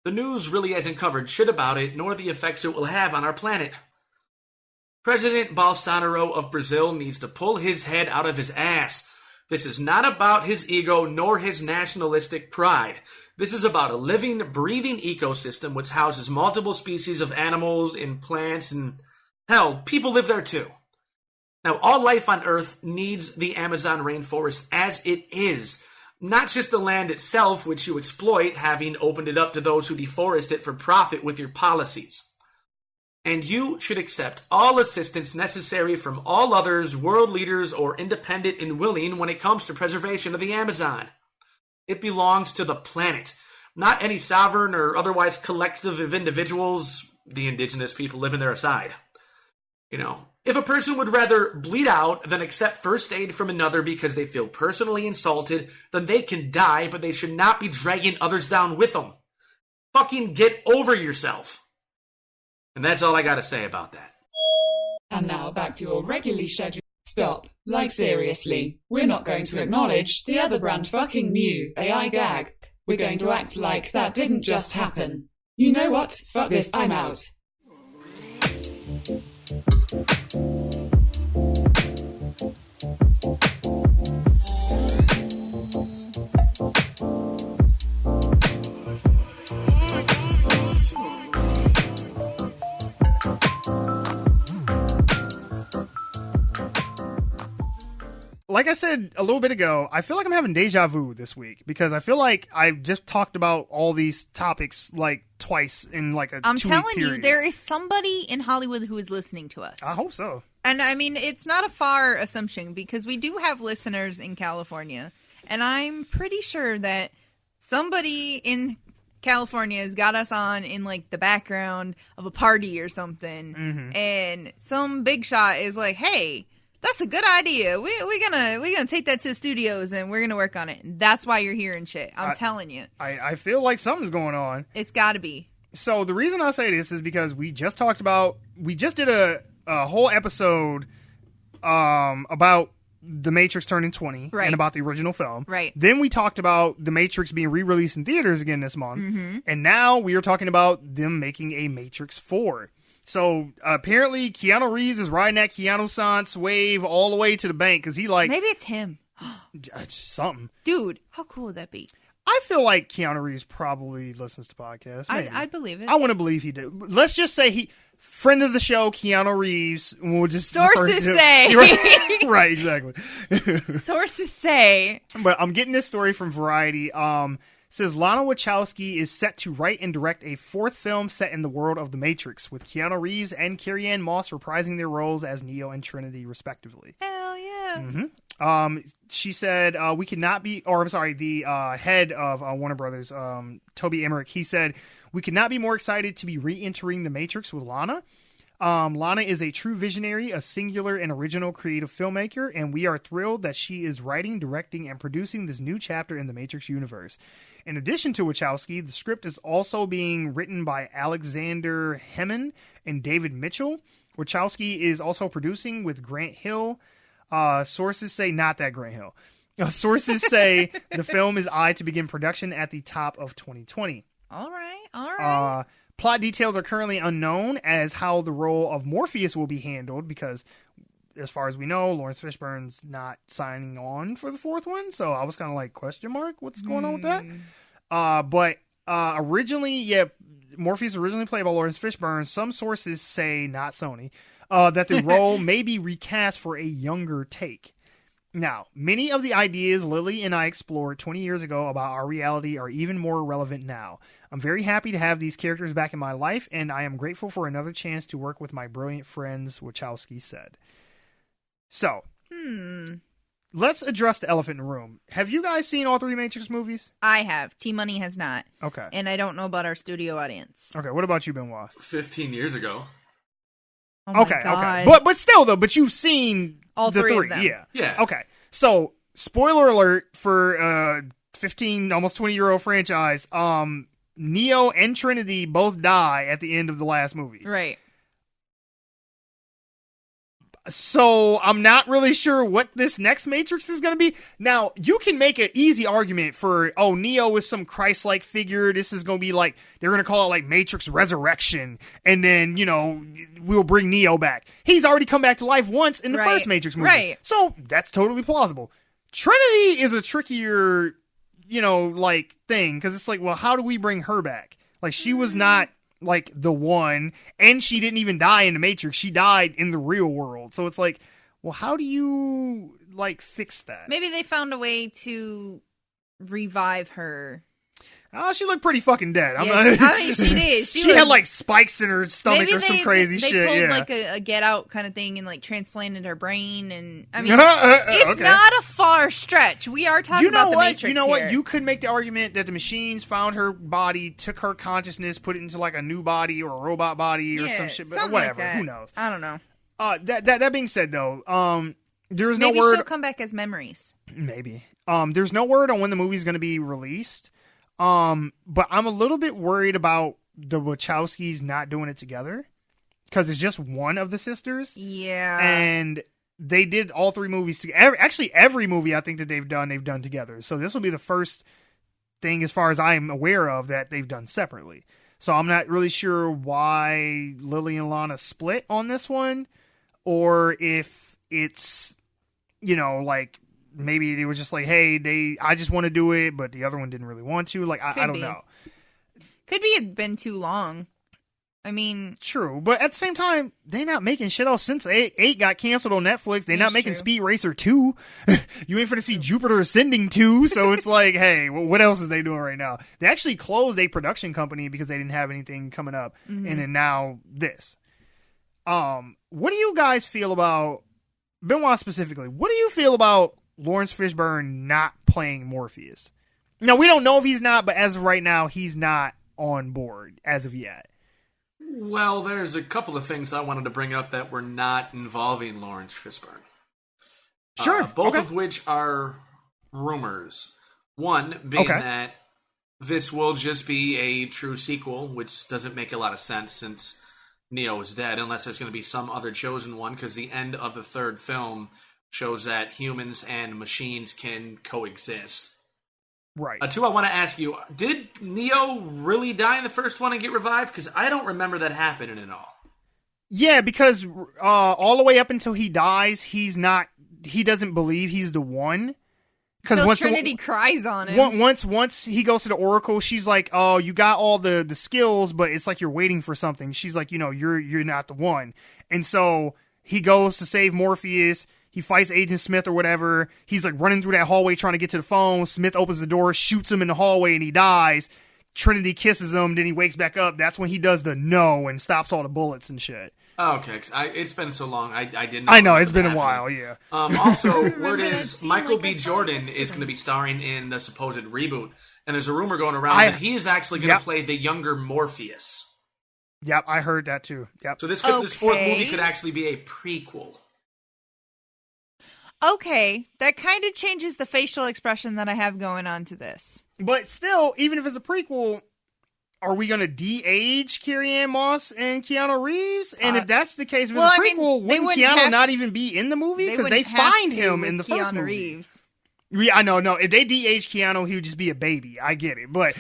The news really hasn't covered shit about it, nor the effects it will have on our planet. President Bolsonaro of Brazil needs to pull his head out of his ass. This is not about his ego nor his nationalistic pride. This is about a living, breathing ecosystem which houses multiple species of animals and plants, and hell, people live there too. Now, all life on Earth needs the Amazon rainforest as it is. Not just the land itself, which you exploit, having opened it up to those who deforest it for profit with your policies. And you should accept all assistance necessary from all others, world leaders, or independent and willing when it comes to preservation of the Amazon. It belongs to the planet, not any sovereign or otherwise collective of individuals, the indigenous people living there aside. If a person would rather bleed out than accept first aid from another because they feel personally insulted, then they can die, but they should not be dragging others down with them. Fucking get over yourself. And that's all I gotta say about that. And now back to your regularly scheduled... Stop. Like seriously, we're not going to acknowledge the other brand fucking new AI gag. We're going to act like that didn't just happen. You know what? Fuck this, I'm out. Like I said a little bit ago, I feel like I'm having deja vu this week because I feel like I've just talked about all these topics like twice in like a 2-week period. I'm telling you, there is somebody in Hollywood who is listening to us. I hope so. And I mean, it's not a far assumption because we do have listeners in California. And I'm pretty sure that somebody in California has got us on in like the background of a party or something, and some big shot is like, "Hey, that's a good idea. We're gonna take that to the studios and we're gonna work on it." And that's why you're hearing shit. I'm telling you, I feel like something's going on. it's got to be. So the reason I say this is because we just did a whole episode about The Matrix turning 20 Right. and about the original film. Right. Then we talked about The Matrix being re-released in theaters again this month. And now we are talking about them making a Matrix 4. So apparently Keanu Reeves is riding that Keanu-san's wave all the way to the bank because he like... Maybe it's him. something. Dude, how cool would that be? I feel like Keanu Reeves probably listens to podcasts. Maybe. I'd believe it. I want to believe he did. Let's just say friend of the show, Keanu Reeves. We'll just Sources say. Right, exactly. Sources say. But I'm getting this story from Variety. Says Lana Wachowski is set to write and direct a fourth film set in the world of The Matrix, with Keanu Reeves and Carrie-Anne Moss reprising their roles as Neo and Trinity, respectively. Hell yeah. She said, we could not be, or I'm sorry, the head of Warner Brothers, Toby Emmerich, he said, we could not be more excited to be re-entering The Matrix with Lana. Lana is a true visionary, a singular and original creative filmmaker, and we are thrilled that she is writing, directing, and producing this new chapter in the Matrix universe. In addition to Wachowski, the script is also being written by Alexander Hemon and David Mitchell. Wachowski is also producing with Grant Hill. Sources say not that Grant Hill. Sources say the film is eyed to begin production at the top of 2020. All right. Plot details are currently unknown as how the role of Morpheus will be handled because, as far as we know, Lawrence Fishburne's not signing on for the fourth one. So I was kind of like, question mark, what's going on with that? But originally, Morpheus originally played by Lawrence Fishburne. Some sources say, not Sony, that the role may be recast for a younger take. Now, many of the ideas Lily and I explored 20 years ago about our reality are even more relevant now. I'm very happy to have these characters back in my life, and I am grateful for another chance to work with my brilliant friends, Wachowski said. So, let's address the elephant in the room. Have you guys seen all three Matrix movies? I have. T-Money has not. Okay. And I don't know about our studio audience. Okay, what about you, Benwah? 15 years ago. Oh my Okay. God. But still, though, but you've seen All the three of them. Yeah. Yeah. Okay. So, spoiler alert for 15, almost 20-year-old franchise. Neo and Trinity both die at the end of the last movie. Right. So, I'm not really sure what this next Matrix is going to be. Now, you can make an easy argument for, Neo is some Christ-like figure. This is going to be like, they're going to call it like Matrix Resurrection. And then, we'll bring Neo back. He's already come back to life once in the first Matrix movie. Right. So, that's totally plausible. Trinity is a trickier, thing. Because it's like, well, how do we bring her back? Like, she was not like the one, and she didn't even die in the Matrix. She died in the real world. So it's like, well, how do you fix that? Maybe they found a way to revive her. Oh, she looked pretty fucking dead. She did. She had like spikes in her stomach or some crazy they shit. Pulled Yeah, like a get out kind of thing and like transplanted her brain. And I mean, it's it's not a far stretch. We are talking about the Matrix. You know here. what? You could make the argument that the machines found her body, took her consciousness, put it into like a new body or a robot body or some shit. But whatever. Like Who knows? I don't know. That being said, though, there's no Maybe word. she'll come back as memories. Maybe. There's no word on when the movie's going to be released. But I'm a little bit worried about the Wachowskis not doing it together because it's just one of the sisters. Yeah. And they did all three movies together. Actually, every movie I think that they've done together. So this will be the first thing, as far as I'm aware of, that they've done separately. So I'm not really sure why Lily and Lana split on this one, or if it's, maybe they were just like, hey, I just want to do it, but the other one didn't really want to. Like, I don't know. Could be it's been too long. I mean... True, but at the same time, they not making shit else since 8 got canceled on Netflix. They not making true. Speed Racer 2. You ain't finna see Jupiter Ascending 2, so it's like, hey, what else is they doing right now? They actually closed a production company because they didn't have anything coming up, and then now this. What do you guys feel about... Benwah specifically, what do you feel about Lawrence Fishburne not playing Morpheus? No, we don't know if he's not, but as of right now, he's not on board as of yet. Well, there's a couple of things I wanted to bring up that were not involving Lawrence Fishburne. Sure. Both of which are rumors. One being that this will just be a true sequel, which doesn't make a lot of sense since Neo is dead, unless there's going to be some other chosen one, because the end of the third film shows that humans and machines can coexist. Right. Two, I want to ask you, did Neo really die in the first one and get revived? Because I don't remember that happening at all. Yeah, because all the way up until he dies, he doesn't believe he's the one. Because once Trinity cries on him. Once he goes to the Oracle, she's like, "Oh, you got all the skills, but it's like you're waiting for something." She's like, "You're not the one." And so he goes to save Morpheus. He fights Agent Smith or whatever. He's like running through that hallway trying to get to the phone. Smith opens the door, shoots him in the hallway, and he dies. Trinity kisses him. Then he wakes back up. That's when he does the no and stops all the bullets and shit. Okay, it's been so long. I didn't know. I know, it's been a while, yeah. Also, word is Michael B. Jordan is going to be starring in the supposed reboot. And there's a rumor going around that he is actually going to play the younger Morpheus. Yep, I heard that too. Yep. So this fourth movie could actually be a prequel. Okay, that kind of changes the facial expression that I have going on to this. But still, even if it's a prequel, are we going to de-age Carrie-Anne Moss and Keanu Reeves? And if that's the case with the prequel, wouldn't Keanu not even be in the movie? Because they find him in the first movie. Reeves. Yeah, I know. No, if they de-age Keanu, he would just be a baby. I get it. But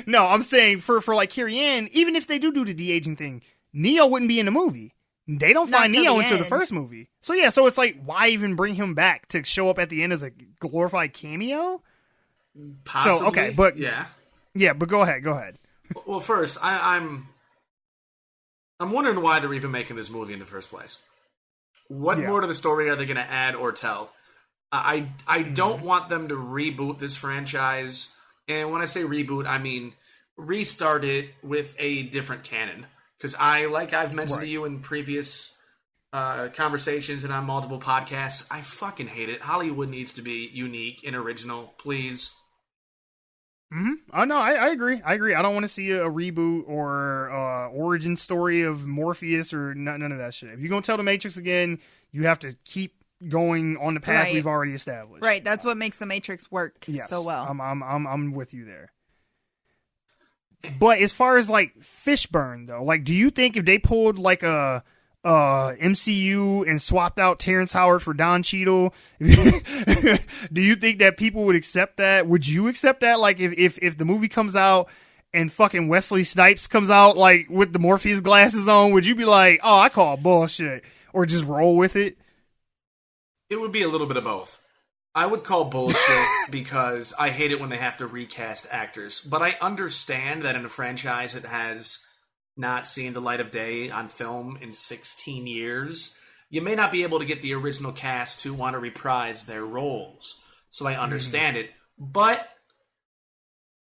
no, I'm saying for like Carrie-Anne, even if they do the de-aging thing, Neo wouldn't be in the movie. They don't find Neo until the first movie. So yeah, so it's like, why even bring him back to show up at the end as a glorified cameo? Possibly. So, okay, but yeah, but go ahead. Well, first, I'm wondering why they're even making this movie in the first place. What more to the story are they going to add or tell? I don't want them to reboot this franchise. And when I say reboot, I mean restart it with a different canon. Because I've mentioned to you in previous conversations and on multiple podcasts, I fucking hate it. Hollywood needs to be unique and original, please. Mm-hmm. Oh, no, I agree. I don't want to see a reboot or origin story of Morpheus or none of that shit. If you're going to tell the Matrix again, you have to keep going on the path we've already established. Right, that's what makes the Matrix work so well. I'm with you there. But as far as like Fishburne though, like, do you think if they pulled like a MCU and swapped out Terrence Howard for Don Cheadle, do you think that people would accept that? Would you accept that? Like if the movie comes out and fucking Wesley Snipes comes out like with the Morpheus glasses on, would you be like, "Oh, I call bullshit," or just roll with it? It would be a little bit of both. I would call bullshit because I hate it when they have to recast actors. But I understand that in a franchise that has not seen the light of day on film in 16 years, you may not be able to get the original cast to want to reprise their roles. So I understand it. But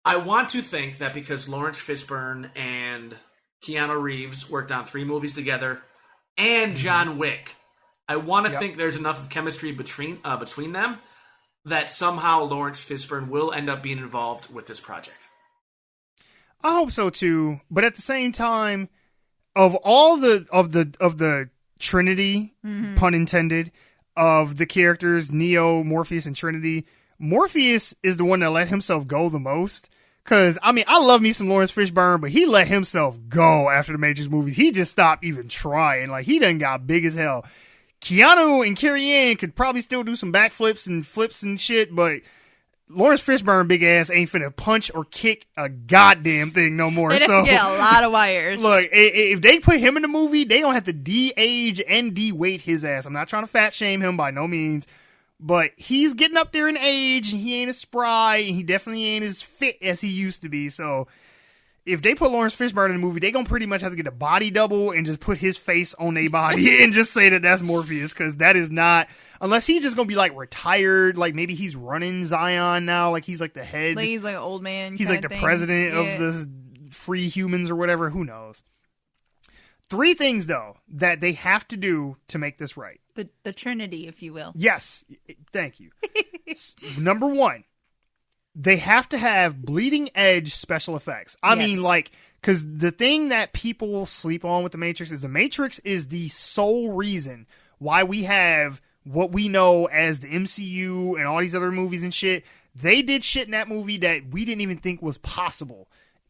I want to think that because Lawrence Fishburne and Keanu Reeves worked on 3 movies together and John Wick, I want to think there's enough of chemistry between them that somehow Lawrence Fishburne will end up being involved with this project. I hope so too, but at the same time, of all the Trinity, pun intended, of the characters Neo, Morpheus, and Trinity, Morpheus is the one that let himself go the most. Because, I mean, I love me some Lawrence Fishburne, but he let himself go after the Matrix movies. He just stopped even trying. Like, he done got big as hell. Keanu and Carrie-Anne could probably still do some backflips and flips and shit, but Lawrence Fishburne, big ass, ain't finna punch or kick a goddamn thing no more. They'd have to get a lot of wires. Look, if they put him in the movie, they don't have to de-age and de-weight his ass. I'm not trying to fat shame him by no means, but he's getting up there in age, and he ain't as spry, and he definitely ain't as fit as he used to be, so if they put Lawrence Fishburne in the movie, they gonna pretty much have to get a body double and just put his face on their body and just say that that's Morpheus, because that is not, unless he's just gonna be like retired, like maybe he's running Zion now, like he's like the head, like he's like an old man, he's like the president of the free humans or whatever, who knows. 3 things though that they have to do to make this right. The Trinity, if you will. Yes, thank you. Number 1, they have to have bleeding edge special effects. I mean, like, because the thing that people sleep on with The Matrix is the sole reason why we have what we know as the MCU and all these other movies and shit. They did shit in that movie that we didn't even think was possible.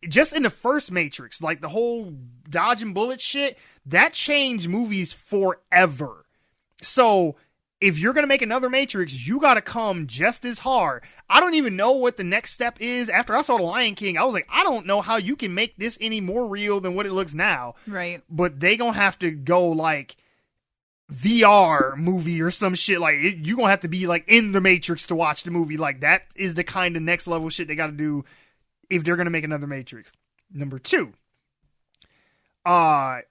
Just in the first Matrix, like the whole dodging bullet shit, that changed movies forever. So if you're going to make another Matrix, you got to come just as hard. I don't even know what the next step is. After I saw The Lion King, I was like, I don't know how you can make this any more real than what it looks now. Right. But they going to have to go like VR movie or some shit. Like, you're going to have to be like in the Matrix to watch the movie. Like, that is the kind of next level shit they got to do if they're going to make another Matrix. Number 2, the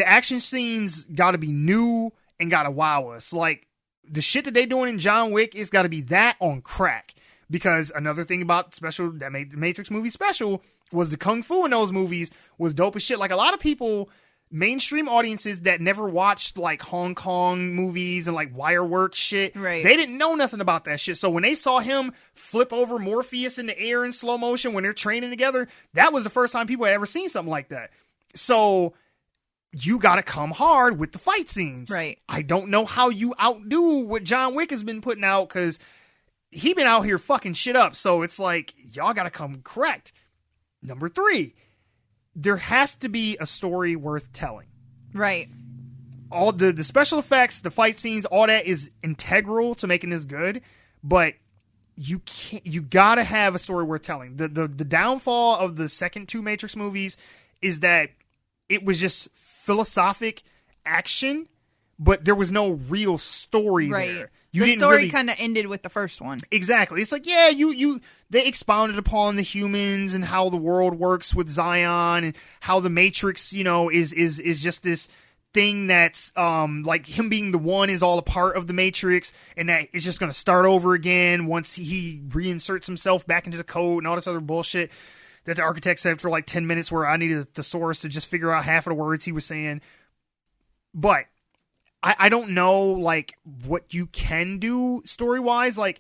action scenes got to be new and got to wow us. Like, the shit that they doing in John Wick is got to be that on crack. Because another thing about that made the Matrix movie special was the kung fu in those movies was dope as shit. Like, a lot of people, mainstream audiences that never watched like Hong Kong movies and like wire work shit, right, they didn't know nothing about that shit. So when they saw him flip over Morpheus in the air in slow motion when they're training together, that was the first time people had ever seen something like that. So you got to come hard with the fight scenes. Right. I don't know how you outdo what John Wick has been putting out, because he been out here fucking shit up. So it's like, y'all got to come correct. Number 3, there has to be a story worth telling. Right. All the special effects, the fight scenes, all that is integral to making this good, but you gotta have a story worth telling. The downfall of the second 2 Matrix movies is that it was just philosophic action, but there was no real story there. The story kind of ended with the first one. Exactly. It's like, yeah, they expounded upon the humans and how the world works with Zion and how the Matrix, is just this thing that's like him being the one is all a part of the Matrix, and that it's just going to start over again once he reinserts himself back into the code and all this other bullshit that the architect said for like 10 minutes, where I needed a thesaurus to just figure out half of the words he was saying. But I don't know, like, what you can do story-wise. Like,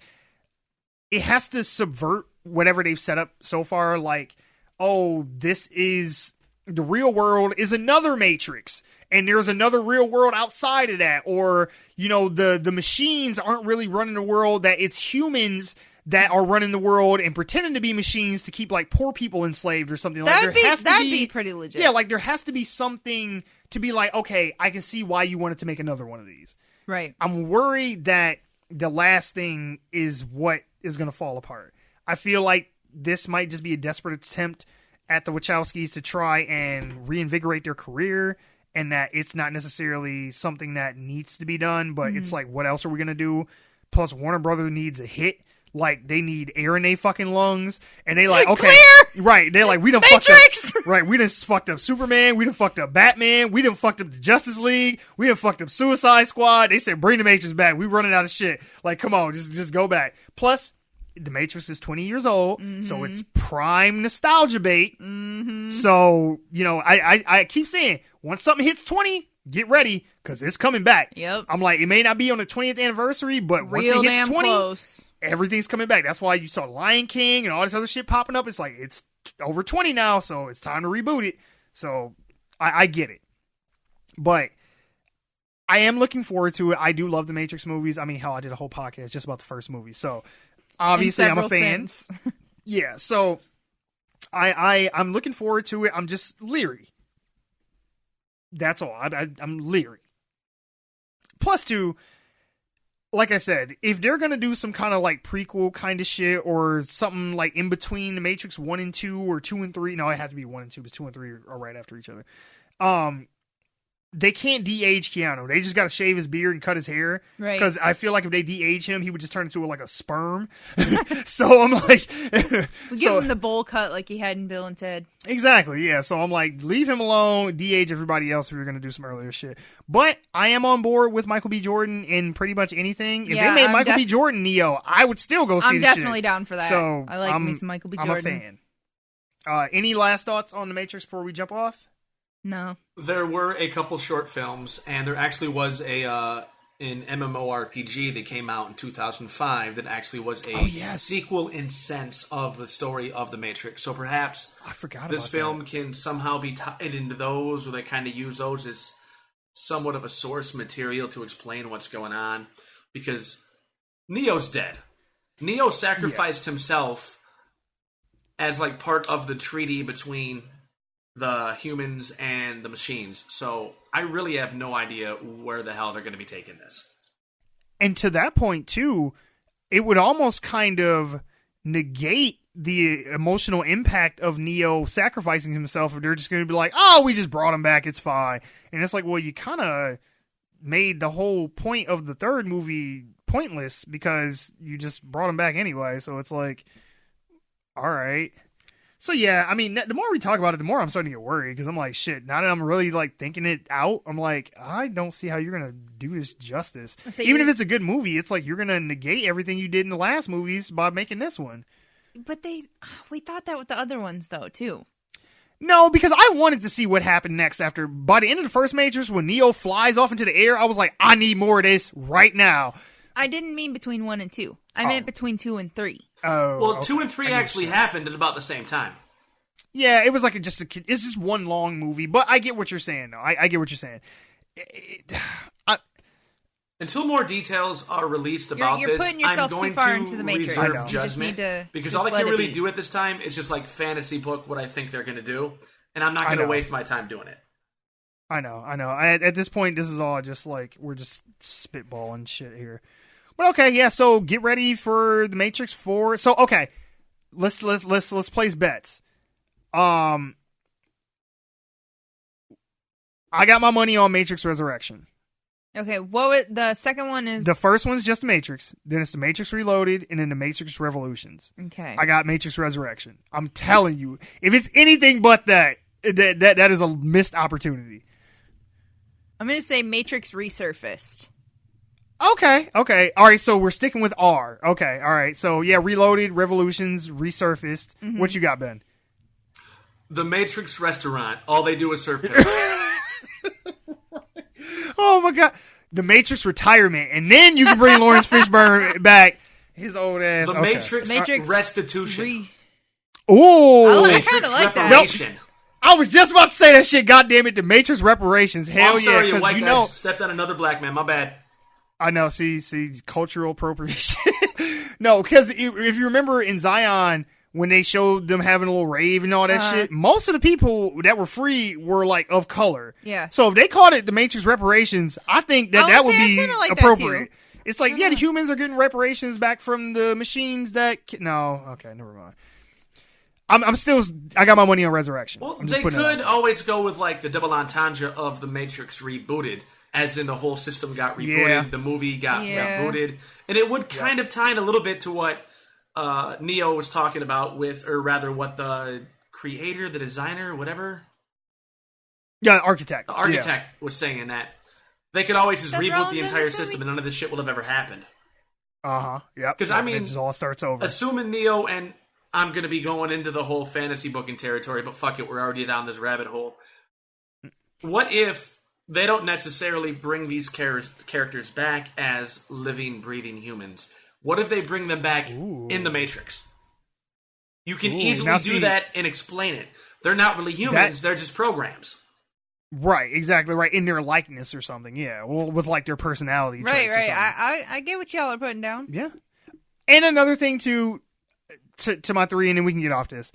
it has to subvert whatever they've set up so far. Like, oh, this is... the real world is another Matrix, and there's another real world outside of that. Or, the machines aren't really running the world, that it's humans that are running the world and pretending to be machines to keep, like, poor people enslaved or something. That'd be pretty legit. Yeah, like, there has to be something to be like, okay, I can see why you wanted to make another one of these. Right. I'm worried that the last thing is what is going to fall apart. I feel like this might just be a desperate attempt at the Wachowskis to try and reinvigorate their career, and that it's not necessarily something that needs to be done, but it's like, what else are we going to do? Plus, Warner Brothers needs a hit. Like, they need air in their fucking lungs, and they like, okay, clear! Right, they're like, we done fucked up, right, we done fucked up Superman, we done fucked up Batman, we done fucked up the Justice League, we done fucked up Suicide Squad. They said, bring the Matrix back, we running out of shit. Like, come on, just go back. Plus, the Matrix is 20 years old, so it's prime nostalgia bait. So, I keep saying, once something hits 20, get ready, because it's coming back. Yep. I'm like, it may not be on the 20th anniversary, but once it hits 20, close. Everything's coming back. That's why you saw Lion King and all this other shit popping up. It's like, it's over 20 now, so it's time to reboot it. So, I get it. But I am looking forward to it. I do love the Matrix movies. I mean, hell, I did a whole podcast just about the first movie. So, obviously, I'm a fan. Yeah, so I'm looking forward to it. I'm just leery. That's all. I'm leery. Plus, two, like I said, if they're going to do some kind of like prequel kind of shit or something like in between the Matrix 1 and 2 or 2 and 3, no, it had to be 1 and 2 because 2 and 3 are right after each other. They can't de-age Keanu. They just got to shave his beard and cut his hair. Right. Because I feel like if they de-age him, he would just turn into like a sperm. So I'm like... we give him the bowl cut like he had in Bill and Ted. Exactly, yeah. So I'm like, leave him alone, de-age everybody else if you're going to do some earlier shit. But I am on board with Michael B. Jordan in pretty much anything. If they made Michael B. Jordan Neo, I would still go see the shit. I'm definitely down for that. So I like me some Michael B. Jordan. I'm a fan. Any last thoughts on The Matrix before we jump off? No. There were a couple short films, and there actually was a an MMORPG that came out in 2005 that actually was a sequel in sense of the story of the Matrix. So perhaps I forgot this about film that. can somehow be tied into those, or they kind of use those as somewhat of a source material to explain what's going on. Because Neo's dead. Neo sacrificed himself as like part of the treaty between the humans and the machines. So I really have no idea where the hell they're going to be taking this. And to that point, too, it would almost kind of negate the emotional impact of Neo sacrificing himself if they're just going to be like, oh, we just brought him back, it's fine. And it's like, well, you kind of made the whole point of the third movie pointless because you just brought him back anyway. So it's like, all right. So yeah, I mean, the more we talk about it, the more I'm starting to get worried because I'm like, shit, now that I'm really like thinking it out, I'm like, I don't see how you're going to do this justice. Even if it's a good movie, it's like you're going to negate everything you did in the last movies by making this one. But we thought that with the other ones though, too. No, because I wanted to see what happened next after. By the end of the first Matrix, when Neo flies off into the air, I was like, I need more of this right now. I didn't mean between 1 and 2. I meant between 2 and 3. Oh, well, 2 and 3 actually happened at about the same time. Yeah, it was like it's just one long movie, but I get what you're saying, though. I get what you're saying. Until more details are released about you're putting yourself I'm going too far to into the Matrix. reserve You just judgment need to because just all I let can it really be. do at this time is just like fantasy book what I think they're going to do, and I'm not going to waste my time doing it. I know. At this point, this is all just like we're just spitballing shit here. But okay, yeah. So get ready for the Matrix 4. So okay, let's place bets. I got my money on Matrix Resurrection. Okay, what was the second one is? The first one's just the Matrix, then it's the Matrix Reloaded, and then the Matrix Revolutions. Okay. I got Matrix Resurrection. I'm telling you, if it's anything but that is a missed opportunity. I'm going to say Matrix Resurfaced. Okay. All right, so we're sticking with R. Okay, all right. So, yeah, Reloaded, Revolutions, Resurfaced. Mm-hmm. What you got, Ben? The Matrix Restaurant. All they do is serve pigs. Oh, my God. The Matrix Retirement. And then you can bring Lawrence Fishburne back. His old ass. The Matrix Restitution. Ooh. I kind of like that. Reparation. Nope. I was just about to say that shit. God damn it, the Matrix Reparations. Hell I'm sorry, yeah! you white you guy stepped on another black man. My bad. I know. See, cultural appropriation. No, because if you remember in Zion when they showed them having a little rave and all that shit, most of the people that were free were like of color. Yeah. So if they called it the Matrix Reparations, I think that would be appropriate. It's like, yeah, the humans are getting reparations back from the machines that. No, okay, never mind. I got my money on Resurrection. Well, they could always go with like the double entendre of the Matrix rebooted, as in the whole system got rebooted, the movie got rebooted, and it would kind of tie in a little bit to what Neo was talking about with, or rather what the creator, the designer, whatever. Yeah, architect. The architect was saying that they could always just reboot the entire system and none of this shit will have ever happened. Uh-huh, yeah. Because, I mean, it just all starts over. Assuming Neo, and I'm going to be going into the whole fantasy booking territory, but fuck it, we're already down this rabbit hole. What if they don't necessarily bring these characters back as living, breathing humans? What if they bring them back in the Matrix? You can easily do that and explain it. They're not really humans, they're just programs. Right, exactly right. In their likeness or something, yeah. Well, with like their personality traits. Right. I get what y'all are putting down. Yeah. And another thing to my 3, and then we can get off this.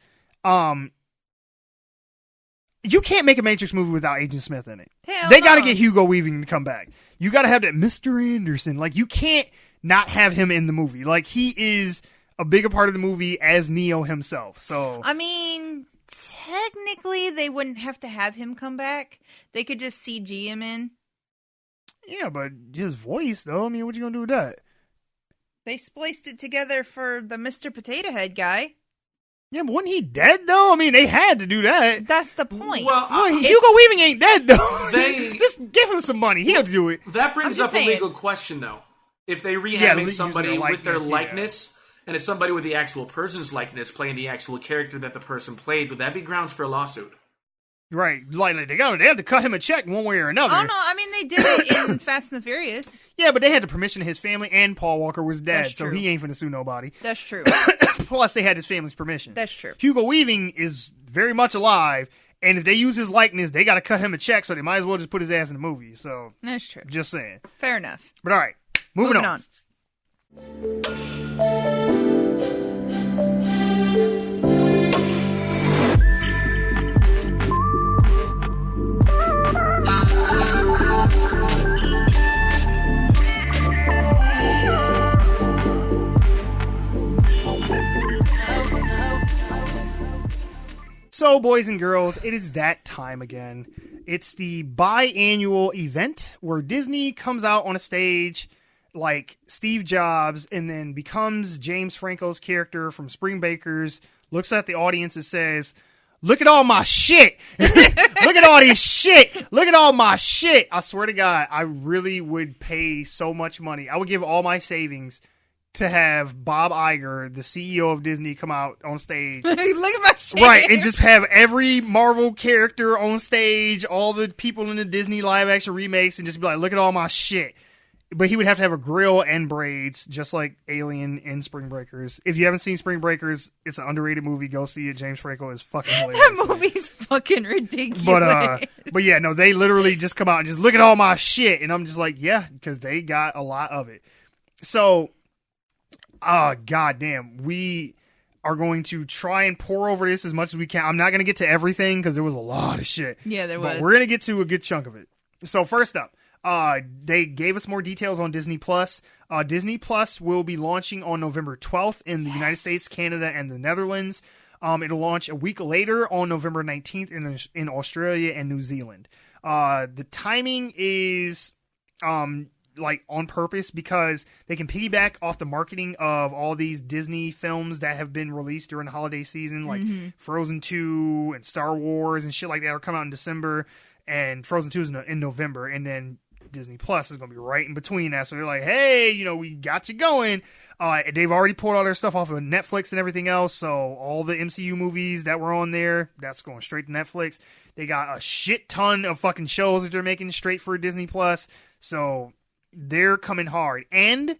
You can't make a Matrix movie without Agent Smith in it. They got to get Hugo Weaving to come back. You got to have that Mr. Anderson. Like, you can't not have him in the movie. Like, he is a bigger part of the movie as Neo himself. So, I mean, technically, they wouldn't have to have him come back. They could just CG him in. Yeah, but his voice, though. I mean, what you gonna do with that? They spliced it together for the Mr. Potato Head guy. Yeah, but wasn't he dead, though? I mean, they had to do that. That's the point. Well, Hugo Weaving ain't dead, though. Just give him some money. He'll do it. That brings up a legal question, though. If they rehabbing somebody with their likeness, and it's somebody with the actual person's likeness playing the actual character that the person played, would that be grounds for a lawsuit? Right. Like they had to cut him a check one way or another. Oh, no. I mean, they did it in Fast and the Furious. Yeah, but they had the permission of his family, and Paul Walker was dead, That's so true. he ain't finna sue nobody. That's true. Plus, they had his family's permission. That's true. Hugo Weaving is very much alive, and if they use his likeness, they got to cut him a check, so they might as well just put his ass in the movie. So That's true. just saying. Fair enough. But all right, moving on. So, boys and girls, it is that time again. It's the biannual event where Disney comes out on a stage like Steve Jobs and then becomes James Franco's character from Spring Bakers, looks at the audience and says, "Look at all my shit. Look at all this shit. Look at all my shit." I swear to God, I really would pay so much money. I would give all my savings to have Bob Iger, the CEO of Disney, come out on stage. Look at my shit. Right, and just have every Marvel character on stage, all the people in the Disney live-action remakes, and just be like, "Look at all my shit." But he would have to have a grill and braids, just like Alien and Spring Breakers. If you haven't seen Spring Breakers, it's an underrated movie. Go see it. James Franco is fucking hilarious. That movie's fucking ridiculous. But yeah, no, they literally just come out and just look at all my shit. And I'm just like, yeah, because they got a lot of it. So, goddamn, we are going to try and pour over this as much as we can. I'm not going to get to everything because there was a lot of shit. Yeah, there was. But we're going to get to a good chunk of it. So first up, they gave us more details on Disney Plus. Disney Plus will be launching on November 12th in the United States, Canada, and the Netherlands. It'll launch a week later on November 19th in Australia and New Zealand. The timing is like on purpose because they can piggyback off the marketing of all these Disney films that have been released during the holiday season, like Frozen 2 and Star Wars and shit like that are coming out in December, and Frozen 2 is in November, and then Disney Plus is going to be right in between that. So they're like, hey, we got you going. They've already pulled all their stuff off of Netflix and everything else. So all the MCU movies that were on there, that's going straight to Netflix. They got a shit ton of fucking shows that they're making straight for Disney Plus. So they're coming hard. And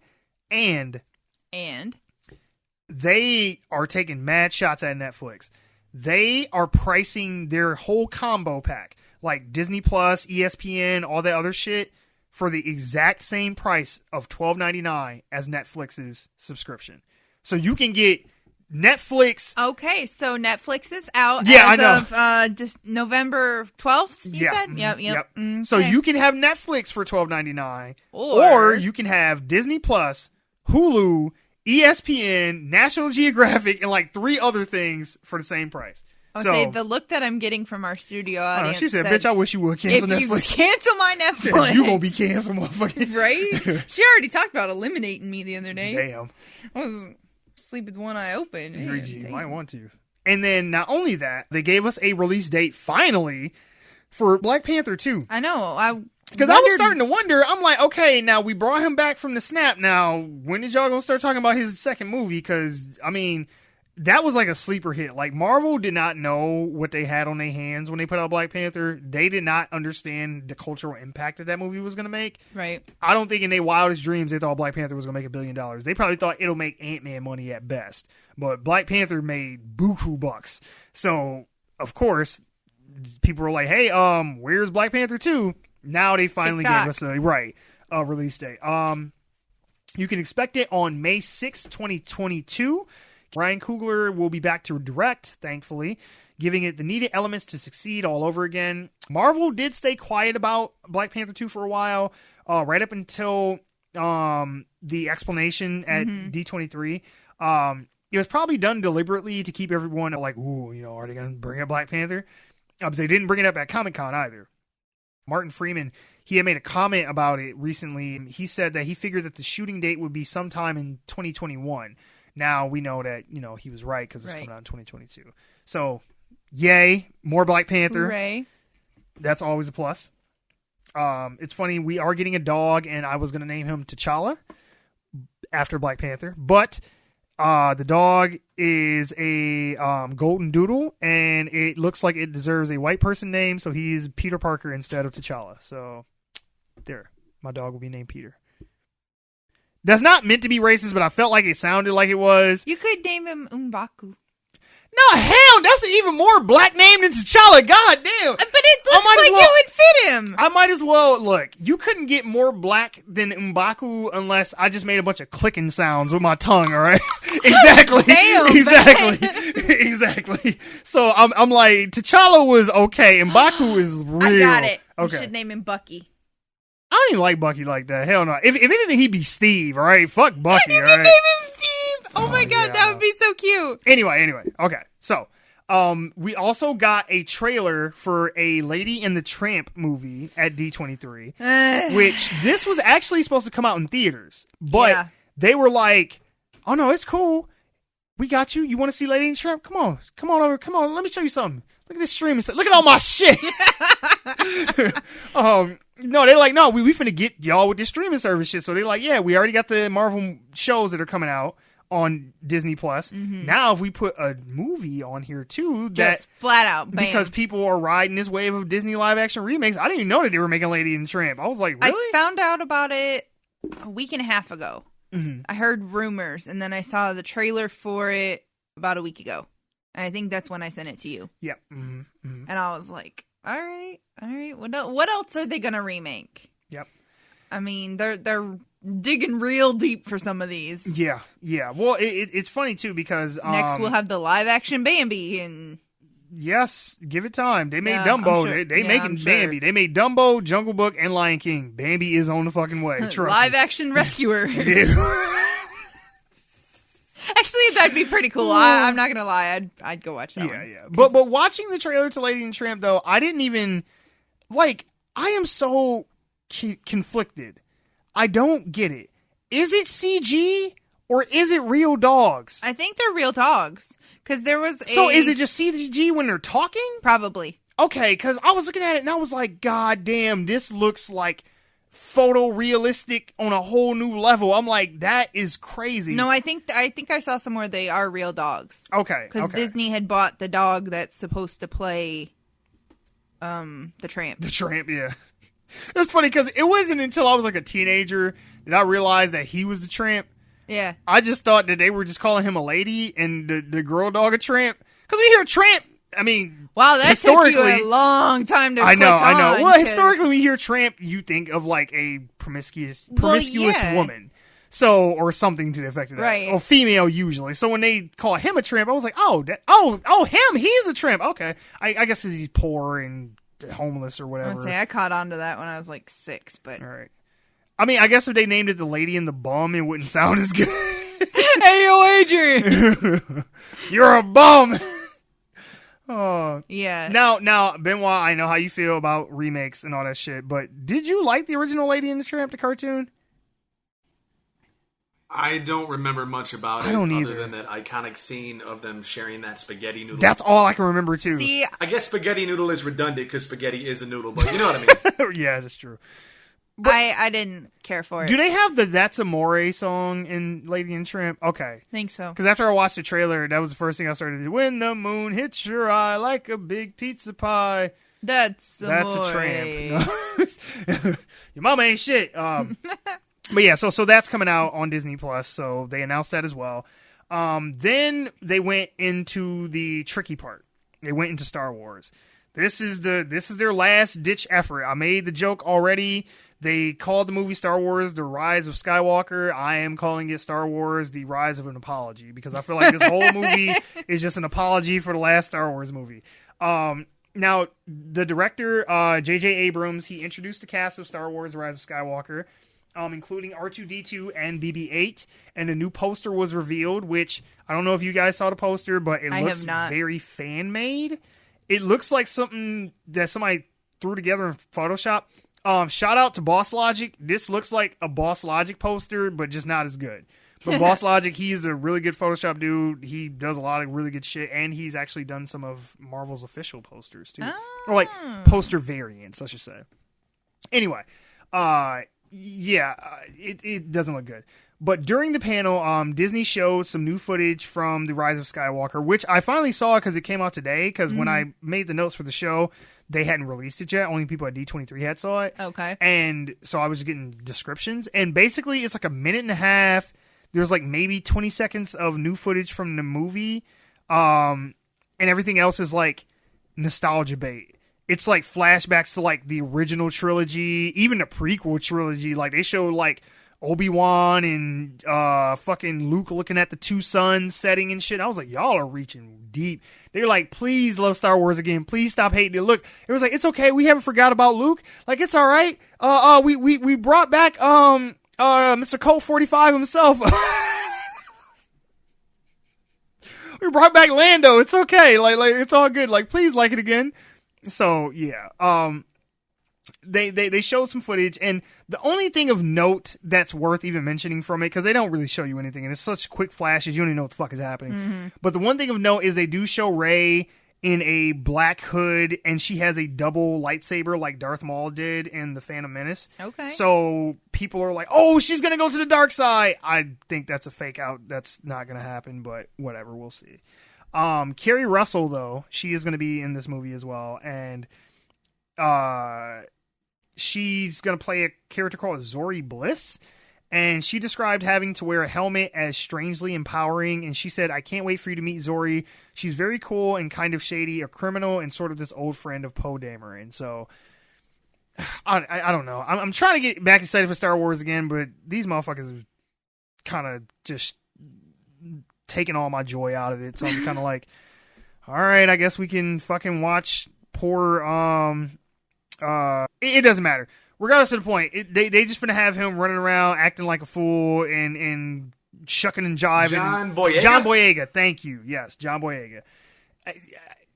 they are taking mad shots at Netflix. They are pricing their whole combo pack, like Disney Plus, ESPN, all that other shit, for the exact same price of $12.99 as Netflix's subscription. So you can get Netflix. Okay, so Netflix is out of November 12th, you said? Yep. Okay. So you can have Netflix for $12.99, or you can have Disney Plus, Hulu, ESPN, National Geographic, and like 3 other things for the same price. I'll say the look that I'm getting from our studio audience. She said, "Bitch, I wish you would cancel Netflix." If you cancel my Netflix, you gonna be canceled, motherfucker. Right? She already talked about eliminating me the other day. Damn. I was asleep with one eye open. You might want to. And then not only that, they gave us a release date finally for Black Panther 2. I know. Because I was starting to wonder. I'm like, okay, now we brought him back from the snap. Now, when did y'all gonna start talking about his second movie? Because, I mean, that was like a sleeper hit. Like, Marvel did not know what they had on their hands when they put out Black Panther. They did not understand the cultural impact that movie was going to make. Right. I don't think in their wildest dreams they thought Black Panther was going to make $1 billion. They probably thought it'll make Ant-Man money at best. But Black Panther made buku bucks. So, of course, people were like, hey, where's Black Panther 2? Now they finally gave us a release date. You can expect it on May 6th, 2022. Ryan Coogler will be back to direct, thankfully, giving it the needed elements to succeed all over again. Marvel did stay quiet about Black Panther 2 for a while, right up until the explanation at D23. It was probably done deliberately to keep everyone like, ooh, are they going to bring up Black Panther? Because they didn't bring it up at Comic-Con either. Martin Freeman, he had made a comment about it recently. He said that he figured that the shooting date would be sometime in 2021. Now we know that, he was right because it's coming out in 2022. So, yay, more Black Panther. Hooray. That's always a plus. It's funny, we are getting a dog, and I was going to name him T'Challa after Black Panther. But The dog is a golden doodle, and it looks like it deserves a white person name, so he's Peter Parker instead of T'Challa. So, there. My dog will be named Peter. That's not meant to be racist, but I felt like it sounded like it was. You could name him M'Baku. No, hell, that's an even more black name than T'Challa. God damn. But it looks like it would fit him. I might as well, look, you couldn't get more black than M'Baku unless I just made a bunch of clicking sounds with my tongue, all right? Exactly. Damn, Exactly. So I'm like, T'Challa was okay, M'Baku is real. I got it. Okay. You should name him Bucky. I don't even like Bucky like that. Hell no. If anything, he'd be Steve, all right? Fuck Bucky, You all can right? name him Steve. Oh my god, yeah, that would be so cute. Anyway. Okay. So, we also got a trailer for a Lady and the Tramp movie at D23, which this was actually supposed to come out in theaters, but they were like, "Oh no, it's cool. We got you. You want to see Lady and the Tramp? Come on over. Come on. Let me show you something. Look at this streaming. Look at all my shit." No, they're like, no, we finna get y'all with this streaming service shit. So they're like, yeah, we already got the Marvel shows that are coming out on Disney Plus. Mm-hmm. Now, if we put a movie on here too, that just flat out, bam. Because people are riding this wave of Disney live action remakes. I didn't even know that they were making Lady and the Tramp. I was like, really? I found out about it a week and a half ago. Mm-hmm. I heard rumors, and then I saw the trailer for it about a week ago. And I think that's when I sent it to you. Yep. Mm-hmm. Mm-hmm. And I was like, all right. What else are they gonna remake? Yep. I mean, they're digging real deep for some of these. Yeah. Well, it's funny too because next we'll have the live action Bambi, and yes, give it time. They made Yeah, Dumbo. I'm sure. They Yeah, making I'm sure. Bambi. They made Dumbo, Jungle Book, and Lion King. Bambi is on the fucking way. Trust live me. action rescuer. Yeah. Actually, that'd be pretty cool. I'm not gonna lie, I'd go watch that one. Yeah. But watching the trailer to Lady and the Tramp though, I didn't even like. I am so conflicted. I don't get it. Is it CG or is it real dogs? I think they're real dogs because there was. So is it just CG when they're talking? Probably. Okay, because I was looking at it and I was like, God damn, this looks like photorealistic on a whole new level. I'm like, that is crazy. No, I think I saw somewhere they are real dogs. Okay. Because Disney had bought the dog that's supposed to play the Tramp. The Tramp, yeah. It was funny because it wasn't until I was like a teenager that I realized that he was the Tramp. Yeah. I just thought that they were just calling him a lady and the girl dog a tramp. Because when you hear tramp, I mean, wow, that took you a long time to I know. Well, 'cause... historically, when you hear tramp, you think of like a promiscuous yeah. woman. So, or something to the effect of that. Right. Or female, usually. So when they call him a tramp, I was like, him, he's a tramp. Okay. I guess he's poor and homeless or whatever. I caught on to that when I was like 6, but... All right. I mean, I guess if they named it the Lady and the Bum, it wouldn't sound as good. Hey, yo, Adrian! You're a bum! Oh. Yeah. Now, Benwah, I know how you feel about remakes and all that shit, but did you like the original Lady and the Tramp, the cartoon? I don't remember much about it I don't other either. than that iconic scene of them sharing that spaghetti noodle. That's all I can remember, too. See, I guess spaghetti noodle is redundant because spaghetti is a noodle, but you know what I mean. Yeah, that's true. I didn't care for it. Do they have the That's Amore song in Lady and the Tramp? Okay. I think so. Because after I watched the trailer, that was the first thing I started to do. When the moon hits your eye like a big pizza pie. That's a tramp. No. Your mama ain't shit. But yeah, so that's coming out on Disney Plus. So they announced that as well. Then they went into the tricky part. They went into Star Wars. This is their last ditch effort. I made the joke already. They called the movie Star Wars The Rise of Skywalker. I am calling it Star Wars The Rise of an Apology because I feel like this whole movie is just an apology for the last Star Wars movie. Now, the director, J.J. Abrams, he introduced the cast of Star Wars The Rise of Skywalker, including R2-D2 and BB-8, and a new poster was revealed, which I don't know if you guys saw the poster, but it looks very fan-made. It looks like something that somebody threw together in Photoshop. Shout out to Boss Logic. This looks like a Boss Logic poster, but just not as good. But Boss Logic, he's a really good Photoshop dude. He does a lot of really good shit, and he's actually done some of Marvel's official posters, too. Or, like, poster variants, I should say. Anyway, it doesn't look good. But during the panel, Disney showed some new footage from The Rise of Skywalker, which I finally saw because it came out today. Because when I made the notes for the show, they hadn't released it yet. Only people at D23 had saw it. Okay. And so I was just getting descriptions. And basically, it's like a minute and a half. There's like maybe 20 seconds of new footage from the movie. And everything else is like nostalgia bait. It's like flashbacks to like the original trilogy, even the prequel trilogy. Like they show like Obi-Wan and fucking Luke looking at the two suns setting and shit. I was like, y'all are reaching deep. They're like, please love Star Wars again. Please stop hating it. Look, it was like, it's okay. We haven't forgot about Luke. Like, it's all right. We brought back Mr. Colt 45 himself. We brought back Lando. It's okay. Like it's all good. Like, please like it again. So yeah. They showed some footage, and the only thing of note that's worth even mentioning from it, because they don't really show you anything, and it's such quick flashes, you don't even know what the fuck is happening. But the one thing of note is they do show Rey in a black hood, and she has a double lightsaber like Darth Maul did in The Phantom Menace. Okay. So people are like, oh, she's going to go to the dark side. I think that's a fake out. That's not going to happen, but whatever, we'll see. Kerry Russell, though, she is going to be in this movie as well, and she's going to play a character called Zori Bliss, and she described having to wear a helmet as strangely empowering, and she said, I can't wait for you to meet Zori. She's very cool and kind of shady, a criminal, and sort of this old friend of Poe Dameron. So, I don't know. I'm trying to get back excited for Star Wars again, but these motherfuckers have kind of just taking all my joy out of it, so I'm kind of like, all right, I guess we can fucking watch poor, it doesn't matter. Regardless of the point, they just finna have him running around acting like a fool and shucking and jiving. John Boyega? John Boyega, thank you. Yes, John Boyega.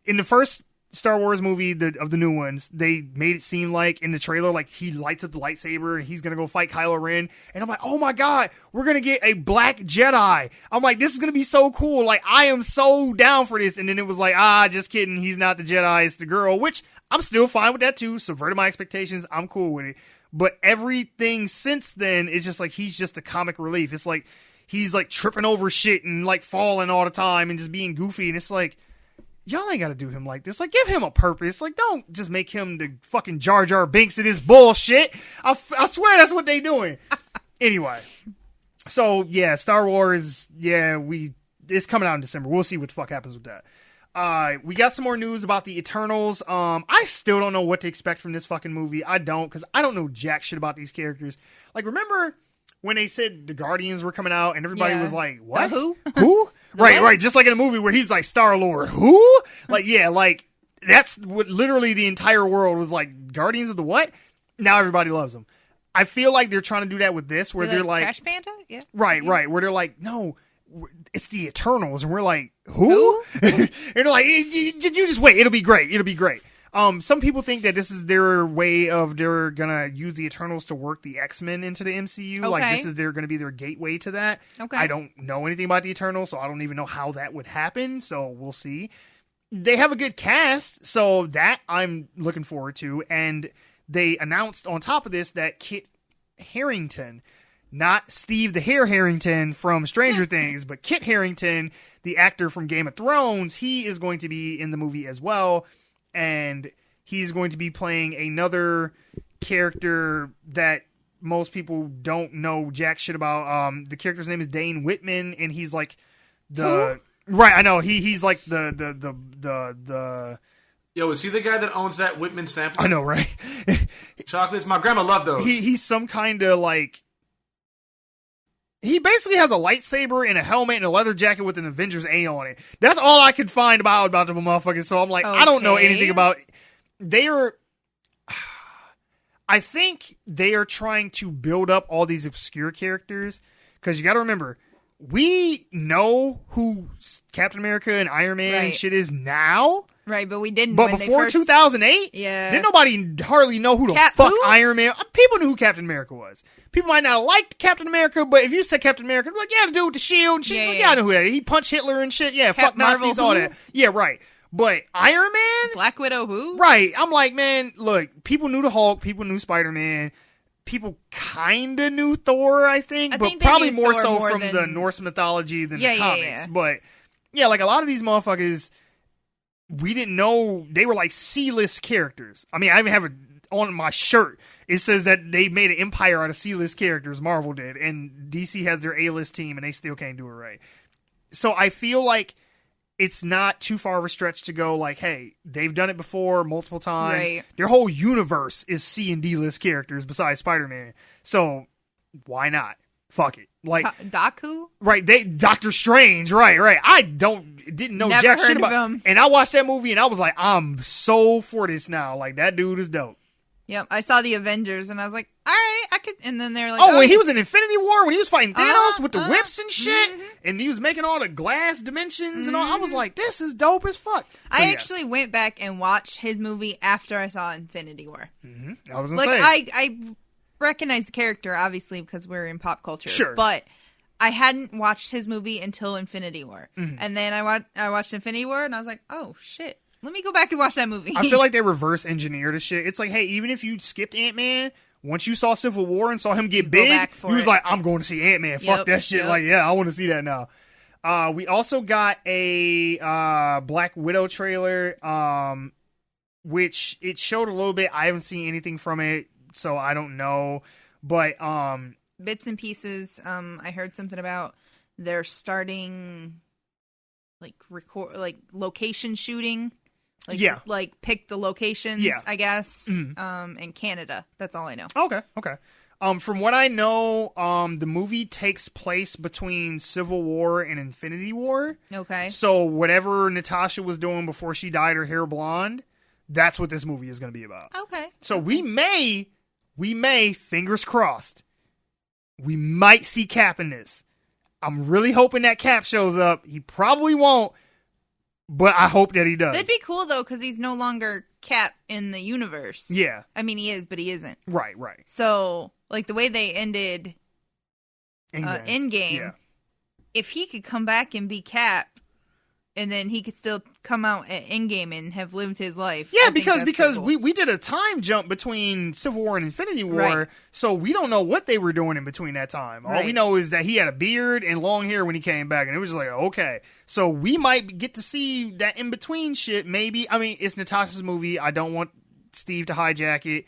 In the first Star Wars movie of the new ones, they made it seem like in the trailer, like he lights up the lightsaber and he's gonna go fight Kylo Ren. And I'm like, oh my god, we're gonna get a black Jedi. I'm like, this is gonna be so cool. Like, I am so down for this. And then it was like, just kidding. He's not the Jedi, it's the girl, which I'm still fine with that too. Subverted my expectations. I'm cool with it. But everything since then is just like, he's just a comic relief. It's like, he's like tripping over shit and like falling all the time and just being goofy. And it's like, y'all ain't got to do him like this. Like, give him a purpose. Like, don't just make him the fucking Jar Jar Binks of this bullshit. I swear that's what they doing. Anyway. So, yeah, Star Wars, yeah, it's coming out in December. We'll see what the fuck happens with that. We got some more news about the Eternals. I still don't know what to expect from this fucking movie. I don't, because I don't know jack shit about these characters. Like, remember when they said the Guardians were coming out and everybody was like, what? The who? Who? Right. Just like in a movie where he's like, Star-Lord, who? Like, yeah, like, that's what literally the entire world was like, Guardians of the what? Now everybody loves them. I feel like they're trying to do that with this, where they're like... Trash Panda? Yeah. Right, where they're like, no... It's the Eternals, and we're like, who? And they're like, you just wait, it'll be great. Some people think that this is their way of they're gonna use the Eternals to work the X-Men into the MCU. Okay. Like, this is gonna be their gateway to that. Okay. I don't know anything about the Eternals, so I don't even know how that would happen, so we'll see. They have a good cast, so that I'm looking forward to, and they announced on top of this that Kit Harington, not Steve the Hare Harrington from Stranger Things, but Kit Harington, the actor from Game of Thrones, he is going to be in the movie as well, and he's going to be playing another character that most people don't know jack shit about. The character's name is Dane Whitman, and he's like the... Who? Right, I know. He's like the Yo, is he the guy that owns that Whitman sampler? I know, right? Chocolates? My grandma loved those. He's some kind of like... He basically has a lightsaber and a helmet and a leather jacket with an Avengers A on it. That's all I could find about the motherfucker. So I'm like, okay. I don't know anything about... I think they are trying to build up all these obscure characters. Because you got to remember, we know who Captain America and Iron Man and shit is now. Right, but we didn't. But before 2008, didn't nobody hardly know who the fuck Iron Man... People knew who Captain America was. People might not have liked Captain America, but if you said Captain America, they're like, yeah, the dude with the shield. And shit. I know who that is. He punched Hitler and shit. Yeah, fuck Nazis, all that. Yeah, right. But Iron Man? Black Widow who? Right. I'm like, man, look, people knew the Hulk. People knew Spider-Man. people kind of knew Thor, I think, but think they probably knew more Thor so more from than- the Norse mythology than Yeah, the yeah, comics. yeah. But yeah, like a lot of these motherfuckers, we didn't know they were like C-list characters. I mean, I even have it on my shirt. It says that they made an empire out of C-list characters, Marvel did, and DC has their A-list team, and they still can't do it right. So I feel like it's not too far of a stretch to go like, hey, they've done it before multiple times. Right. Their whole universe is C and D-list characters besides Spider-Man. So why not? Fuck it. Like, Daku? right, Doctor Strange, right. I didn't know Never jack heard shit of about him. And I watched that movie and I was like, I'm so for this now. Like, that dude is dope. Yep, I saw the Avengers and I was like, all right, I could. And then they're like, Oh, when he was in Infinity War, when he was fighting Thanos with the uh-huh. whips and shit, and he was making all the glass dimensions and all, I was like, this is dope as fuck. So, I yes. actually went back and watched his movie after I saw Infinity War. I was gonna Like, say, I recognize the character, obviously, because we're in pop culture. Sure. But I hadn't watched his movie until Infinity War. And then I watched Infinity War, and I was like, oh, shit. Let me go back and watch that movie. I feel like they reverse engineered the shit. It's like, hey, even if you skipped Ant-Man, once you saw Civil War and saw him get go big, back for you was it. like, I'm going to see Ant-Man. Fuck Yep, that shit. yep. Like, yeah, I want to see that now. We also got a Black Widow trailer, which it showed a little bit. I haven't seen anything from it, so I don't know. But Bits and pieces. I heard something about they're starting location shooting. Yeah. Like pick the locations, Yeah. I guess. In Canada. That's all I know. Okay. From what I know, the movie takes place between Civil War and Infinity War. Okay. So whatever Natasha was doing before she dyed her hair blonde, that's what this movie is going to be about. Okay. So we may, fingers crossed, we might see Cap in this. I'm really hoping that Cap shows up. He probably won't, but I hope that he does. That'd be cool, though, because he's no longer Cap in the universe. Yeah. I mean, he is, but he isn't. Right. So, like, the way they ended Endgame, Yeah. if he could come back and be Cap, and then he could still come out at Endgame and have lived his life. Yeah, I think because that's pretty cool. we did a time jump between Civil War and Infinity War, Right. so we don't know what they were doing in between that time. All we Right. know is that he had a beard and long hair when he came back, and it was just like, okay. So we might get to see that in-between shit, maybe. I mean, it's Natasha's movie. I don't want Steve to hijack it.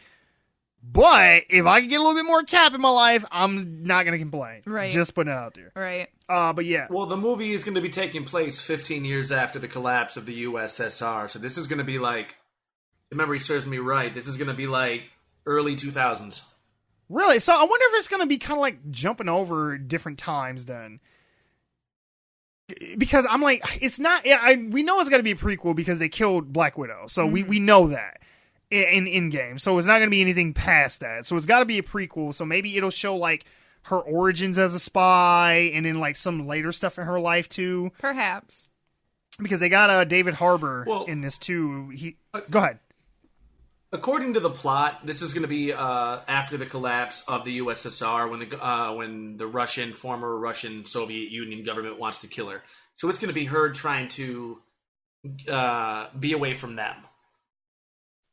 But if I can get a little bit more Cap in my life, I'm not going to complain. Right. Just putting it out there. Right. But yeah. Well, the movie is going to be taking place 15 years after the collapse of the USSR, so this is going to be like, if memory serves me right, this is going to be like early 2000s. Really? So I wonder if it's going to be kind of like jumping over different times then. Because I'm like, it's not, we know it's got to be a prequel because they killed Black Widow. So we know that in game. So it's not going to be anything past that. So it's got to be a prequel. So maybe it'll show like her origins as a spy and then like some later stuff in her life too. Perhaps. Because they got David Harbour Well, in this too. Go ahead. According to the plot, this is going to be after the collapse of the USSR, when the former Russian Soviet Union government wants to kill her. So it's going to be her trying to be away from them.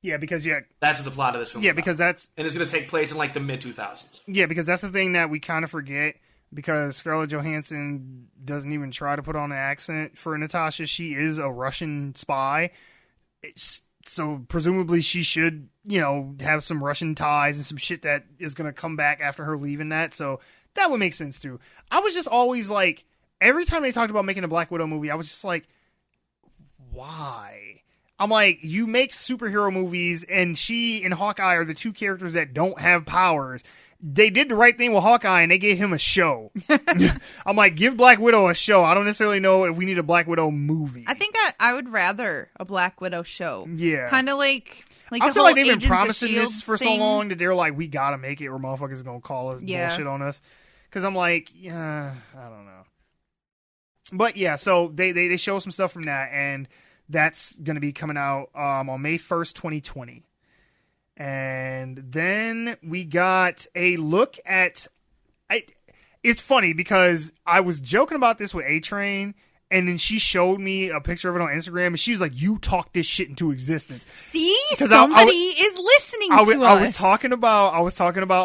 Yeah, because That's what the plot of this film is yeah, about. because that's And it's going to take place in like the mid-2000s. yeah, because that's the thing that we kind of forget. Because Scarlett Johansson doesn't even try to put on an accent for Natasha. She is a Russian spy. So presumably she should, have some Russian ties and some shit that is going to come back after her leaving that. So that would make sense too. I was just always like, every time they talked about making a Black Widow movie, I was just like, why? I'm like, you make superhero movies and she and Hawkeye are the two characters that don't have powers. They did the right thing with Hawkeye and they gave him a show. I'm like, give Black Widow a show. I don't necessarily know if we need a Black Widow movie. I think I would rather a Black Widow show. Yeah. Kind of like the I feel whole like they've been Agents of promising S.H.I.E.L.D. this for so thing. long that they're like, we gotta make it or motherfuckers gonna call us bullshit on us. Because I'm like, yeah, I don't know. But yeah, so they show some stuff from that, and that's going to be coming out on May 1st, 2020. And then we got a look at... It's funny because I was joking about this with A-Train, And then she showed me a picture of it on Instagram, and she was like, "You talked this shit into existence." See, somebody is listening to us. I was talking about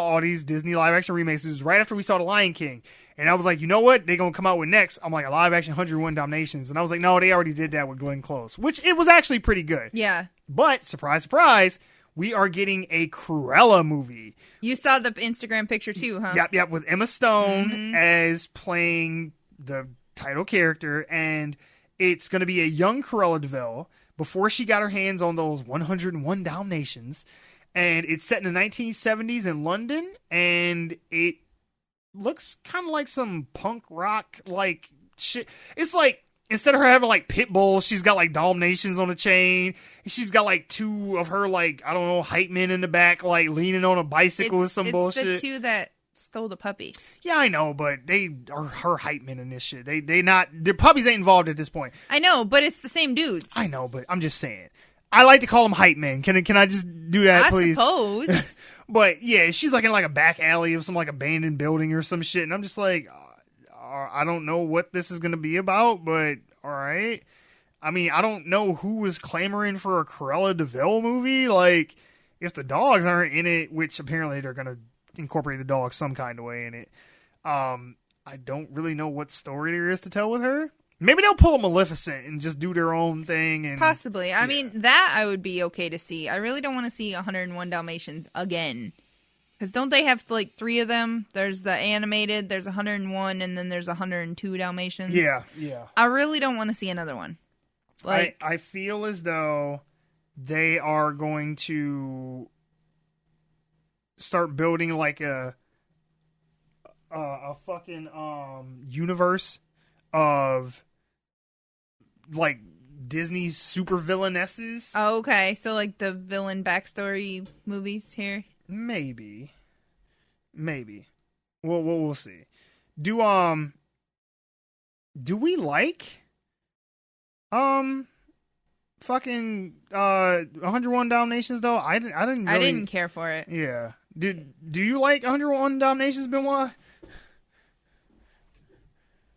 all these Disney live action remakes. It was right after we saw The Lion King, and I was like, you know what? They're gonna come out with next. I'm like, a live action 101 Dalmatians, and I was like, no, they already did that with Glenn Close, which it was actually pretty good. Yeah. But surprise, surprise, we are getting a Cruella movie. You saw the Instagram picture too, huh? Yep, with Emma Stone as playing the title character, and it's going to be a young Cruella de Vil before she got her hands on those 101 Dalmatians, and it's set in the 1970s in London, and it looks kind of like some punk rock like shit. It's like, instead of her having like pit bulls, she's got like Dalmatians on a chain. She's got like two of her like, I don't know, hype men in the back, like leaning on a bicycle with some bullshit. It's the two that stole the puppies. Yeah, I know, but they are her hype men in this shit. The puppies ain't involved at this point. I know, but it's the same dudes. I know, but I'm just saying. I like to call them hype men. Can I just do that, please? I suppose. But yeah, she's like in like a back alley of some like abandoned building or some shit, and I'm just like, I don't know what this is going to be about, but all right. I mean, I don't know who was clamoring for a Cruella de Vil movie. Like, if the dogs aren't in it, which apparently they're going to incorporate the dogs some kind of way in it. I don't really know what story there is to tell with her. Maybe they'll pull a Maleficent and just do their own thing. And possibly. I mean, that I would be okay to see. I really don't want to see 101 Dalmatians again. Because don't they have like 3 of them? There's the animated, there's 101, and then there's 102 Dalmatians. Yeah. I really don't want to see another one. Like, I feel as though they are going to start building like a fucking universe of like Disney's super villainesses. Oh, okay. So like the villain backstory movies here. Maybe. We'll see. Do we like fucking 101 Dalmatians though? I didn't care for it. Yeah. Do you like 101 Dalmatians, Benwah?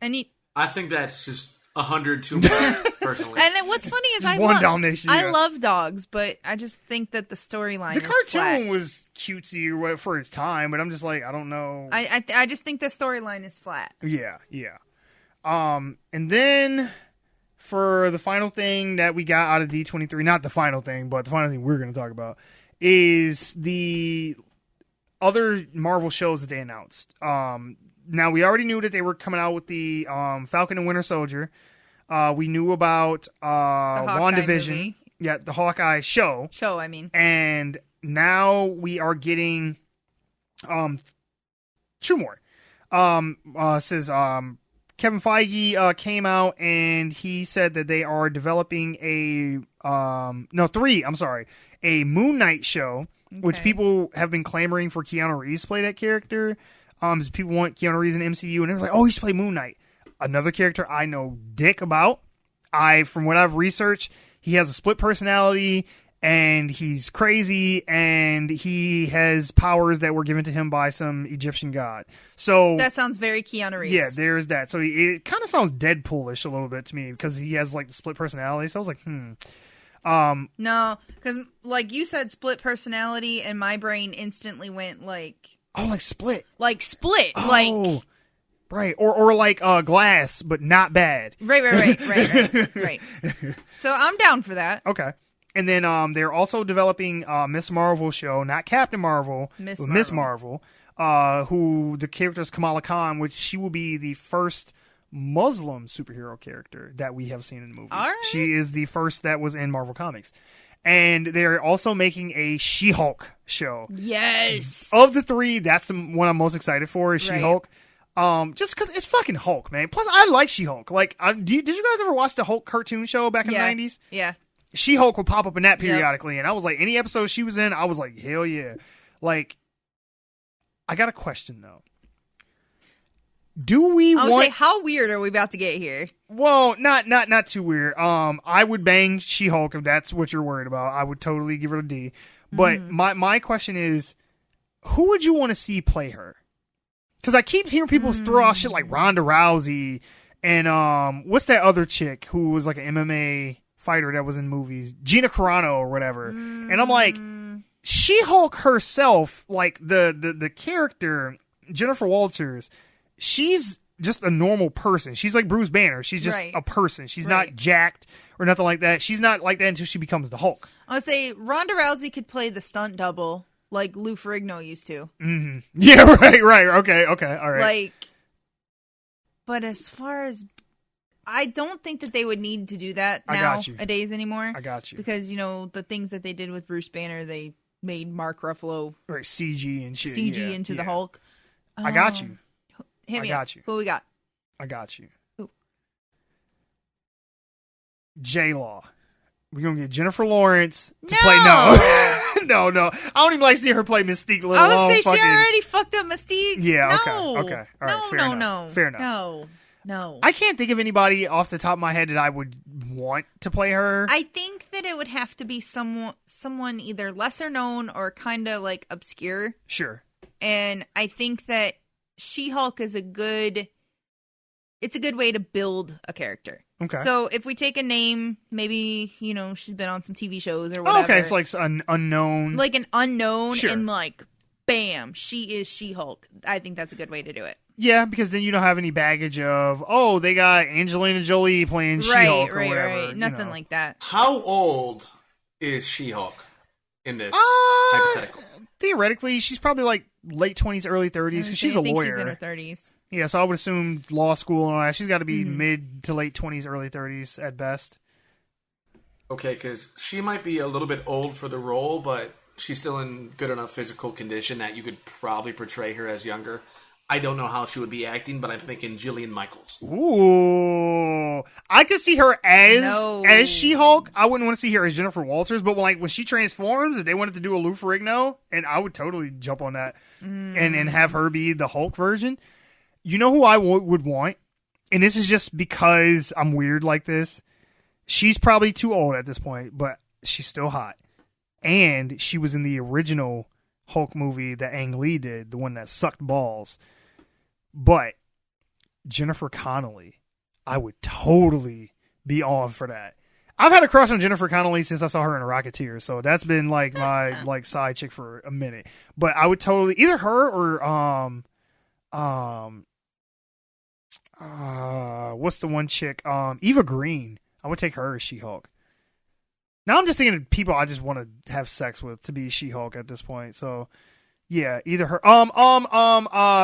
I think that's just 100 too much, personally. And what's funny is I love dogs, but I just think that the storyline. The cartoon was cutesy for its time, but I'm just like, I don't know. I just think the storyline is flat. Yeah. And then for the final thing that we got out of D23, not the final thing, but the final thing we're going to talk about is the other Marvel shows that they announced. Now, we already knew that they were coming out with the Falcon and Winter Soldier. We knew about WandaVision. Movie. Yeah, the Hawkeye show. And now we are getting 2 more. Says Kevin Feige came out and he said that they are developing a Moon Knight show, which people have been clamoring for Keanu Reeves to play that character. People want Keanu Reeves in MCU, and it was like, oh, he should play Moon Knight. Another character I know dick about. From what I've researched, he has a split personality, and he's crazy, and he has powers that were given to him by some Egyptian god. So that sounds very Keanu Reeves. Yeah, there's that. So it kind of sounds Deadpoolish a little bit to me because he has like the split personality. So I was like, no, because like you said, split personality, and my brain instantly went like. Oh, like Split. Oh, like right. Or like Glass, but not bad. Right. So I'm down for that. Okay. And then they're also developing Miss Marvel show, not Captain Marvel, Miss Marvel, who the character is Kamala Khan, which she will be the first Muslim superhero character that we have seen in the movie. All right. She is the first that was in Marvel Comics. And they're also making a She-Hulk show. Yes. Of the 3, that's the one I'm most excited for is She-Hulk. Just because it's fucking Hulk, man. Plus, I like She-Hulk. Like, did you guys ever watch the Hulk cartoon show back in the 90s? Yeah. She-Hulk would pop up in that periodically. And I was like, any episode she was in, I was like, hell yeah. Like, I got a question, though. Do we want... say, how weird are we about to get here? Well, not too weird. I would bang She-Hulk if that's what you're worried about. I would totally give her a D. But my question is, who would you want to see play her? Because I keep hearing people throw out shit like Ronda Rousey And what's that other chick who was like an MMA fighter that was in movies? Gina Carano or whatever. And I'm like, She-Hulk herself, like the character, Jennifer Walters, she's just a normal person. She's like Bruce Banner. She's just a person. She's not jacked or nothing like that. She's not like that until she becomes the Hulk. I would say Ronda Rousey could play the stunt double like Lou Ferrigno used to. Mm-hmm. Yeah, right. Okay, all right. Like, but as far as, I don't think that they would need to do that nowadays anymore. I got you. Because, you know, the things that they did with Bruce Banner, they made Mark Ruffalo CG and shit. CG into the Hulk. I got you. Hit me up. Who we got? I got you. Who? J-Law. We're going to get Jennifer Lawrence to play... No. No. I don't even like seeing her play Mystique. I would say she already fucked up Mystique. Yeah, okay. All right, fair enough. No. I can't think of anybody off the top of my head that I would want to play her. I think that it would have to be someone either lesser known or kind of like obscure. Sure. And I think that She-Hulk is a good way to build a character. Okay. So if we take a name, maybe, you know, she's been on some TV shows or whatever. Oh, okay, it's like an unknown. Like an unknown, sure. And like, bam, she is She-Hulk. I think that's a good way to do it. Yeah, because then you don't have any baggage of, they got Angelina Jolie playing She-Hulk or whatever. Right. Nothing like that. How old is She-Hulk in this hypothetical? Theoretically, she's probably like late 20s, early 30s, because she's a lawyer. She's in her 30s. Yeah, so I would assume law school and all that. She's got to be mid to late 20s, early 30s at best. Okay, because she might be a little bit old for the role, but she's still in good enough physical condition that you could probably portray her as younger. I don't know how she would be acting, but I'm thinking Jillian Michaels. Ooh. I could see her as She-Hulk. I wouldn't want to see her as Jennifer Walters, but when she transforms, if they wanted to do a Lou Ferrigno, and I would totally jump on that and have her be the Hulk version. You know who I would want? And this is just because I'm weird like this. She's probably too old at this point, but she's still hot. And she was in the original Hulk movie that Ang Lee did, the one that sucked balls. But Jennifer Connelly, I would totally be on for that. I've had a crush on Jennifer Connelly since I saw her in a Rocketeer, so that's been like my like side chick for a minute. But I would totally either her or what's the one chick? Eva Green. I would take her as She-Hulk. Now I'm just thinking of people I just want to have sex with to be She-Hulk at this point. So yeah, either her.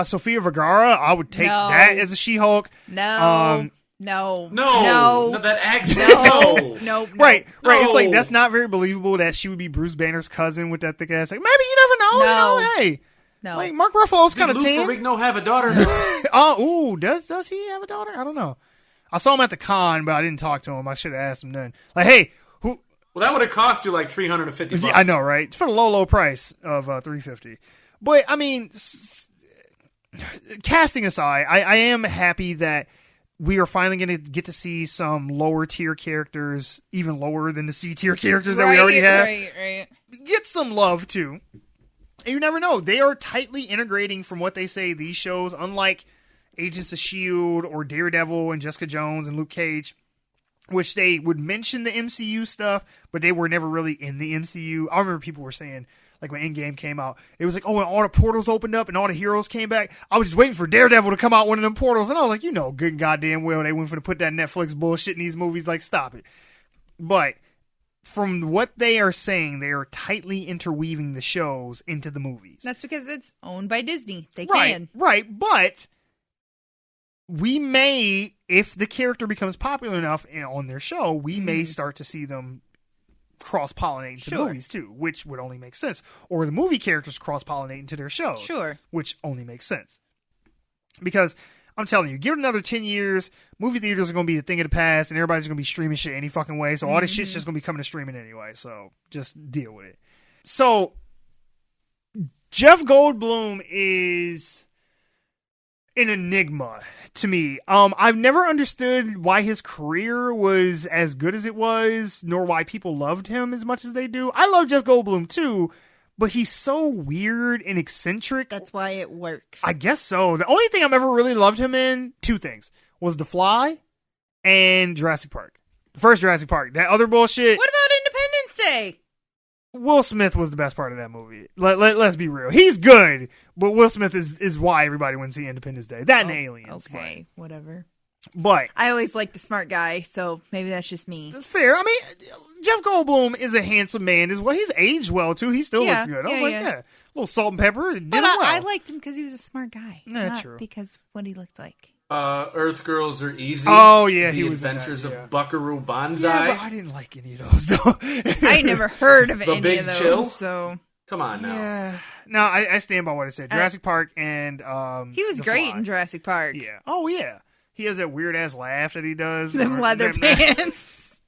Sofia Vergara. I would take that as a She-Hulk. No. That accent. No. Right. No. It's like that's not very believable that she would be Bruce Banner's cousin with that thick ass. Like maybe you never know. No. You know, hey. No. Like Mark Ruffalo's kind of tan. Did Lou Ferrigno have a daughter? Does he have a daughter? I don't know. I saw him at the con, but I didn't talk to him. I should have asked him then. Like, hey, who? Well, that would have cost you like $350. I know, right? For the low price of $350. But I mean, casting aside, I am happy that we are finally going to get to see some lower tier characters, even lower than the C tier characters that we already have. Right. Get some love too. And you never know. They are tightly integrating, from what they say, these shows, unlike Agents of S.H.I.E.L.D. or Daredevil and Jessica Jones and Luke Cage, which they would mention the MCU stuff, but they were never really in the MCU. I remember people were saying, like when Endgame came out, it was like, when all the portals opened up and all the heroes came back, I was just waiting for Daredevil to come out one of them portals. And I was like, good and goddamn well, they went for to put that Netflix bullshit in these movies. Like, stop it. But from what they are saying, they are tightly interweaving the shows into the movies. That's because it's owned by Disney. They can. Right. But we may, if the character becomes popular enough on their show, we may start to see them cross-pollinate into the movies too, which would only make sense. Or the movie characters cross-pollinate into their shows. Sure. Which only makes sense. Because I'm telling you, give it another 10 years, movie theaters are going to be a thing of the past, and everybody's going to be streaming shit any fucking way, so all this shit's just going to be coming to streaming anyway, so just deal with it. So, Jeff Goldblum is an enigma to me. I've never understood why his career was as good as it was, nor why people loved him as much as they do. I love Jeff Goldblum too, but he's so weird and eccentric. That's why it works. I guess so. The only thing I've ever really loved him in, two things. was The Fly and Jurassic Park. The first Jurassic Park. That other bullshit. What about Independence Day? Will Smith was the best part of that movie. Let's be real. He's good, but Will Smith is why everybody went to see Independence Day. That and Aliens. Okay, whatever. But I always like the smart guy, so maybe that's just me. fair. I mean, Jeff Goldblum is a handsome man as well. He's aged well, too. He still looks good. I was like, a little salt and pepper. But I liked him because he was a smart guy. Not true. because what he looked like. Earth Girls Are Easy. Oh, yeah. The he was Adventures in that, of Buckaroo Banzai. Yeah, but I didn't like any of those, though. I never heard of any Big of those. Chill? So Come on now. Yeah. No, I stand by what I said. Jurassic Park and he was The great Fly. in Jurassic Park. Yeah. Oh, yeah. He has that weird ass laugh that he does. Them leather pants.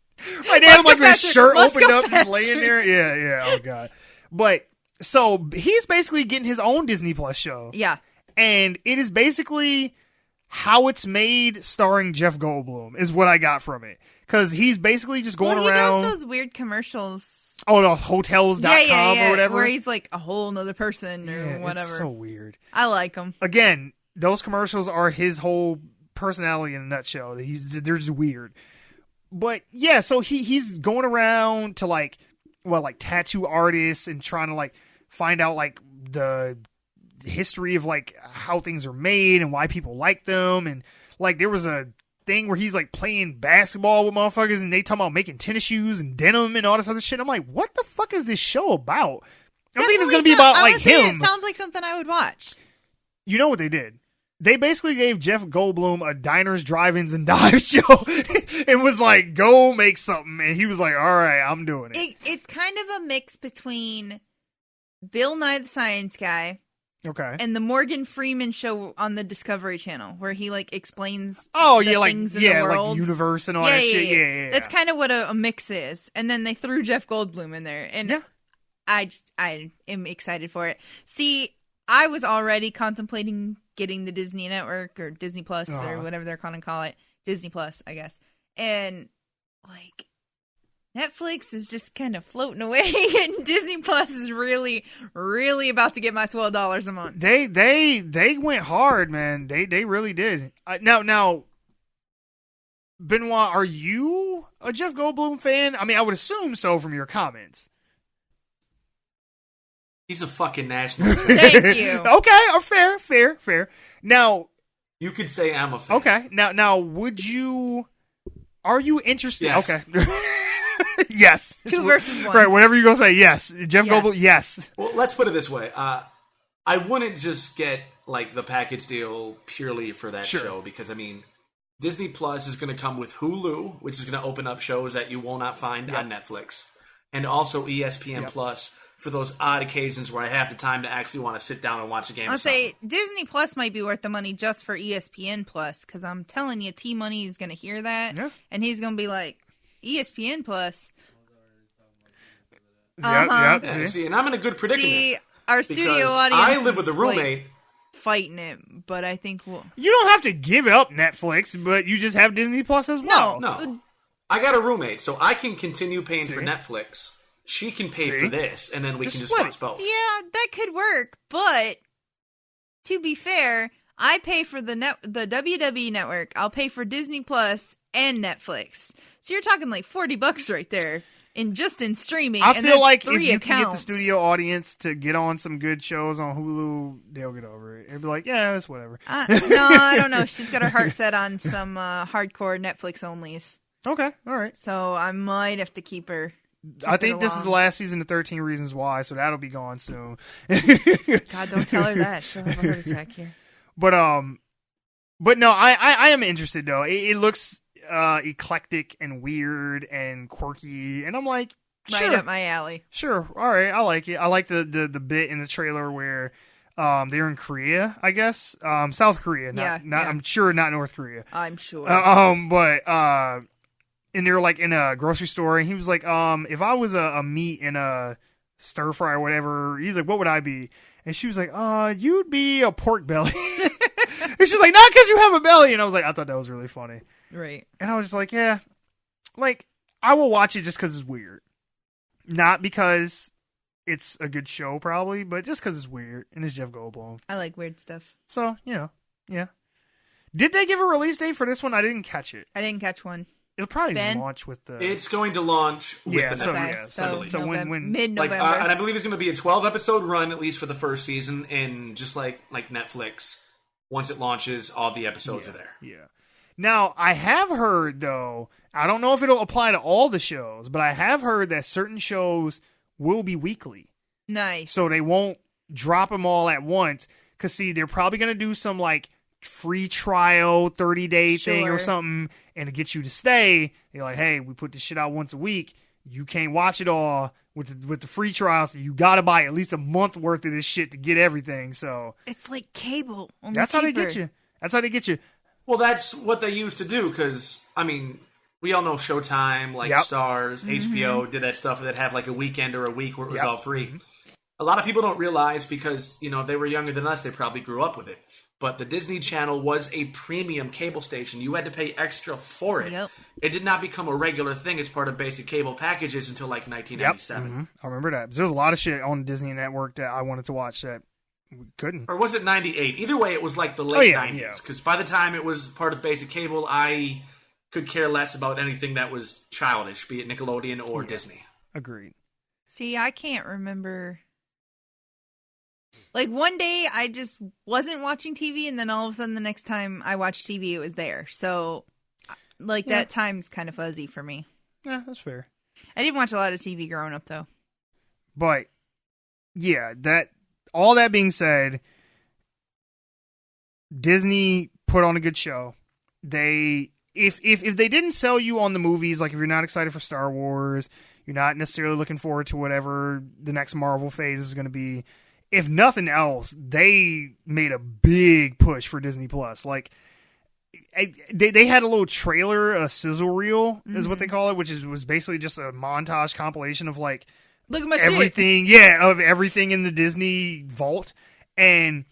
My dad like his shirt Let's opened go up and faster. laying there. Yeah. Oh god. But so he's basically getting his own Disney Plus show. Yeah. And it is basically how it's made, starring Jeff Goldblum, is what I got from it. Because he's basically just going around. He does those weird commercials. Oh, the hotels.com or whatever. Where he's like a whole nother person or whatever. It's so weird. I like him. Again, those commercials are his whole personality in a nutshell. They're just weird. But yeah, so he's going around to like tattoo artists and trying to like find out like the history of like how things are made and why people like them. And like there was a thing where he's like playing basketball with motherfuckers and they talking about making tennis shoes and denim and all this other shit. I'm like, what the fuck is this show about? I think it's gonna be about like him. It sounds like something I would watch. You know what they did? They basically gave Jeff Goldblum a diners, drive-ins, and dives show and was like, go make something. And he was like, all right, I'm doing it. It's kind of a mix between Bill Nye the Science Guy and the Morgan Freeman show on the Discovery Channel where he like explains things in the world. Like universe and all that shit. Yeah. That's kind of what a mix is. And then they threw Jeff Goldblum in there. And I am excited for it. See, I was already contemplating getting the Disney Network or Disney Plus or whatever they're going to call it. Disney Plus, I guess. And like Netflix is just kind of floating away and Disney Plus is really, really about to get my $12 a month. They went hard, man. They really did. Now, Benwah, are you a Jeff Goldblum fan? I mean, I would assume so from your comments. He's a fucking national. Thank you. Okay, fair. Now, you could say I'm a fan. Okay, now, are you interested? Yes. Okay. Yes. 2 versus 1. Right, whatever you're going to say, yes. Jeff Goldblum, yes. Well, let's put it this way. I wouldn't just get like the package deal purely for that show because, I mean, Disney Plus is going to come with Hulu, which is going to open up shows that you will not find on Netflix, and also ESPN Plus for those odd occasions where I have the time to actually want to sit down and watch a game. I'll say Disney Plus might be worth the money just for ESPN Plus because I'm telling you, T-Money is going to hear that and he's going to be like, ESPN Plus. See, and I'm in a good predicament. See, our studio audience. I live with a roommate. Like, fighting it, but I think you don't have to give up Netflix, but you just have Disney Plus as well. No. I got a roommate, so I can continue paying for Netflix. She can pay for this, and then we can just watch both. Yeah, that could work, but to be fair, I pay for the WWE Network. I'll pay for Disney Plus and Netflix. So you're talking like $40 right there. In streaming. I feel like if 3 you accounts. can get the studio audience to get on some good shows on Hulu, they'll get over it. It'll be like, yeah, it's whatever. No, I don't know. She's got her heart set on some hardcore Netflix onlys. Okay, all right. So I might have to keep her. I think this is the last season of 13 Reasons Why, so that'll be gone soon. God, don't tell her that. She'll have a heart attack here. But no, I am interested though. It looks eclectic and weird and quirky, and I'm like, sure. Right up my alley. Sure, all right, I like it. I like the bit in the trailer where they're in Korea, I guess, South Korea. Not I'm sure not North Korea. I'm sure. But and they're like in a grocery store, and he was like, if I was a meat in a stir fry or whatever, he's like, what would I be? And she was like, you'd be a pork belly. And she's like, not because you have a belly. And I was like, I thought that was really funny. Right. And I was just like, yeah, like I will watch it just because it's weird, not because it's a good show probably, but just because it's weird and it's Jeff Goldblum. I like weird stuff. So yeah. Did they give a release date for this one? I didn't catch it. I didn't catch one. It'll probably Ben? launch with the. It's going to launch with the so, network. yeah, So, so when mid-November. and I believe it's going to be a 12-episode run, at least for the first season, and just like Netflix, once it launches, all the episodes are there. Yeah. Now, I have heard, though, I don't know if it'll apply to all the shows, but I have heard that certain shows will be weekly. Nice. So they won't drop them all at once. Because, see, they're probably going to do some, like, free trial 30-day thing or something, and to get you to stay, they're like, hey, we put this shit out once a week. You can't watch it all with the free trial, so you got to buy at least a month worth of this shit to get everything. So it's like cable. Only that's cheaper. how they get you. That's how they get you. Well, that's what they used to do, because, I mean, we all know Showtime, like Stars, HBO, did that stuff that have like a weekend or a week where it was all free. A lot of people don't realize, because, you know, they were younger than us, they probably grew up with it. But the Disney Channel was a premium cable station. You had to pay extra for it. Yep. It did not become a regular thing as part of basic cable packages until like 1997. I remember that. There was a lot of shit on the Disney Network that I wanted to watch that we couldn't. Or was it 98? Either way, it was like the late 90s. Because by the time it was part of basic cable, I could care less about anything that was childish, be it Nickelodeon or Disney. Agreed. See, I can't remember. Like, one day I just wasn't watching TV, and then all of a sudden the next time I watched TV, it was there. So, like, that time's kind of fuzzy for me. Yeah, that's fair. I didn't watch a lot of TV growing up, though. But, yeah, all that being said, Disney put on a good show. If they didn't sell you on the movies, like if you're not excited for Star Wars, you're not necessarily looking forward to whatever the next Marvel phase is going to be, if nothing else, they made a big push for Disney Plus. Like, they had a little trailer, a sizzle reel is what they call it, which was basically just a montage compilation of like look at my everything, of everything in the Disney vault, and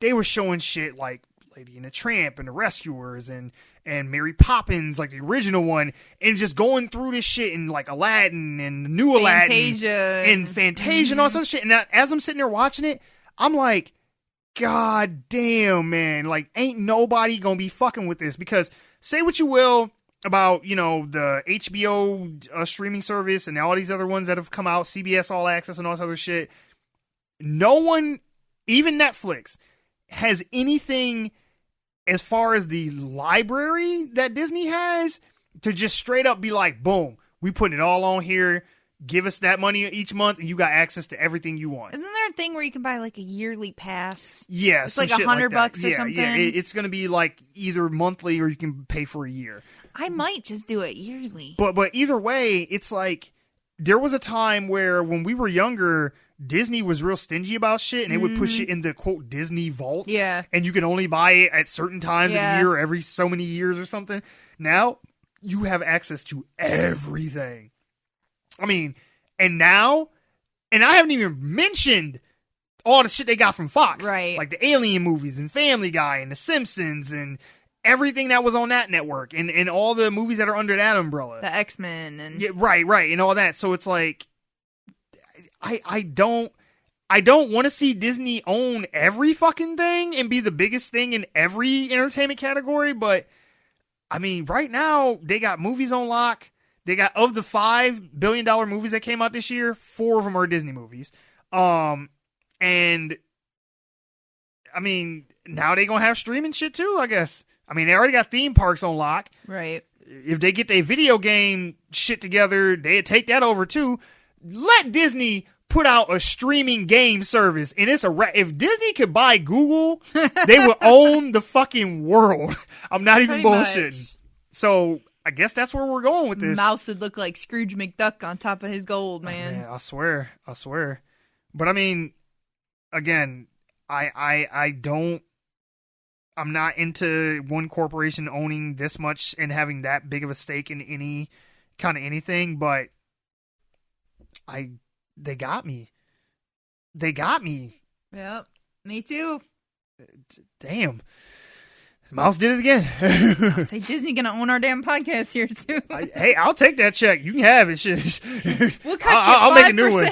they were showing shit like Lady and the Tramp and the Rescuers and Mary Poppins, like the original one, and just going through this shit and like Aladdin and the new Fantasia. Aladdin and Fantasia and all that shit. And as I'm sitting there watching it, I'm like, God damn, man, like ain't nobody gonna be fucking with this, because say what you will about, you know, the HBO streaming service and all these other ones that have come out, CBS All Access and all this other shit. No one, even Netflix, has anything as far as the library that Disney has to just straight up be like, boom, we putting it all on here. Give us that money each month, and you got access to everything you want. Isn't there a thing where you can buy like a yearly pass? Yeah, it's like $100 or something. Yeah, it's going to be like either monthly or you can pay for a year. I might just do it yearly. But either way, it's like there was a time where when we were younger, Disney was real stingy about shit, and they would push it in the quote Disney vault. Yeah, and you can only buy it at certain times of the year, or every so many years or something. Now you have access to everything. I mean, and I haven't even mentioned all the shit they got from Fox, right? Like the Alien movies and Family Guy and The Simpsons and everything that was on that network, and all the movies that are under that umbrella, the X-Men and right, and all that. So it's like, I don't want to see Disney own every fucking thing and be the biggest thing in every entertainment category, but I mean, right now they got movies on lock. They got, of the $5 billion movies that came out this year, 4 of them are Disney movies. And I mean, now they gonna have streaming shit too, I guess. I mean, they already got theme parks on lock. Right. If they get their video game shit together, they'd take that over too. Let Disney put out a streaming game service, and it's if Disney could buy Google, they would own the fucking world. I'm not even bullshitting. So I guess that's where we're going with this. Mouse would look like Scrooge McDuck on top of his gold, man. I swear. But I mean, again, I'm not into one corporation owning this much and having that big of a stake in any kind of anything, but they got me. Yep, me too. Damn. Mouse did it again. Say Disney gonna own our damn podcast here soon. Hey, I'll take that check. You can have it. Shit. We'll cut I'll you 5%. make a new one.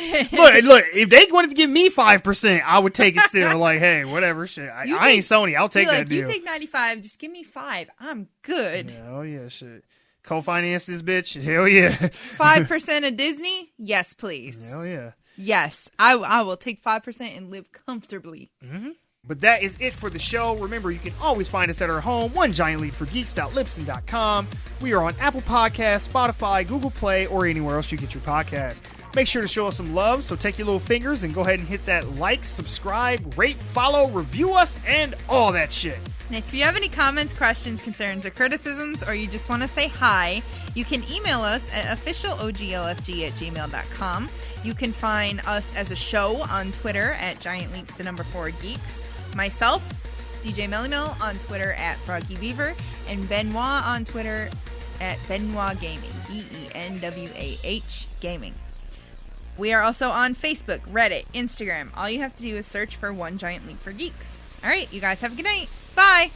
Look, if they wanted to give me 5%, I would take it still. Like, hey, whatever. Shit. I ain't Sony. I'll take that deal. You take 95, just give me 5. I'm good. Oh, yeah, shit. Co-finance this bitch? Hell yeah. 5% of Disney? Yes, please. Hell yeah. Yes, I will take 5% and live comfortably. Mm-hmm. But that is it for the show. Remember, you can always find us at our home, onegiantleapforgeeks.libsyn.com. We are on Apple Podcasts, Spotify, Google Play, or anywhere else you get your podcasts. Make sure to show us some love, so take your little fingers and go ahead and hit that like, subscribe, rate, follow, review us, and all that shit. And if you have any comments, questions, concerns, or criticisms, or you just want to say hi, you can email us at officialoglfg@gmail.com. You can find us as a show on Twitter at GiantLeap4Geeks. Myself, DJ Mellymill, on Twitter at Froggy Beaver, and Benwah on Twitter at Benwah Gaming, BenWah Gaming. We are also on Facebook, Reddit, Instagram. All you have to do is search for One Giant Leap for Geeks. All right, you guys have a good night. Bye.